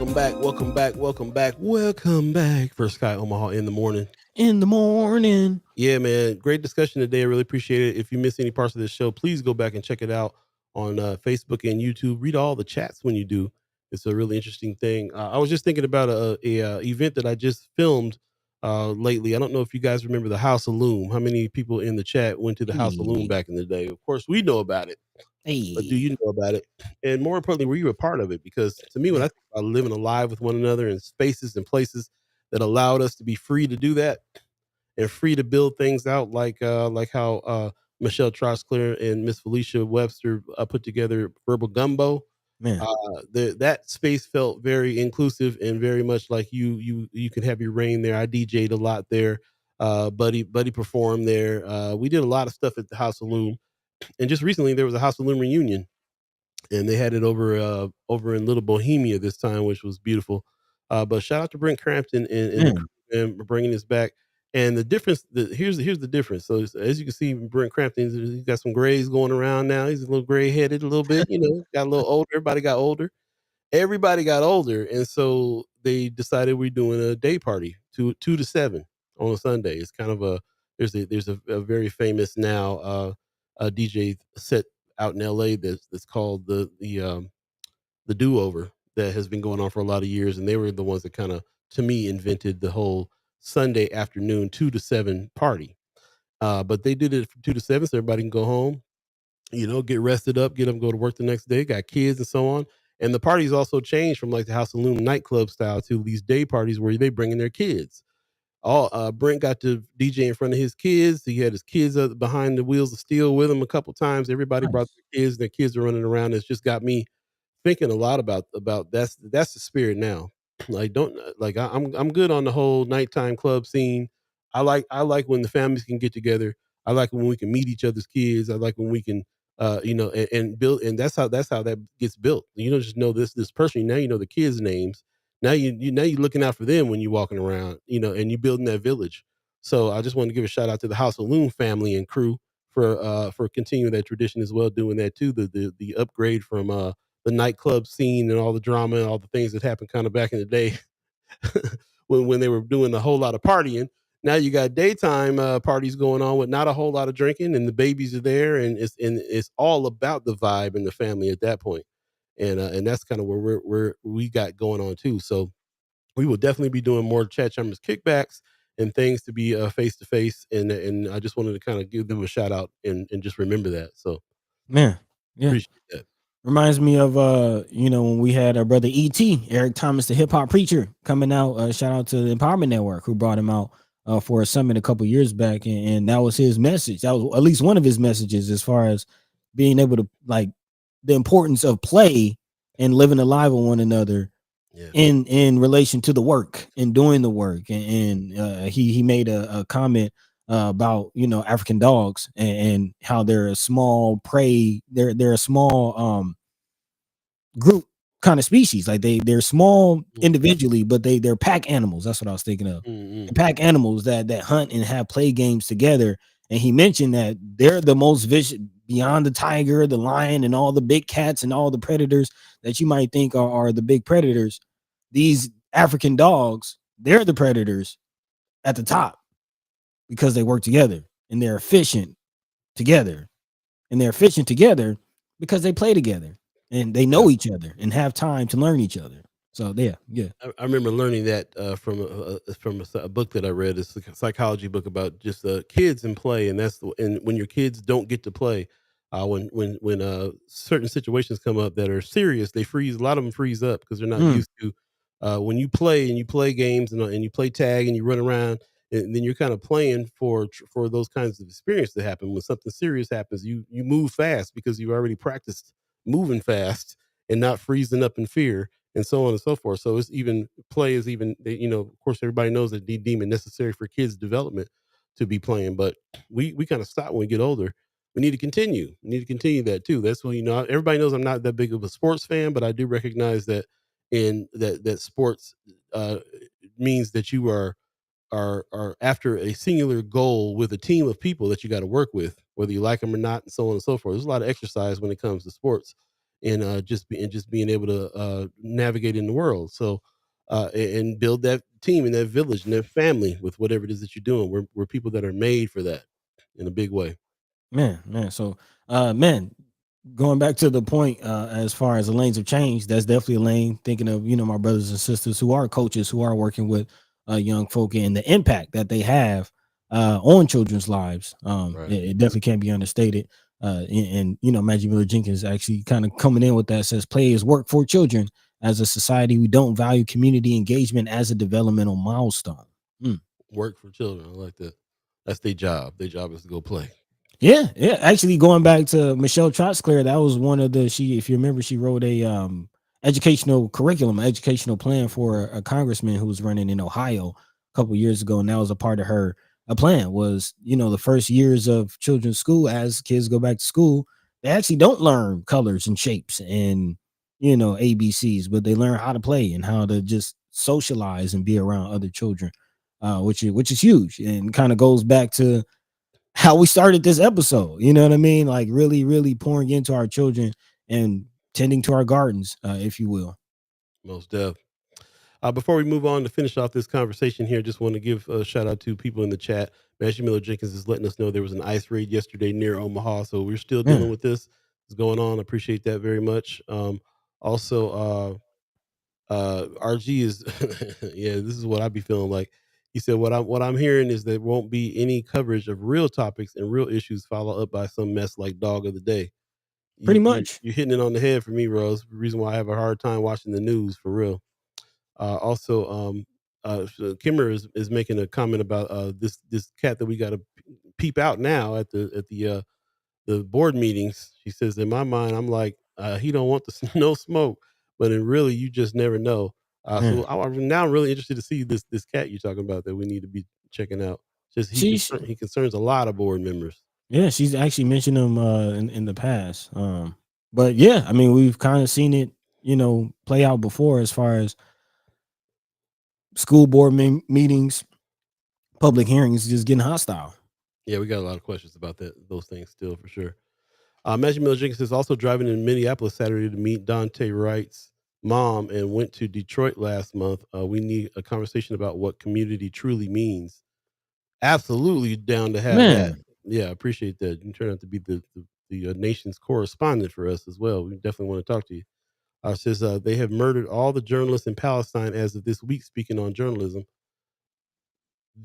back. First Guy Omaha in the morning. In the morning. Yeah, man. Great discussion today. I really appreciate it. If you miss any parts of this show, please go back and check it out on Facebook and YouTube. Read all the chats when you do. It's a really interesting thing. I was just thinking about a event that I just filmed lately. I don't know if you guys remember the House of Loom. How many people in the chat went to the House of Loom back in the day? Of course, we know about it. But do you know about it? And more importantly, were you a part of it? Because to me, when I think about living alive with one another in spaces and places that allowed us to be free to do that and free to build things out, like how Michelle Trosclair and Miss Felicia Webster put together Verbal Gumbo. Man. That space felt very inclusive and very much like you could have your reign there. I DJ'd a lot there. Buddy performed there. We did a lot of stuff at the House of Loom. And just recently there was a House of Loom reunion, and they had it over in Little Bohemia this time, which was beautiful. But shout out to Brent Crampton and bringing this back. And the difference, here's the difference. So as you can see, Brent Crampton, he's got some grays going around now. He's a little gray headed a little bit, got a little older. Everybody got older. And so they decided we're doing a day party, 2 to 7 on a Sunday. It's kind of there's a very famous now a DJ set out in LA that's called the Do Over, that has been going on for a lot of years, and they were the ones that kind of, to me, invented the whole Sunday afternoon 2 to 7 party. But they did it from 2 to 7 so everybody can go home, get rested up, get up and go to work the next day, got kids and so on. And the parties also changed from like the House of Loom nightclub style to these day parties where they bring in their kids. Brent got to DJ in front of his kids. He had his kids behind the wheels of steel with him a couple times. Everybody brought their kids. Their kids are running around. It's just got me thinking a lot about that's the spirit now. Like don't like I'm good on the whole nighttime club scene. I like when the families can get together. I like when we can meet each other's kids. I like when we can and build, and that's how that gets built. You don't just know this person. Now you know the kids' names. Now you're looking out for them when you're walking around, and you're building that village. So I just want to give a shout out to the House of Loom family and crew for continuing that tradition as well, doing that too. The upgrade from the nightclub scene and all the drama and all the things that happened kind of back in the day when they were doing a whole lot of partying. Now you got daytime parties going on with not a whole lot of drinking, and the babies are there, and it's all about the vibe and the family at that point. And that's kind of where we got going on too. So we will definitely be doing more chat chammers kickbacks and things to be face to face. And I just wanted to kind of give them a shout out and just remember that. So Man, yeah. appreciate that. Reminds me of when we had our brother E.T. Eric Thomas, the hip hop preacher, coming out. Shout out to the Empowerment Network who brought him out for a summit a couple years back, and that was his message. That was at least one of his messages as far as being able to like the importance of play and living alive with one another Yeah. in relation to the work and doing the work. And he made a comment about African dogs and how they're a small prey. They're a small group kind of species. Like they're small individually, but they're pack animals. That's what I was thinking of. Mm-hmm. The pack animals that hunt and have play games together. And he mentioned that they're the most vicious beyond the tiger, the lion, and all the big cats and all the predators that you might think are the big predators. These African dogs, they're the predators at the top because they work together and they're efficient together. And they're efficient together because they play together and they know each other and have time to learn each other. So yeah. I remember learning that from a book that I read. It's a psychology book about just kids and play, and and when your kids don't get to play, when certain situations come up that are serious, they freeze. A lot of them freeze up because they're not used to. When you play and you play games and you play tag and you run around, and then you're kind of playing for those kinds of experiences that happen. When something serious happens, you move fast because you already practiced moving fast and not freezing up in fear and so on and so forth. So it's even play is even of course everybody knows that they deem it necessary for kids' development to be playing, but we kind of stop when we get older. We need to continue. We need to continue that too. That's when everybody knows I'm not that big of a sports fan, but I do recognize that in that sports uh, means that you are after a singular goal with a team of people that you got to work with, whether you like them or not, and so on and so forth. There's a lot of exercise when it comes to sports, and just being able to navigate in the world. So, and build that team and that village and that family with whatever it is that you're doing. We're people that are made for that in a big way. Man. So man, going back to the point, as far as the lanes of change, that's definitely a lane. Thinking of my brothers and sisters who are coaches, who are working with young folk, and the impact that they have on children's lives. Right. It definitely can't be understated. And Magic Miller Jenkins actually kind of coming in with that, says play is work for children. As a society, we don't value community engagement as a developmental milestone. Work for children. I like that. That's their job. Their job is to go play. Yeah. Actually, going back to Michelle Trotsclair, that was one of if you remember, she wrote a educational curriculum, educational plan for a congressman who was running in Ohio a couple years ago, and that was a part of her plan. Was the first years of children's school, as kids go back to school, they actually don't learn colors and shapes and ABCs, but they learn how to play and how to just socialize and be around other children, which is huge and kind of goes back to how we started this episode. You know what I mean? Like really, really pouring into our children and tending to our gardens, if you will. Most deaf. Before we move on to finish off this conversation here, just want to give a shout out to people in the chat. Matthew Miller Jenkins is letting us know there was an ice raid yesterday near Omaha, so we're still dealing Yeah. with this. It's going on. I appreciate that very much. Also, RG is, yeah, this is what I be feeling like. He said, "What I'm hearing is there won't be any coverage of real topics and real issues, followed up by some mess like dog of the day." Pretty You much. you're hitting it on the head for me, Rose. The reason why I have a hard time watching the news for real. Also, so Kimmer is making a comment about this cat that we got to peep out now at the board meetings. She says, in my mind, I'm like, He don't want the no smoke, but then really you just never know. So Man, I'm now really interested to see this cat you're talking about that we need to be checking out. Just she's he concerns a lot of board members. yeah, she's actually mentioned them in the past. But yeah, I mean, we've kind of seen it, play out before as far as school board meetings, public hearings just getting hostile. Yeah, we got a lot of questions about those things still for sure. Magic Mill Jenkins is also driving in Minneapolis Saturday to meet Dante Wright's mom and went to Detroit last month. We need a conversation about what community truly means. Absolutely down to have that. Man, Yeah, I appreciate that. You turn out to be the nation's correspondent for us as well. We definitely want to talk to you. Says they have murdered all the journalists in Palestine as of this week. Speaking on journalism,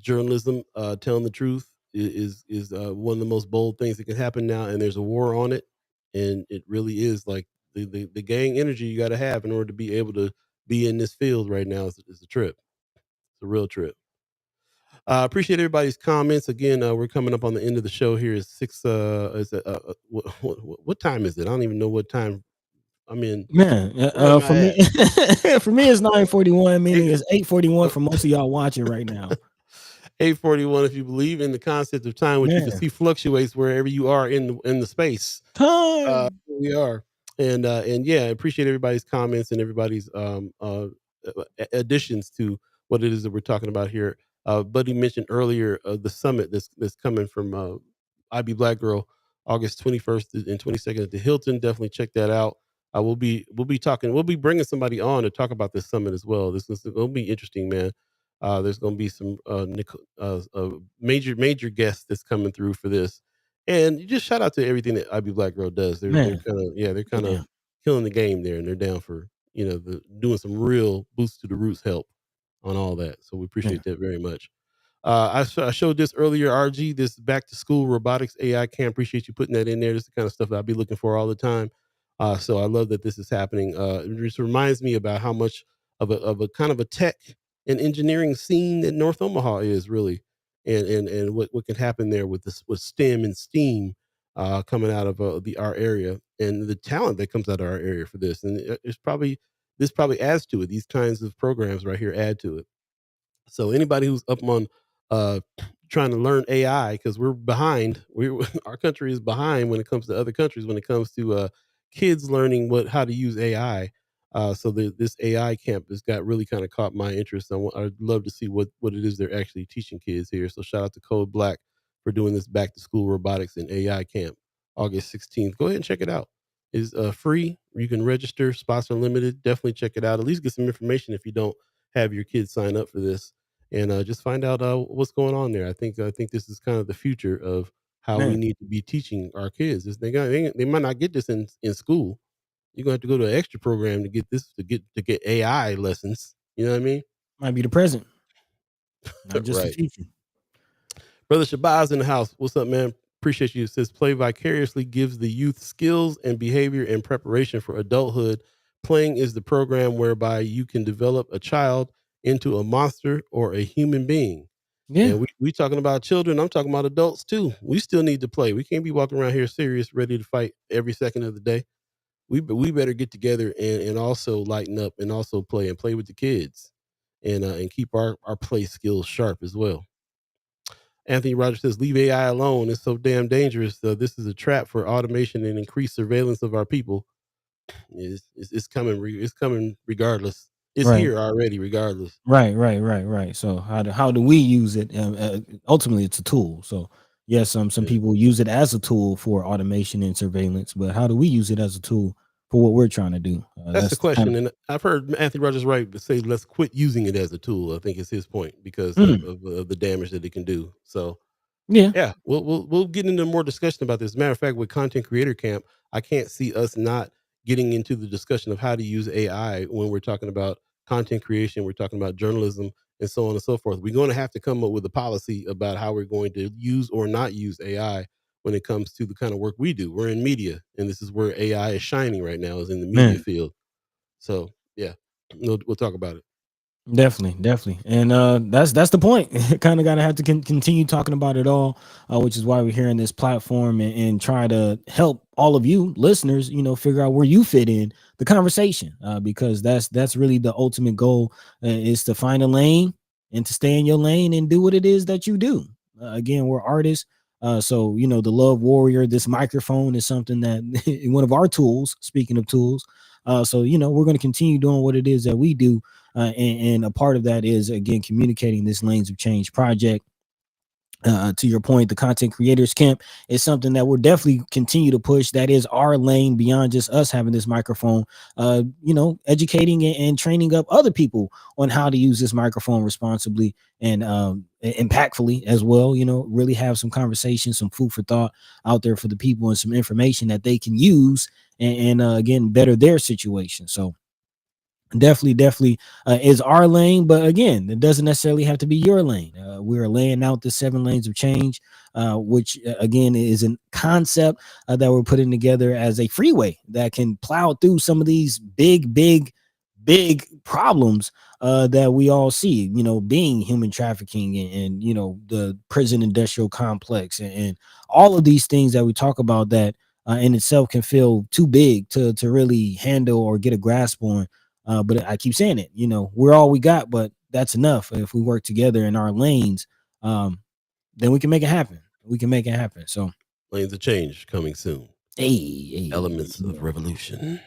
telling the truth is one of the most bold things that can happen now, and there's a war on it, and it really is like the gang energy you got to have in order to be able to be in this field right now is a trip. It's a real trip. Appreciate everybody's comments. Again, we're coming up on the end of the show here. Is six? Is it, what time is it? I don't even know what time I'm in. man. Where am For I me, at? for me, it's 9:41, Eight, meaning it's 8:41 for most of y'all watching right now. 8:41. If you believe in the concept of time, which you can Man, see fluctuates wherever you are in the space. time. We are, and yeah, I appreciate everybody's comments and everybody's additions to what it is that we're talking about here. Buddy mentioned earlier the summit that's coming from IB Black Girl, August 21st and 22nd at the Hilton. Definitely check that out. We'll be bringing somebody on to talk about this summit as well. This is It'll be interesting, man. There's going to be some major guests that's coming through for this, and you just shout out to everything that IB Black Girl does. They're Man, kind of they're kind yeah, of killing the game there, and they're down for doing some real boost to the roots help on all that. So we yeah, appreciate that very much. I showed this earlier, RG, this back to school robotics AI camp. Appreciate you putting that in there. This is the kind of stuff that I'll be looking for all the time. So I love that this is happening. It just reminds me about how much of a kind of a tech and engineering scene that North Omaha is really, and what can happen there with this with STEM and STEAM coming out of our area and the talent that comes out of our area for this. And this probably adds to it. These kinds of programs right here add to it. So anybody who's up on uh, trying to learn AI because we're behind, we our country is behind when it comes to other countries when it comes to kids learning how to use AI. So this AI camp has got really kind of caught my interest. I'd love to see what it is they're actually teaching kids here. So shout out to Code Black for doing this back to school robotics and AI camp, August 16th. Go ahead and check it out. It's free. You can register. Spots are limited. Definitely check it out. At least get some information if you don't have your kids sign up for this and just find out what's going on there. I think this is kind of the future of how we man. need to be teaching our kids. They might not get this in school. You're gonna have to go to an extra program to get this to get AI lessons. You know what I mean? Might be the present, not just the Right. future. Brother Shabazz in the house. What's up, man? Appreciate you. It says play vicariously gives the youth skills and behavior in preparation for adulthood. Playing is the program whereby you can develop a child into a monster or a human being. Yeah, And we talking about children. I'm talking about adults too. We still need to play. We can't be walking around here serious, ready to fight every second of the day. We better get together and also lighten up and also play with the kids and keep our play skills sharp as well. Anthony Rogers says, "Leave AI alone. It's so damn dangerous. This is a trap for automation and increased surveillance of our people. It's coming. It's coming regardless. It's right. here already, regardless." Right. So how do we use it? Ultimately, it's a tool. So yes, some Yeah. people use it as a tool for automation and surveillance, but how do we use it as a tool for what we're trying to do? That's the That's kind question, and I've heard Anthony Rogers right say, "Let's quit using it as a tool." I think is his point because of of the damage that it can do. So yeah, yeah, we'll get into more discussion about this. Matter of fact, with Content Creator Camp, I can't see us not getting into the discussion of how to use AI when we're talking about content creation, we're talking about journalism, and so on and so forth. We're going to have to come up with a policy about how we're going to use or not use AI when it comes to the kind of work we do. We're in media, and this is where AI is shining right now, is in the media man. field. So yeah, we'll talk about it. Definitely, and that's the point. Kind of got to have to continue talking about it all, which is why we're here in this platform and try to help all of you listeners, figure out where you fit in the conversation, because that's really the ultimate goal, is to find a lane and to stay in your lane and do what it is that you do. Again, we're artists. So the love warrior, this microphone is something that one of our tools. Speaking of tools, so we're going to continue doing what it is that we do, and a part of that is, again, communicating this Lanes of Change project. To your point, the content creators camp is something that we'll definitely continue to push. That is our lane beyond just us having this microphone. Educating and training up other people on how to use this microphone responsibly and impactfully as well. Really have some conversation, some food for thought out there for the people, and some information that they can use and again, better their situation. So definitely is our lane, but again, it doesn't necessarily have to be your lane. We're laying out the 7 lanes of change, which again is a concept that we're putting together as a freeway that can plow through some of these big problems that we all see, being human trafficking and the prison industrial complex and all of these things that we talk about that in itself can feel too big to really handle or get a grasp on. But I keep saying it, we're all we got, but that's enough. If we work together in our lanes, then we can make it happen. We can make it happen. So, Lanes of change coming soon. hey, Elements of revolution.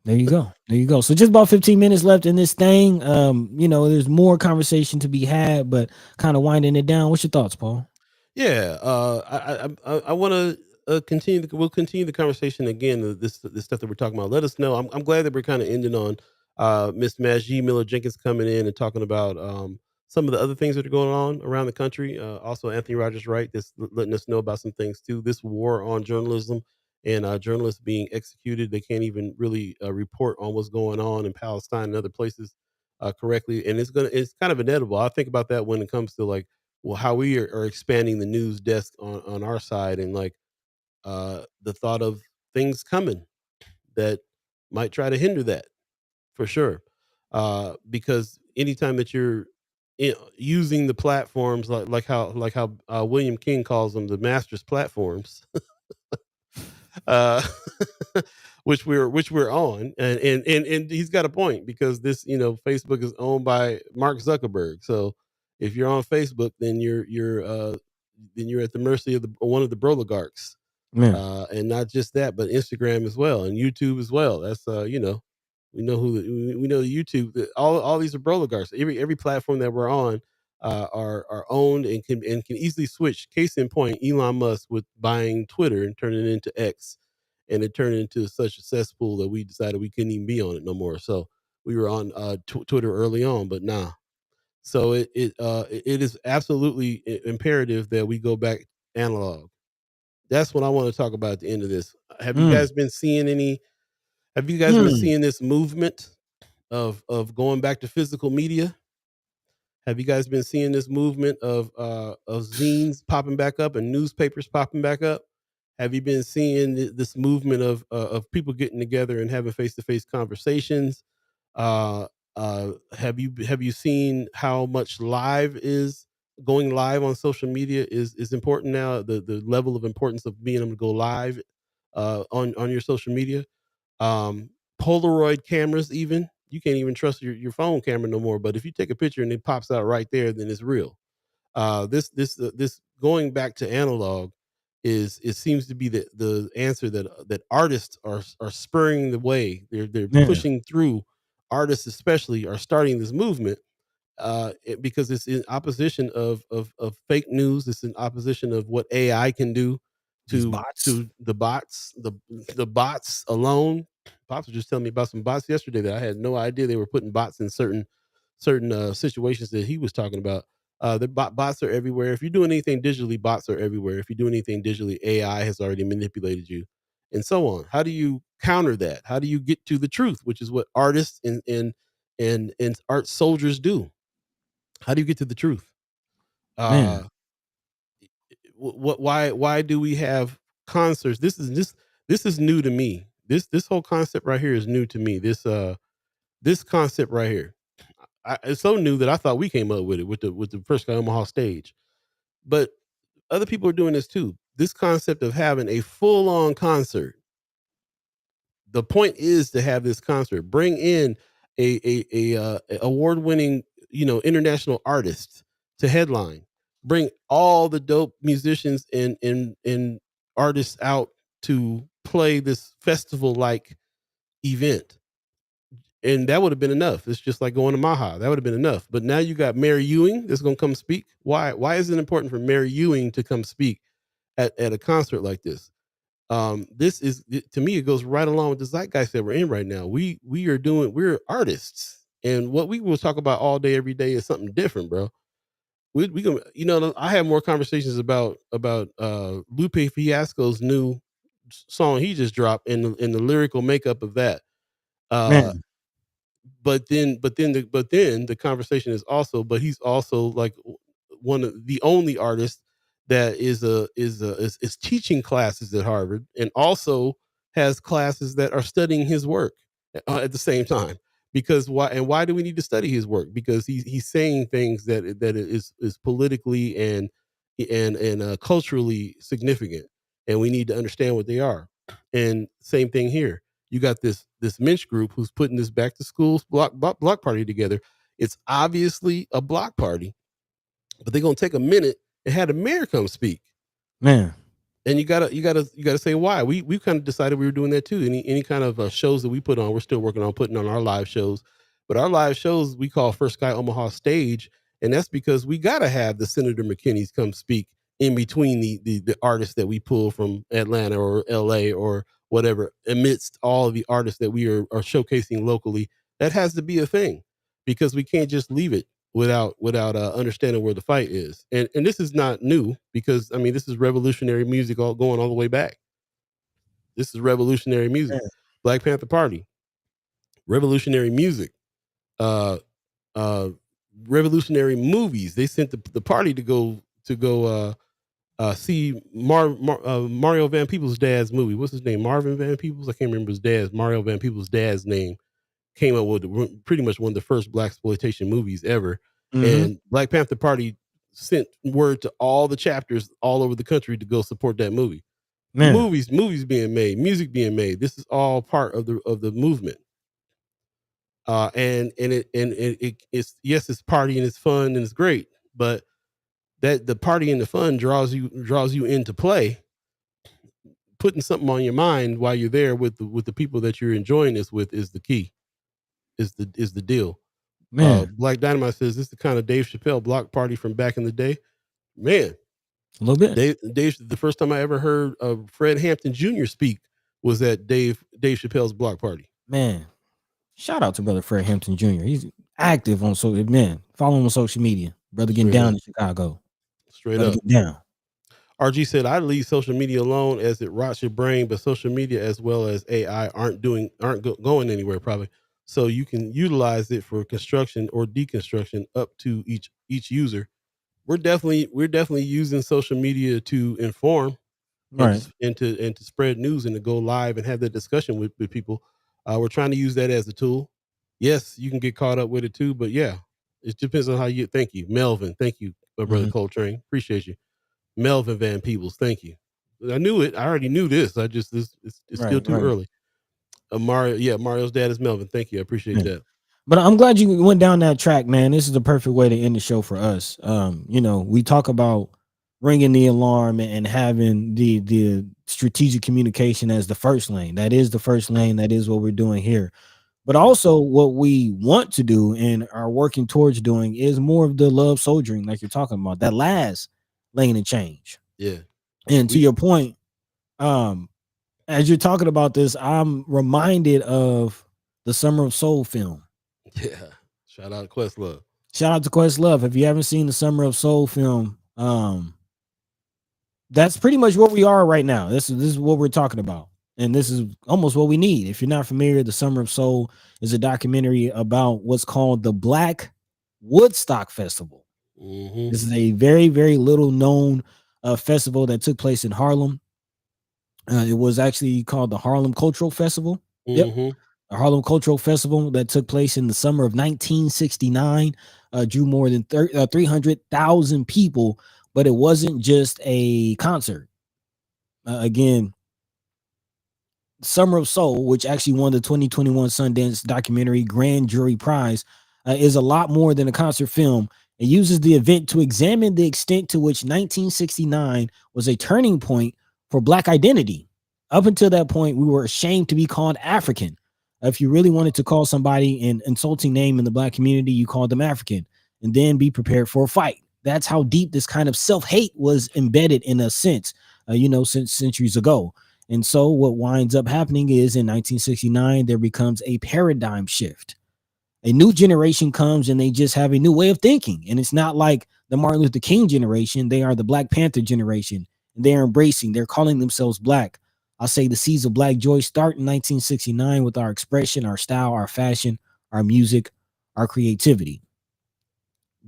there you go. There you go. So just about 15 minutes left in this thing. There's more conversation to be had, but kind of winding it down. What's your thoughts, Paul? Yeah, I want to continue. We'll continue the conversation again. This stuff that we're talking about. Let us know. I'm glad that we're kind of ending on Miss Majee Miller Jenkins coming in and talking about some of the other things that are going on around the country. Also, Anthony Rogers Wright, this letting us know about some things too. This war on journalism and journalists being executed. They can't even really report on what's going on in Palestine and other places correctly, and it's kind of inedible. I think about that when it comes to like, well, how we are expanding the news desk on our side, and like the thought of things coming that might try to hinder that for sure. Because anytime that you're using the platforms like how William King calls them, the masters platforms, uh, which we're on, and he's got a point, because this Facebook is owned by Mark Zuckerberg. So if you're on Facebook, then you're at the mercy of one of the oligarchs, Man, and not just that, but Instagram as well and YouTube as well. That's we know YouTube. All these are oligarchs. Every platform that we're on are owned and can easily switch. Case in point, Elon Musk with buying Twitter and turning it into X, and it turned into such a cesspool that we decided we couldn't even be on it no more. So we were on Twitter early on, but nah. So it is absolutely imperative that we go back analog. That's what I want to talk about at the end of this. Have you mm, guys been seeing any? Have you guys been mm, seeing this movement of going back to physical media? Have you guys been seeing this movement of zines popping back up and newspapers popping back up? Have you been seeing this movement of people getting together and having face to face conversations? Uh, have you seen how much live is going live on social media is important now? The level of importance of being able to go live on your social media. um, Polaroid cameras, even you can't even trust your phone camera no more. But if you take a picture and it pops out right there, then it's real. This going back to analog is it seems to be the answer that artists are spurring the way. They're man, pushing through. Artists especially are starting this movement because it's in opposition of fake news. It's in opposition of what AI can do these to bots. to the bots, the bots alone. Pops was just telling me about some bots yesterday that I had no idea they were putting bots in certain situations that he was talking about. Bots are everywhere. If you're doing anything digitally, bots are everywhere. If you're doing anything digitally, AI has already manipulated you, and so on. How do you counter that? How do you get to the truth, which is what artists and art soldiers do? How do you get to the truth? Man, Uh, what? Why do we have concerts? This is new to me. This whole concept right here is new to me. This concept right here. It's so new that I thought we came up with it with the first guy Omaha stage, but other people are doing this too. This concept of having a full on concert. The point is to have this concert, bring in a award winning, international artists to headline, bring all the dope musicians and artists out to play this festival like event, and that would have been enough. It's just like going to Maha. That would have been enough. But now you got Mary Ewing that's going to come speak. Why is it important for Mary Ewing to come speak at a concert like this? This is to me, it goes right along with the zeitgeist that we're in right now. We're artists, and what we will talk about all day every day is something different, bro. We can, I have more conversations about Lupe Fiasco's new song he just dropped, and the lyrical makeup of that. Uh, Man, but then the conversation is also, but he's also like one of the only artists that is teaching classes at Harvard, and also has classes that are studying his work at the same time. Because why do we need to study his work? Because he's saying things that is politically and culturally significant, and we need to understand what they are. And same thing here, you got this Minch group who's putting this back to school block party together. It's obviously a block party, but they're gonna take a minute and have the mayor come speak. man, And you gotta say why. We kind of decided we were doing that too. Any kind of shows that we put on, we're still working on putting on our live shows. But our live shows we call First Guy Omaha Stage, and that's because we gotta have the Senator McKinney's come speak in between the artists that we pull from Atlanta or LA or whatever, amidst all of the artists that we are showcasing locally. That has to be a thing, because we can't just leave it without understanding where the fight is. And this is not new, because I mean, this is revolutionary music all going all the way back. This is revolutionary music. man, Black Panther Party, revolutionary music, uh uh revolutionary movies. They sent the party to go see Mario Van Peebles' dad's movie. What's his name? Marvin Van Peebles? I can't remember his dad's. Mario Van Peebles' dad's name came up with pretty much one of the first black exploitation movies ever. mm-hmm, And Black Panther Party sent word to all the chapters all over the country to go support that movie. man, Movies being made, music being made. This is all part of the movement. It's, yes, it's party and it's fun and it's great, but that the party and the fun draws you into play. Putting something on your mind while you're there with the people that you're enjoying this with is the key. Is the deal. man, Black Dynamite says this is the kind of Dave Chappelle block party from back in the day. Man, a little bit, Dave, the first time I ever heard of Fred Hampton Jr. speak was at Dave Chappelle's block party. man. Shout out to brother Fred Hampton Jr. He's active on social, man. Follow him on social media. Brother getting Straight down up, in Chicago. straight Brother up. getting down. RG said, "I leave social media alone as it rots your brain, but social media as well as AI aren't going anywhere probably. So you can utilize it for construction or deconstruction, up to each user. We're definitely using social media to inform and Right. to spread news and to go live and have that discussion with people. We're trying to use that as a tool. Yes, you can get caught up with it too, but yeah, it depends on how you. Thank you, Melvin. Thank you, my brother Mm-hmm. Coltrane. Appreciate you, Melvin Van Peebles. Thank you. I knew it. I already knew this. I just it's still Right. too Right. early. Mario, yeah, Mario's dad is Melvin. Thank you. I appreciate Yeah. that. But I'm glad you went down that track, man. This is the perfect way to end the show for us. We talk about ringing the alarm and having the strategic communication as the first lane. That is the first lane. That is what we're doing here. But also, what we want to do and are working towards doing is more of the love soldiering, like you're talking about, that last lane of change. Yeah, And to we your point, um, as you're talking about this, I'm reminded of the Summer of Soul film. yeah. Shout out to Questlove. Shout out to Questlove. If you haven't seen the Summer of Soul film, that's pretty much where we are right now. This is what we're talking about. And this is almost what we need. If you're not familiar, the Summer of Soul is a documentary about what's called the Black Woodstock Festival. Mm-hmm. This is a very, very little known festival that took place in Harlem. It was actually called the Harlem Cultural Festival. Yep. Mm-hmm. A Harlem Cultural Festival that took place in the summer of 1969 drew more than 300,000 people, but it wasn't just a concert. Again, Summer of Soul, which actually won the 2021 Sundance Documentary Grand Jury Prize, is a lot more than a concert film. It uses the event to examine the extent to which 1969 was a turning point for Black identity. Up until that point, we were ashamed to be called African. If you really wanted to call somebody an insulting name in the Black community, you called them African, and then be prepared for a fight. That's how deep this kind of self-hate was embedded in a sense, since centuries ago. And so what winds up happening is in 1969, there becomes a paradigm shift. A new generation comes and they just have a new way of thinking. And it's not like the Martin Luther King generation. They are the Black Panther generation. And they're embracing, they're calling themselves Black. I'll say the seeds of Black joy start in 1969 with our expression, our style, our fashion, our music, our creativity.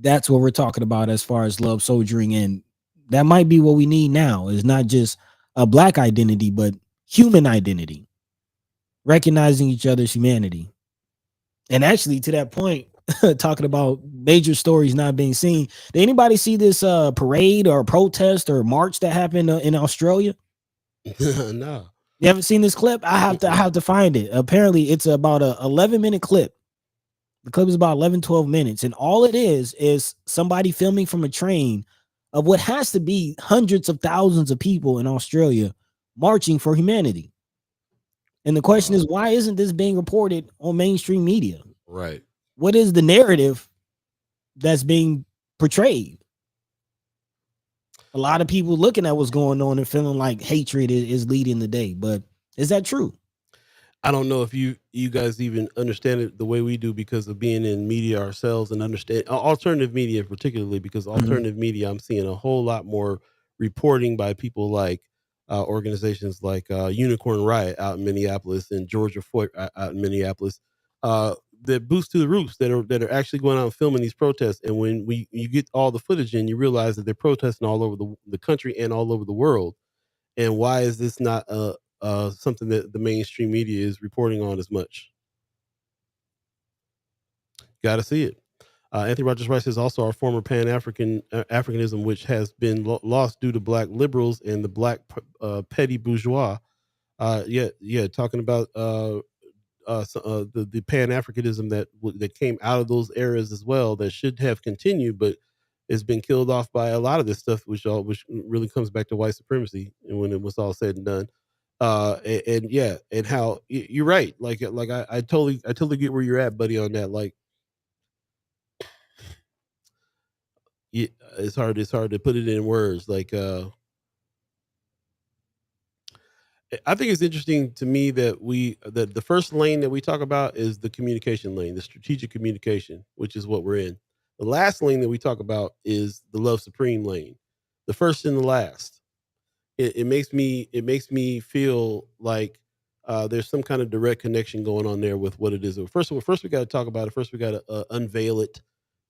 That's what we're talking about as far as love soldiering. And that might be what we need now, is not just a Black identity, but human identity, recognizing each other's humanity. And actually, to that point, talking about major stories not being seen, did anybody see this parade or protest or march that happened in Australia? No. You haven't seen this clip? I have to find it. Apparently, it's about a 11-minute clip. The clip is about 11, 12 minutes. And all it is somebody filming from a train of what has to be hundreds of thousands of people in Australia marching for humanity. And the question is, why isn't this being reported on mainstream media? Right. What is the narrative that's being portrayed? A lot of people looking at what's going on and feeling like hatred is leading the day. But is that true? I don't know if you guys even understand it the way we do because of being in media ourselves and understand alternative media particularly, because alternative media, I'm seeing a whole lot more reporting by people like organizations like Unicorn Riot out in Minneapolis and Georgia Fort out in Minneapolis, that boost to the roofs that are actually going out and filming these protests. And when you get all the footage in, you realize that they're protesting all over the country and all over the world. And why is this not something that the mainstream media is reporting on as much? Got to see it. Anthony Rogers Rice is also our former Pan African Africanism, which has been lost due to Black liberals and the Black petty bourgeois. Yeah, talking about the Pan Africanism that came out of those eras as well, that should have continued, but it's been killed off by a lot of this stuff, which really comes back to white supremacy. And when it was all said and done, and yeah, and how you're right. Like I totally get where you're at, buddy, on that. Like, yeah, it's hard to put it in words. Like, I think it's interesting to me that the first lane that we talk about is the communication lane, the strategic communication, which is what we're in. The last lane that we talk about is the love supreme lane, the first and the last. It makes me feel like there's some kind of direct connection going on there with what it is. First we got to talk about it. First we got to unveil it.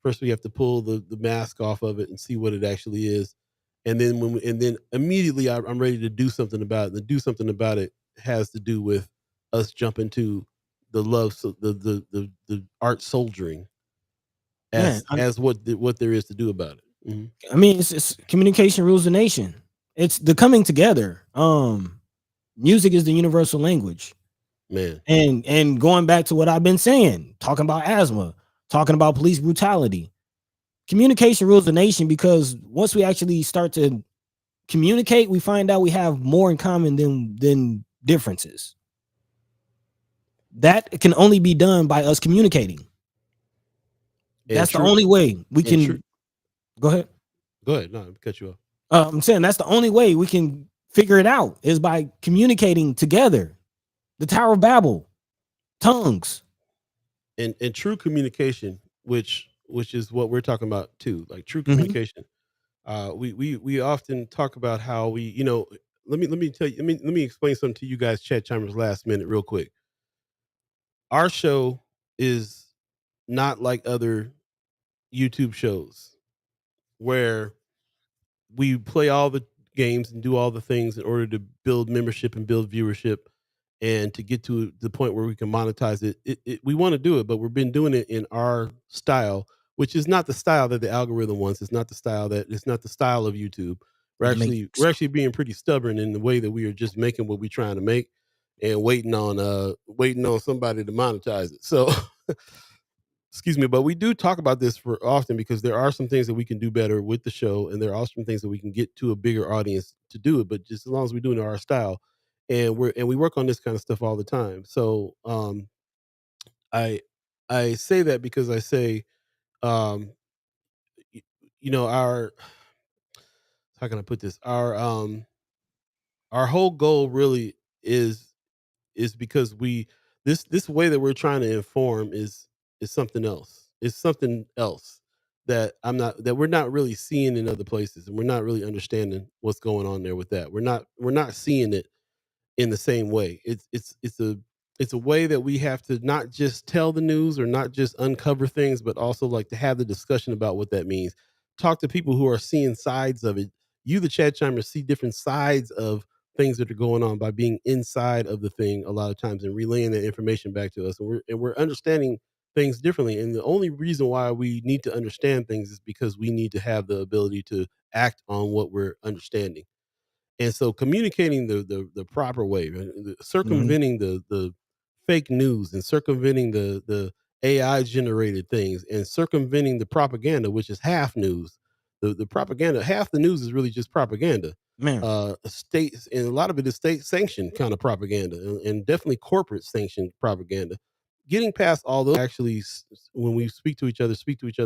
First we have to pull the mask off of it and see what it actually is. And then and then immediately I'm ready to do something about it. The do something about it has to do with us jumping to the love, so the art soldiering Man, as what there is to do about it. I mean, it's communication rules the nation. It's the coming together. Music is the universal language. Man, And going back to what I've been saying, talking about asthma, talking about police brutality. Communication rules the nation, because once we actually start to communicate, we find out we have more in common than differences. That can only be done by us communicating. That's the only way we can. Go ahead. Go ahead. No, I'll cut you off. I'm saying that's the only way we can figure it out, is by communicating together. The Tower of Babel, tongues. And true communication, which is what we're talking about too, like true communication. We often talk about how let me tell you, let me explain something to you guys, chat chimers, last minute real quick. Our show is not like other YouTube shows where we play all the games and do all the things in order to build membership and build viewership and to get to the point where we can monetize it, we want to do it, but we've been doing it in our style, which is not the style that the algorithm wants. It's not the style of YouTube. We're But the actually Matrix. we're actually being pretty stubborn in the way that we are just making what we're trying to make and waiting on somebody to monetize it. So excuse me, but we do talk about this for often because there are some things that we can do better with the show, and there are some things that we can get to a bigger audience to do it. But just as long as we do it in our style, and we work on this kind of stuff all the time. So I I say that because I say, um, y- our how can I put this? Our whole goal really is because this way that we're trying to inform is something else. It's something else that we're not really seeing in other places, and we're not really understanding what's going on there with that. We're not seeing it in the same way. It's a way that we have to not just tell the news or not just uncover things, but also like to have the discussion about what that means. Talk to people who are seeing sides of it. You, the chat chimers, see different sides of things that are going on by being inside of the thing a lot of times and relaying that information back to us. And we're understanding things differently. And the only reason why we need to understand things is because we need to have the ability to act on what we're understanding. And so communicating the proper way, right, Hmm. circumventing the fake news and circumventing the AI generated things and circumventing the propaganda, which is half news. The propaganda, half the news is really just propaganda. Man, States, and a lot of it is state sanctioned kind of propaganda, and definitely corporate sanctioned propaganda. Getting past all those, actually, when we speak to each other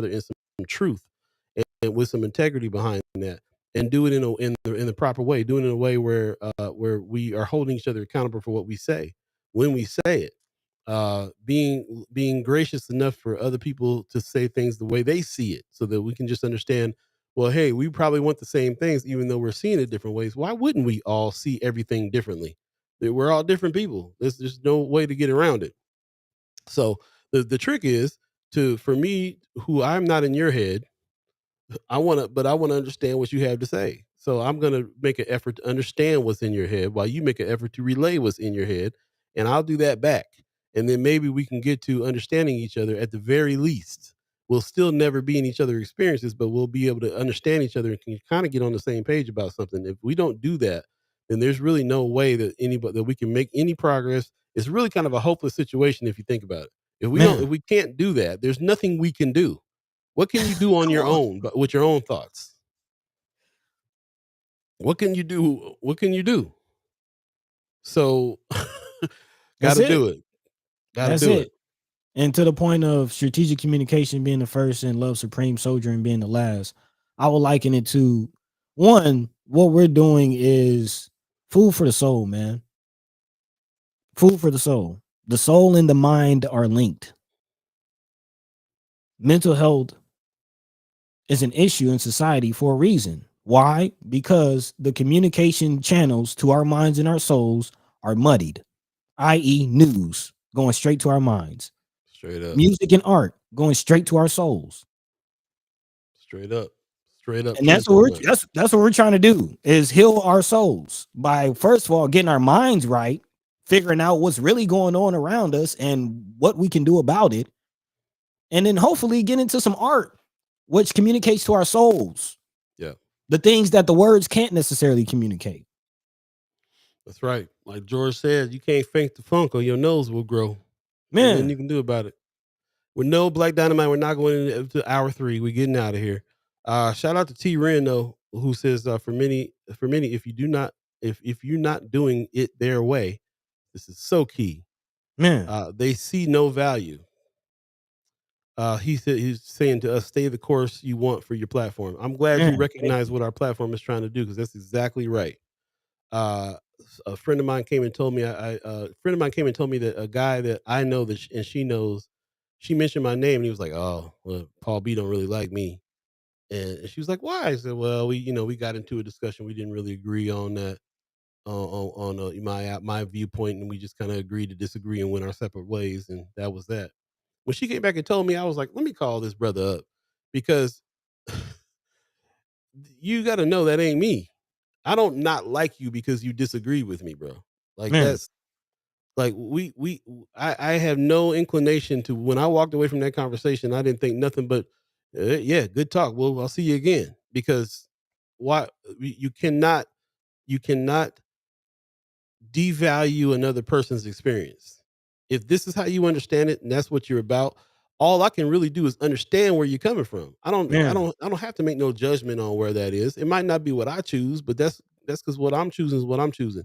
in some truth and with some integrity behind that, and do it in the proper way, do it in a way where we are holding each other accountable for what we say when we say it. Being gracious enough for other people to say things the way they see it, so that we can just understand. Well, hey, we probably want the same things, even though we're seeing it different ways. Why wouldn't we all see everything differently? That we're all different people. There's no way to get around it. So the trick is to for me, who I'm not in your head, I want to understand what you have to say. So I'm going to make an effort to understand what's in your head while you make an effort to relay what's in your head, and I'll do that back. And then maybe we can get to understanding each other at the very least. We'll still never be in each other's experiences, but we'll be able to understand each other and can kind of get on the same page about something. If we don't do that, then there's really no way that we can make any progress. It's really kind of a hopeless situation if you think about it. If man, we can't do that, there's nothing we can do. What can you do on come your on. own, but with your own thoughts? What can you do? What can you do? So, got That's to it. do it. Got to That's do it. it. And to the point of strategic communication being the first and love supreme soldiering being the last, I would liken it to one, what we're doing is food for the soul, man. Food for the soul. The soul and the mind are linked. Mental health is an issue in society for a reason. Why? Because the communication channels to our minds and our souls are muddied, i.e., news going straight to our minds, Straight up. music and art going straight to our souls. Straight up. Straight up And truth on that. that's what we're trying to do is heal our souls by first of all getting our minds right, figuring out what's really going on around us and what we can do about it, and then hopefully get into some art which communicates to our souls Yeah, the things that the words can't necessarily communicate. that's right. Like George said, you can't fake the funk or your nose will grow. Ain't nothing Man, you can do about it. With no Black Dynamite, we're not going into hour 3. We're getting out of here. Shout out to T Ren though, who says for many, if you're not doing it their way, this is so key. man, They see no value. He said he's saying to us, "Stay the course you want for your platform." I'm glad you man, thank recognize you. what our platform is trying to do, because that's exactly right. Uh, a friend of mine came and told me, a friend of mine came and told me that a guy that I know and she knows, she mentioned my name, and he was like, "Oh, well, Paul B don't really like me." And she was like, "Why?" I said, "Well, we got into a discussion. We didn't really agree on that, my viewpoint, and we just kind of agreed to disagree and went our separate ways, and that was that." When she came back and told me, I was like, "Let me call this brother up, because you got to know that ain't me. I don't not like you because you disagree with me, bro. Like Man, Like I have no inclination to, when I walked away from that conversation, I didn't think nothing but, yeah, good talk. Well, I'll see you again. Because why you cannot devalue another person's experience. If this is how you understand it and that's what you're about, all I can really do is understand where you're coming from. Yeah. I don't have to make no judgment on where that is. It might not be what I choose, but that's because what I'm choosing is what I'm choosing.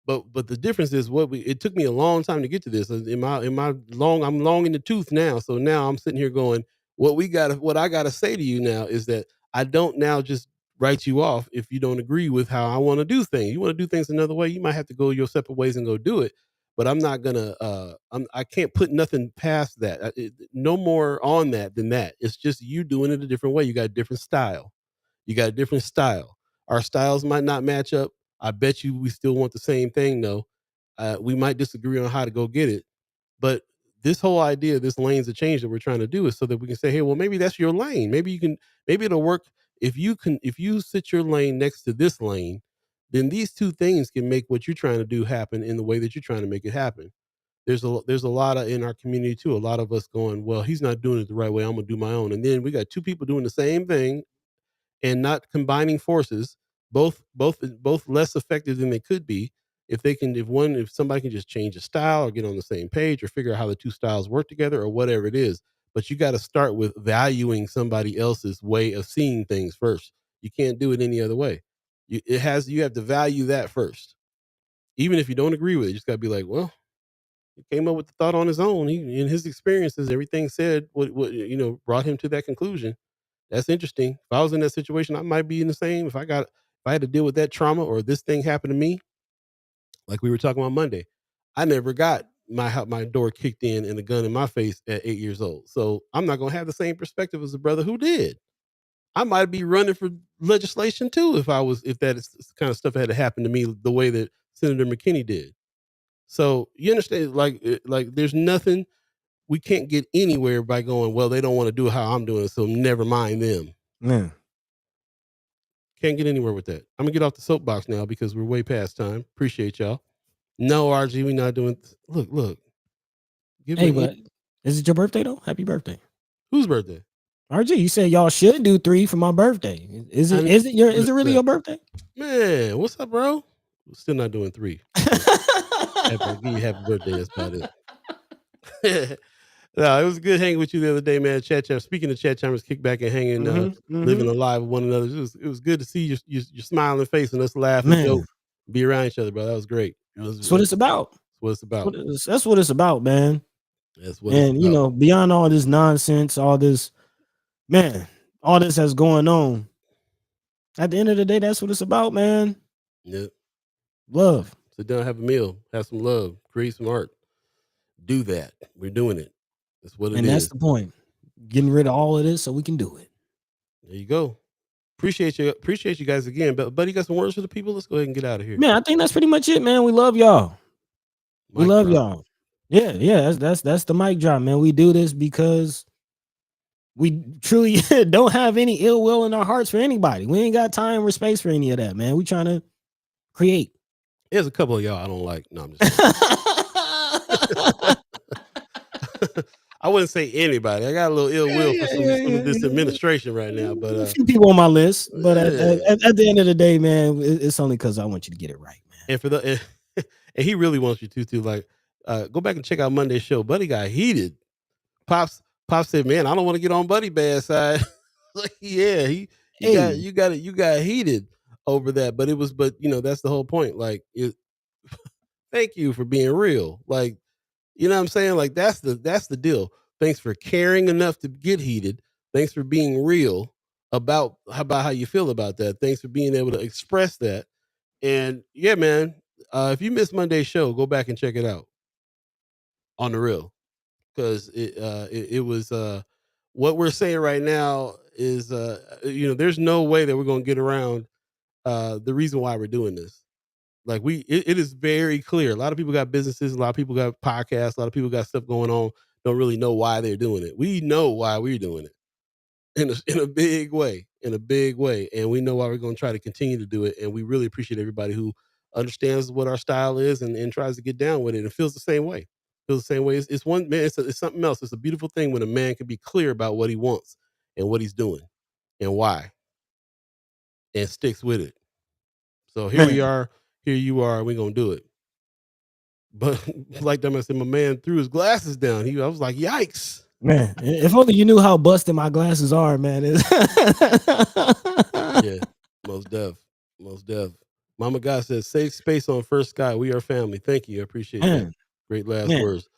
But the difference is it took me a long time to get to this. I'm long in the tooth now. So now I'm sitting here going, what I gotta say to you now is that I don't now just write you off if you don't agree with how I want to do things. You want to do things another way, you might have to go your separate ways and go do it. But I'm not gonna I can't put nothing past that. No more on that than that. It's just you doing it a different way. You got a different style. You got a different style. Our styles might not match up. I bet you we still want the same thing though. We might disagree on how to go get it, but this whole idea, this lanes of change that we're trying to do is so that we can say, hey, well, maybe that's your lane. Maybe it'll work if you sit your lane next to this lane, then these two things can make what you're trying to do happen in the way that you're trying to make it happen. There's a lot of in our community too. A lot of us going, well, he's not doing it the right way. I'm gonna do my own, and then we got two people doing the same thing and not combining forces, both less effective than they could be. If somebody can just change a style or get on the same page or figure out how the two styles work together or whatever it is. But you got to start with valuing somebody else's way of seeing things first. You can't do it any other way. You have to value that first. Even if you don't agree with it, you just got to be like, well, he came up with the thought on his own. In his experiences, everything said what brought him to that conclusion. That's interesting. If I was in that situation, I might be in the same. If I had to deal with that trauma or this thing happened to me, like we were talking about Monday, I never got my door kicked in and a gun in my face at 8 years old. So I'm not gonna have the same perspective as the brother who did. I might be running for legislation too if that is the kind of stuff had to happen to me the way that Senator McKinney did. So you understand, like there's nothing, we can't get anywhere by going, well, they don't want to do it how I'm doing it, so never mind them. Man. Can't get anywhere with that. I'm gonna get off the soapbox now because we're way past time. Appreciate y'all. No, RG, we not doing. Look. Give Hey, me but is it your birthday though? Happy birthday. whose birthday? RG, you said y'all should do 3 for my birthday. Is it really your birthday? Man, what's up, bro? We're still not doing 3. Give you happy birthday. That's about it. No, it was good hanging with you the other day, man. Chat chat. Speaking of chat timers, kick back and hanging, living alive with one another. It was good to see your smiling face and us laugh and joke, be around each other, bro. That was great. That's what it's about. That's what it's about. That's what it's about, man. That's what it's about. You know, beyond all this nonsense, all this has going on. At the end of the day, that's what it's about, man. Yeah. Love. Sit down, have a meal, have some love, create some art. Do that. We're doing it. That's what it is. And that's the point. Getting rid of all of this so we can do it. There you go. Appreciate you guys again. But buddy, you got some words for the people? Let's go ahead and get out of here. Man, I think that's pretty much it, man. We love y'all. We love y'all. Yeah. That's the mic drop, man. We do this because we truly don't have any ill will in our hearts for anybody. We ain't got time or space for any of that, man. We trying to create. There's a couple of y'all I don't like. No, I'm just I wouldn't say anybody. I got a little ill will for some of this administration right now, but a few people on my list. But at the end of the day, man, it's only because I want you to get it right, man. And he really wants you to like go back and check out Monday's show. Buddy got heated. Pops said, "Man, I don't want to get on Buddy bad side." Like, yeah, you got heated over that, but that's the whole point. Like, thank you for being real. Like, you know what I'm saying? Like, that's the deal. Thanks for caring enough to get heated. Thanks for being real about how you feel about that. Thanks for being able to express that. And yeah, man, if you missed Monday's show, go back and check it out on the real, because it was what we're saying right now is there's no way that we're going to get around the reason why we're doing this. Like it is very clear. A lot of people got businesses, a lot of people got podcasts, a lot of people got stuff going on, don't really know why they're doing it. We know why we're doing it in a big way, and we know why we're going to try to continue to do it. And we really appreciate everybody who understands what our style is and tries to get down with it and feels the same way. Feels the same way. It's one man. It's something else. It's a beautiful thing when a man can be clear about what he wants and what he's doing and why, and sticks with it. So here we Man, are. Here you are. We're gonna do it. But like that, I said, my man threw his glasses down. I was like, yikes. man, if only you knew how busted my glasses are, man. Yeah, most def. Most def. Mama God says, safe space on First Sky. We are family. Thank you. I appreciate that. Man, Great last man, words.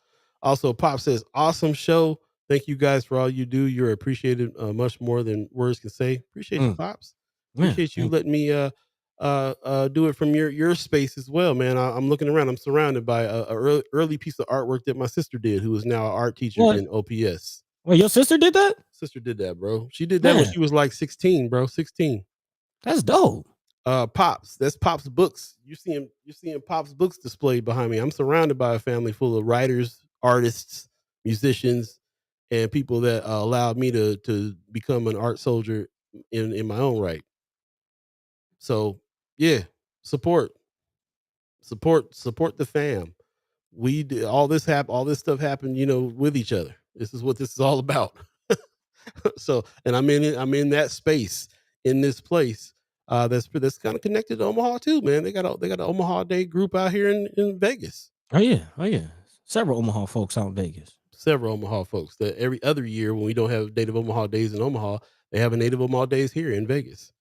Also, Pop says, awesome show. Thank you guys for all you do. You're appreciated much more than words can say. Appreciate you, Pops. man, Appreciate you thank you. letting me do it from your space as well, man. I'm looking around. I'm surrounded by a early piece of artwork that my sister did, who is now an art teacher What? in OPS. Well, your sister did that? Sister did that, bro. She did that when Man, she was like 16, bro. 16. that's dope. Pops. That's Pops books. You're seeing Pops books displayed behind me. I'm surrounded by a family full of writers, artists, musicians, and people that allowed me to become an art soldier in my own right. So yeah, support, support the fam. We did all this all this stuff happened, with each other. This is what this is all about. So, and I'm in it. I'm in that space, in this place. That's kind of connected to Omaha too, man. They got an Omaha Day group out here in Vegas. Oh yeah. Several Omaha folks out in Vegas. Several Omaha folks that every other year when we don't have Native Omaha Days in Omaha, they have a Native Omaha Days here in Vegas.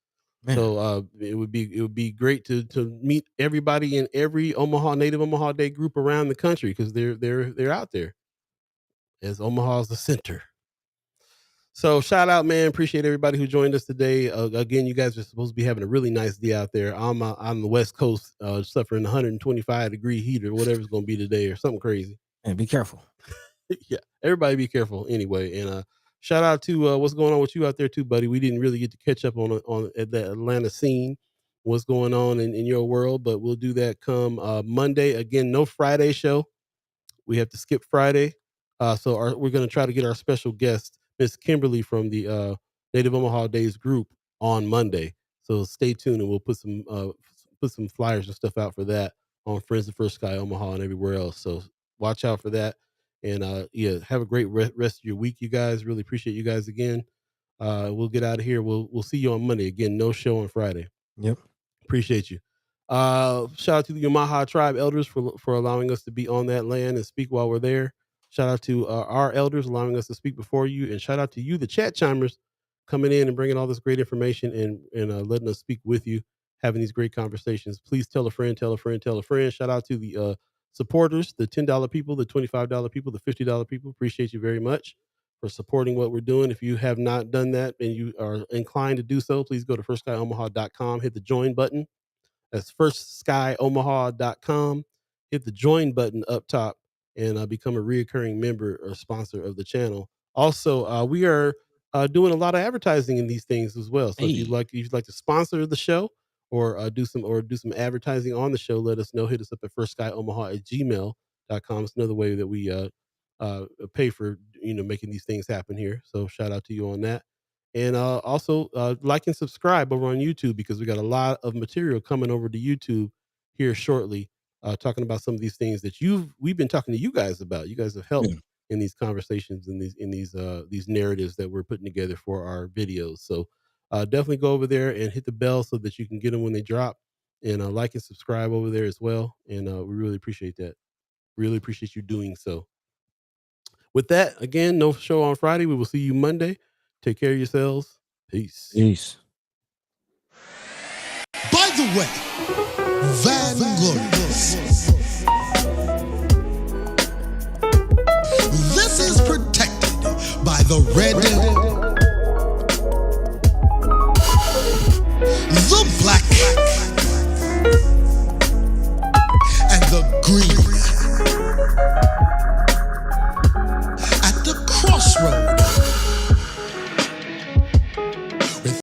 Man, So it would be great to meet everybody in every Native Omaha Day group around the country, because they're out there, as Omaha's the center. So shout out, man. Appreciate everybody who joined us today. Again, you guys are supposed to be having a really nice day out there. I'm on the West Coast, suffering 125-degree heat or whatever it's going to be today, or something crazy. man, be careful. Yeah, everybody be careful anyway. And shout out to what's going on with you out there too, buddy. We didn't really get to catch up on at the Atlanta scene, what's going on in your world, but we'll do that come Monday. Again, no Friday show. We have to skip Friday. So we're going to try to get our special guest, Miss Kimberly from the Native Omaha Days group, on Monday. So stay tuned, and we'll put some flyers and stuff out for that on Friends of First Sky Omaha and everywhere else. So watch out for that. And yeah, have a great rest of your week, you guys. Really appreciate you guys again. We'll get out of here. We'll see you on Monday. Again, no show on Friday. Yep. Appreciate you. Shout out to the Omaha tribe elders for allowing us to be on that land and speak while we're there. Shout out to our elders allowing us to speak before you, and shout out to you, the chat chimers, coming in and bringing all this great information and letting us speak with you, having these great conversations. Please tell a friend, tell a friend, tell a friend. Shout out to the supporters, the $10 people, the $25 people, the $50 people. Appreciate you very much for supporting what we're doing. If you have not done that and you are inclined to do so, please go to firstsky.omaha.com, hit the join button. That's firstsky.omaha.com. Hit the join button up top and become a reoccurring member or sponsor of the channel. Also, we are doing a lot of advertising in these things as well. So if you'd like to sponsor the show or do some advertising on the show, let us know. Hit us up at firstsky.omaha@gmail.com. It's another way that we pay for making these things happen here. So shout out to you on that. And also like and subscribe over on YouTube, because we got a lot of material coming over to YouTube here shortly, talking about some of these things that we've been talking to you guys about. You guys have helped in these conversations and these narratives that we're putting together for our videos. So definitely go over there and hit the bell so that you can get them when they drop, and like and subscribe over there as well. And we really appreciate that. Really appreciate you doing so. With that, again, no show on Friday. We will see you Monday. Take care of yourselves. Peace. Peace. By the way, Vanglorious, this is protected by the Red